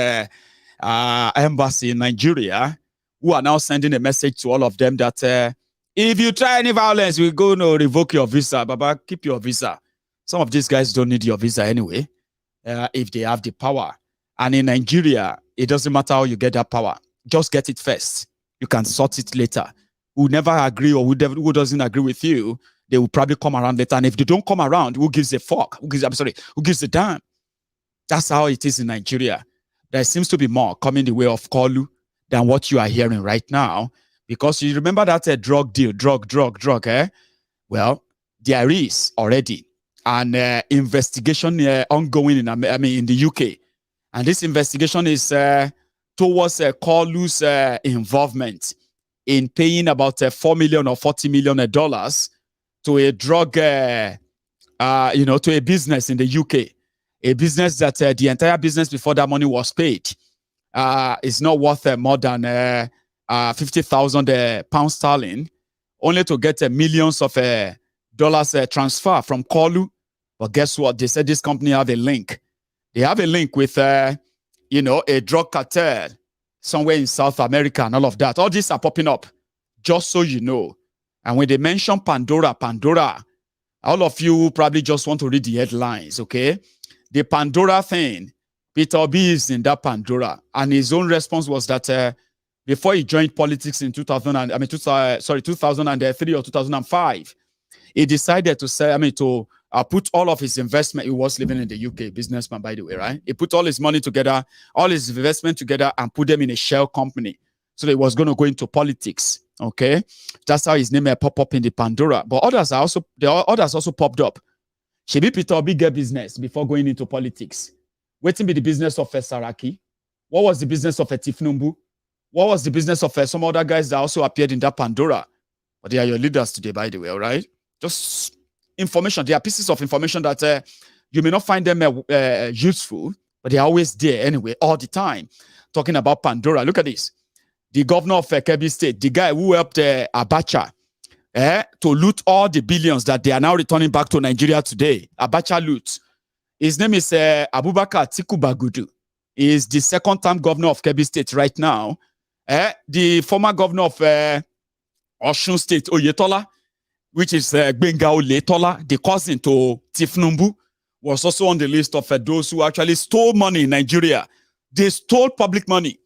embassy in Nigeria, who are now sending a message to all of them that If you try any violence, we're going to revoke your visa. Baba, keep your visa. Some of these guys don't need your visa anyway, if they have the power. And in Nigeria, it doesn't matter how you get that power. Just get it first. You can sort it later. Who never agree or who doesn't agree with you, they will probably come around later. And if they don't come around, who gives a fuck? Who gives a damn? That's how it is in Nigeria. There seems to be more coming the way of koolu than what you are hearing right now. Because you remember that drug deal, drug, eh? Well, there is already an investigation ongoing in the UK. And this investigation is towards koolu's involvement in paying about $4 million or $40 million to a drug, to a business in the UK. A business that the entire business before that money was paid is not worth more than 50,000 pounds sterling, only to get millions of dollars transfer from koolu. But guess what? They said this company have a link. They have a link with, a drug cartel somewhere in South America and all of that. All these are popping up, just so you know. And when they mention Pandora, all of you probably just want to read the headlines, okay? The Pandora thing, Peter Obi is in that Pandora. And his own response was that before he joined politics in 2003 or 2005, he decided to put all of his investment. He was living in the UK, businessman, by the way, right? He put all his money together, all his investment together, and put them in a shell company. So that he was going to go into politics. Okay, that's how his name pop up in the Pandora. But others also popped up. Shebi Peter Obi get business before going into politics. Waiting be the business of Saraki. What was the business of Tifnumbu? What was the business of some other guys that also appeared in that Pandora? But they are your leaders today, by the way, all right? Just information. They are pieces of information that you may not find them useful, but they are always there anyway, all the time. Talking about Pandora. Look at this. The governor of Kebbi State, the guy who helped Abacha to loot all the billions that they are now returning back to Nigeria today. Abacha loot. His name is Abubakar Atiku Bagudu. He is the second-time governor of Kebbi State right now. The former governor of Osun State, Oyetola, which is Gbenga Oyetola, the cousin to Tifnumbu, was also on the list of those who actually stole money in Nigeria. They stole public money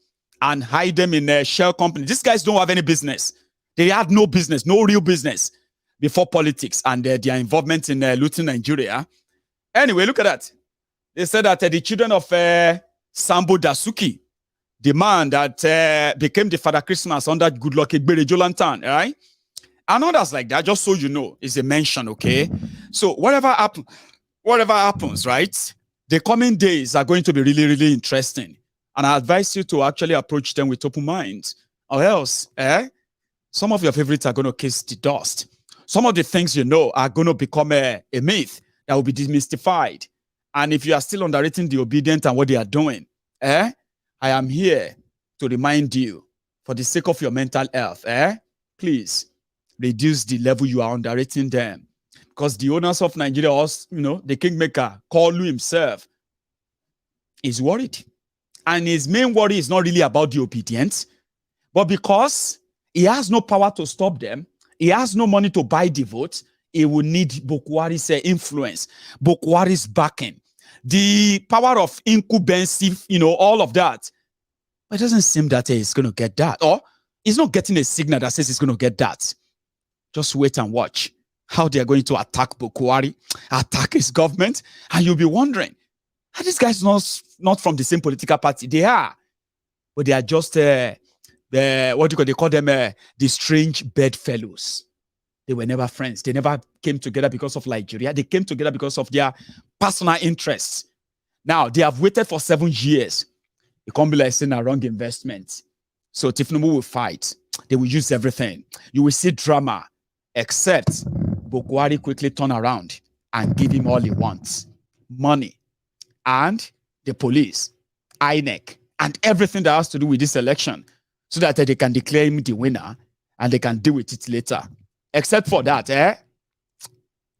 and hide them in a shell company. These guys don't have any business. They had no business, no real business before politics and their involvement in looting Nigeria. Anyway, look at that. They said that the children of Sambo Dasuki, the man that became the Father Christmas under Goodluck Egbere Jolantan, right? And others like that, just so you know, is a mention, okay? So whatever happens, right? The coming days are going to be really, really interesting. And I advise you to actually approach them with open minds. Or else, some of your favorites are going to kiss the dust. Some of the things you know are going to become a myth that will be demystified. And if you are still underrating the obedient and what they are doing, I am here to remind you, for the sake of your mental health, please reduce the level you are underrating them. Because the owners of Nigeria, the kingmaker, koolu himself, is worried. And his main worry is not really about the obedience, but because he has no power to stop them, he has no money to buy the vote, he will need Buhari's influence, Buhari's backing, the power of incumbency, all of that. But it doesn't seem that he's going to get that. Or he's not getting a signal that says he's going to get that. Just wait and watch how they are going to attack Buhari, attack his government, and you'll be wondering, are these guys not from the same political party? They are, but they are just they call them the strange bedfellows. They were never friends. They never came together because of Nigeria. They came together because of their personal interests. Now they have waited for 7 years. It can't be like saying a wrong investment. So Tifnumbu will fight. They will use everything. You will see drama, except Buhari quickly turn around and give him all he wants: money. And the police, INEC, and everything that has to do with this election, so that they can declare him the winner and they can deal with it later. Except for that,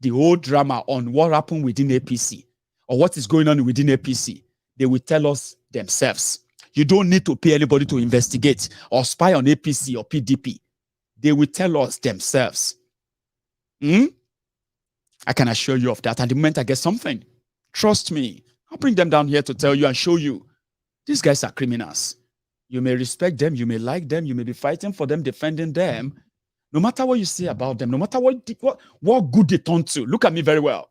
the whole drama on what happened within APC or what is going on within APC, they will tell us themselves. You don't need to pay anybody to investigate or spy on APC or PDP. They will tell us themselves. I can assure you of that. And the moment I get something, trust me, I'll bring them down here to tell you and show you. These guys are criminals. You may respect them, you may like them, you may be fighting for them, defending them. No matter what you say about them, no matter what good they turn to, look at me very well.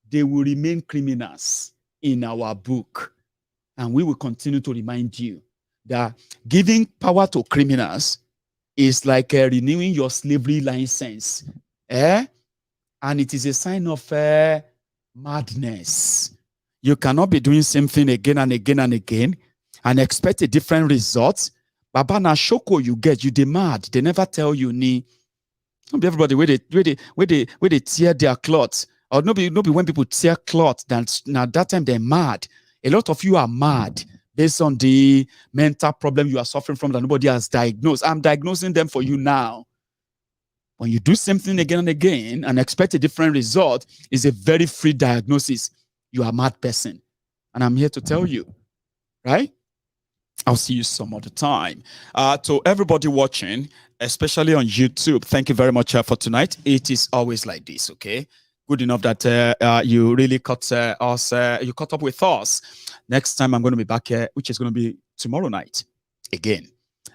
They will remain criminals in our book. And we will continue to remind you that giving power to criminals is like renewing your slavery license. And it is a sign of madness. You cannot be doing same thing again and again and again and expect a different result. Baba na shoko you get, you dey mad. They never tell you ni. Not be everybody where they tear their clothes. Or no be when people tear cloth, now that time they're mad. A lot of you are mad based on the mental problem you are suffering from that nobody has diagnosed. I'm diagnosing them for you now. When you do something again and again and expect a different result, is a very free diagnosis. You are a mad person. And I'm here to tell you, right? I'll see you some other time. To everybody watching, especially on YouTube, thank you very much for tonight. It is always like this, okay? Good enough that you really caught up with us. Next time I'm going to be back here, which is going to be tomorrow night again.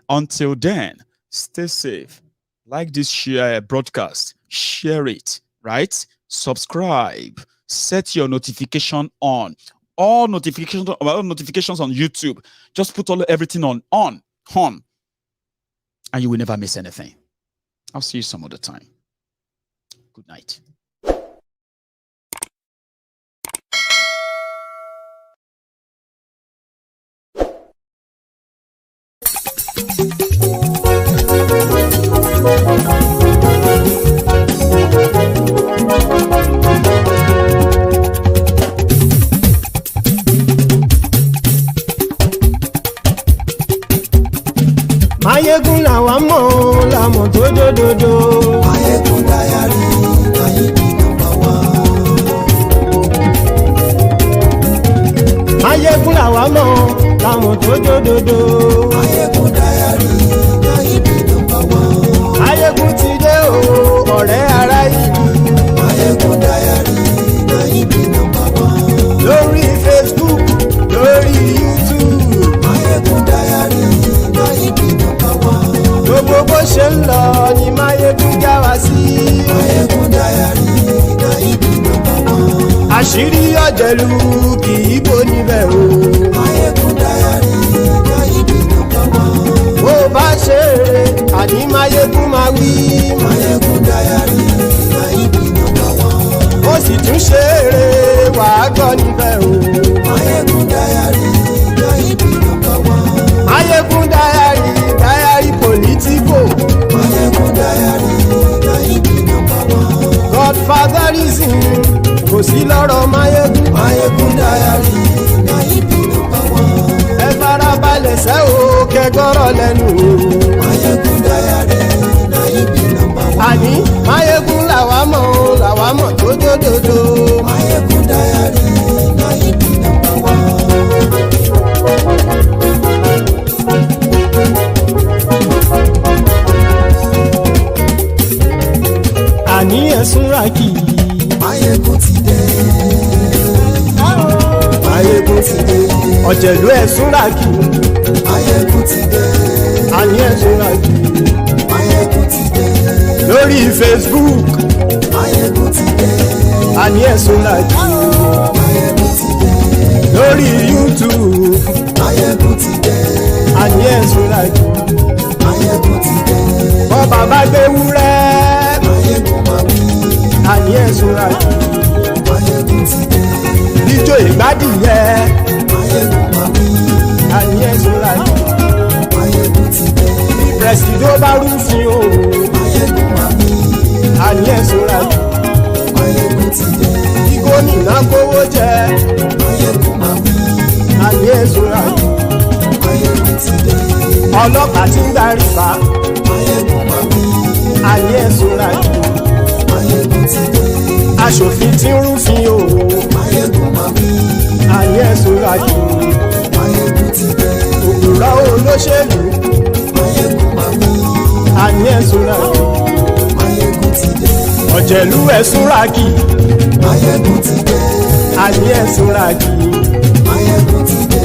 Until then, stay safe. Like this broadcast, share it, right? Subscribe, set your notification on. All notifications on YouTube. Just put everything on, and you will never miss anything. I'll see you some other time. Good night. Maiyegun làwa mọ̀ làmọ̀ tó dòdòdò. Maiyegun Diary, Maiyegun number one. Maiyegun làwa mọ̀ làmọ̀ tó dòdòdò. Maiyegun Diary, Maiyegun number one. Maiyegun ti dé o, ọ̀rẹ́ ará ìlú. Maiyegun Diary, Maiyegun number one. Lórí Facebook, lórí YouTube. Maiyegun Diary, Maiyegun number one. Gbogbo bó ṣe ń lọ ni Maiyegun já wa sí. Maiyegun Diary, Maiyegun number one. Àṣírí ọ̀jẹ̀lú kì í bò níbẹ̀ o. Maiyegun Diary, Maiyegun number one. Bó bá ṣe eré àní Maiyegun máa wí. Maiyegun Diary, Maiyegun number one. Ó sì tún ṣe eré wàá gbọ́ níbẹ̀ o. Maiyegun Diary, Maiyegun number one. Maiyegun Diary, Diary political. Maiyegun Diary, Maiyegun number one. Godfatherism kò sí lọ́rọ̀ Maiyegun. Maiyegun Diary, Maiyegun number one. Ẹ farabalẹ̀ sẹ́ o kẹgọ́rọ̀ lẹ́nu o. Maiyegun Diary, Maiyegun number one. Àní Maiyegun làwa mọ̀ tó dòdòdò. Maiyegun Diary, Maiyegun number one. Àní ẹ̀sùn ràkì. Maiyegun ti dé. Maiyegun ti dé. Ọ̀jẹ̀lú ẹ̀sùn ràkì. Maiyegun ti dé. Àní ẹ̀sùn ràkì. Maiyegun ti dé. Lórí Facebook. Maiyegun ti dé. Àní ẹ̀sùn ràkì. Maiyegun ti dé. Lórí YouTube. Maiyegun ti dé. Àní ẹ̀sùn ràkì. Maiyegun ti dé. Bọ́ bàbá gbé wúrẹ́. Maiyegun máa wí. Àní ẹ̀sùn ràkì. Maiyegun ti dé. Ijó ìgbádìyẹ. Maiyegun máa wí. Àní ẹ̀sùn ràkì. Maiyegun ti dé. Presido bá rúfin o. Maiyegun máa wí. Àní ẹ̀sùn ràkì. Maiyegun ti dé. Gómìnà kówó jẹ. Maiyegun máa wí. Àní ẹ̀sùn ràkì. Maiyegun ti dé. Ọlọ́pàá tí ń darí bá. Maiyegun máa wí. Àní ẹ̀sùn ràkì. Maiyegun ti dé. Aṣòfin tí ń rúfin o. Maiyegun máa wí. Àní ẹ̀sùn ràkì. Maiyegun ti dé. Òpùrọ́ olóṣèlú. Maiyegun máa wí. Àní àní ẹ̀ súnraki. Maiyegun ti dé. Ọ̀jẹ̀lú ẹ̀ súnraki. Maiyegun ti dé. Àní ẹ̀ súnraki. Maiyegun ti dé.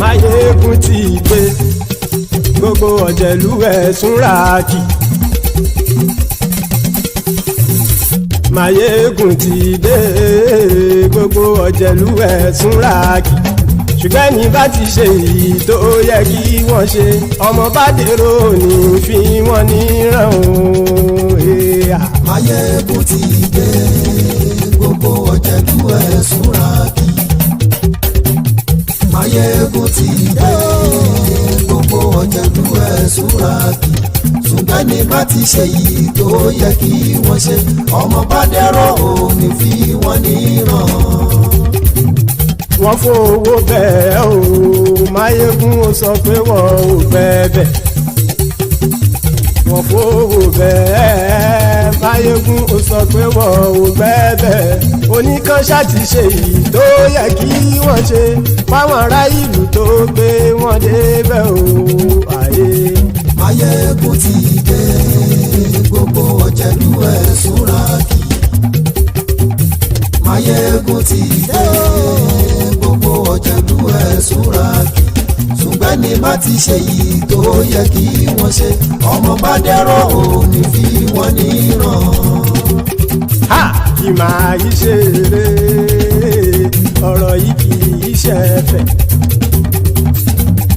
Maiyegun ti dé. Gbogbo ọ̀jẹ̀lú ẹ̀ súnraki. Maiyegun ti dé. Gbogbo ọ̀jẹ̀lú ẹ̀ súnraki. Ṣùgbọ́n ní bá ti ṣe èyí tó yẹ kí wọ́n ṣe ọmọ bá dèrò ní fi wọ́n níran o. Maiyegun ti dé. Gbogbo ọ̀jẹ̀lú ẹ̀ súnraki. Maiyegun ti dé. Gbogbo ọ̀jẹ̀lú ẹ̀ súnraki. Ṣùgbọ́n ní bá ti ṣe èyí tó yẹ kí wọ́n ṣe ọmọ bá dèrò ní fi wọ́n níran. Wọ́n fowó bẹ́ẹ̀ o Maiyegun ó sọ pé wọ́n ò bẹ́ẹ̀. Wọ́n fowó bẹ́ẹ̀ Maiyegun ó sọ pé wọ́n ò bẹ́ẹ̀. Oníkan ṣáàtì ṣe èyí tó yẹ kí wọ́n ṣe fáwọn ará ìlú tó gbé wọn débẹ̀ o. Maiyegun ti dé. Gbogbo ọ̀jẹ̀lú ẹ̀ súnraki. Maiyegun ti dé. Gbogbo ọ̀jẹ̀lú ẹ̀ súnraki. Ṣùgbọ́n ní bá ti ṣe yìí tó yẹ kí wọ́n ṣe ọmọ bá dẹ́rọ̀ ò ní fi wọ́n níran. Kì máa yí ṣe eré ọ̀rọ̀ yìí kì í ṣe ẹ̀fẹ̀.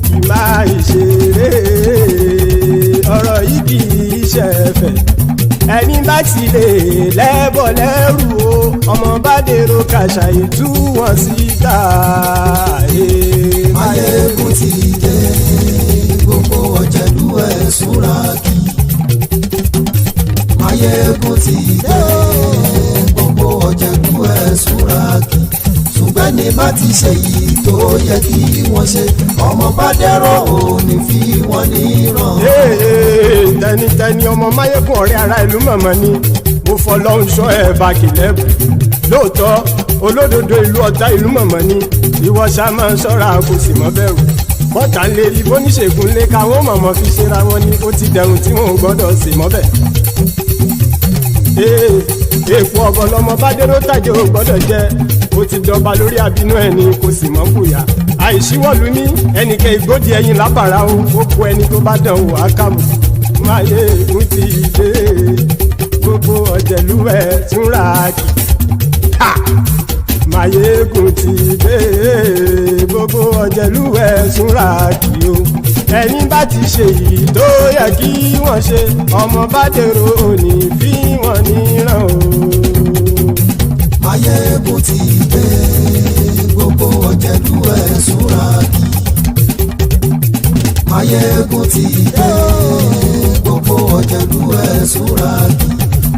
Kì máa yí ṣe eré ọ̀rọ̀ yìí kì í ṣe ẹ̀fẹ̀. Ẹni bá ti lè lẹ́bọ̀ lẹ́rù o ọmọ bá dèrò kàṣà ìtú wọn síta. Maiyegun ti dé. Gbogbo ọ̀jẹ̀lú ẹ̀ súnraki. Maiyegun ti dé. Gbogbo ọ̀jẹ̀lú ẹ̀ súnraki. Ṣùgbọ́n ní bá ti ṣe yìí tó yẹ kí wọ́n ṣe ọmọ bá dẹ́rọ̀ ò ní fi wọ́n níran. Tẹnitẹni ọmọ Maiyegun ọ̀rẹ́ ara ìlú mọ̀mọ́ ni mo fọlọ́run ṣọ́ ẹ̀ bá kìlẹ́bù. Lóòótọ́ olódodo ìlú ọ̀tá ìlú mọ̀mọ́ ni ìwọ ṣá máa ń ṣọ́ra kò sì mọ́ bẹ̀rù. Bọ́tà ń lè rí bóníṣègùn lé káwọn mọ̀mọ́ fi ṣera wọn ni ó ti dẹrùn tí wọn ò gbọ́dọ̀ sì mọ́ bẹ̀. Èèpo ọ̀bọ lọmọ bá dérò tàjẹ́ ò gbọ́dọ̀ jẹ́ ó ti dọba lórí abínú ẹni kò sì mọ́ bùyà. Àìsíwọ́lu ní ẹnìkẹ́ ìgbódì ẹyin lábàrá o ó kó ẹni tó bá dán wò á kàmù. Maiyegun ti dé. Gbogbo ọ̀jẹ̀lú ẹ̀ súnraki. Maiyegun ti dé. Gbogbo ọ̀jẹ̀lú ẹ̀ súnraki o. Ẹni bá ti ṣe yìí tó yẹ kí wọ́n ṣe ọmọ bá dèrò òní fi wọ́n níran o. Maiyegun ti dé. Gbogbo ọ̀jẹ̀lú ẹ̀ súnraki. Maiyegun ti dé. Gbogbo ọ̀jẹ̀lú ẹ̀ súnraki.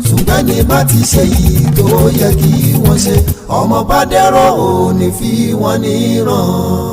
Ṣùgbọ́n ní bá ti ṣe yìí tó yẹ kí wọ́n ṣe ọmọ bá dẹ́rọ̀ ò ní fi wọ́n níran.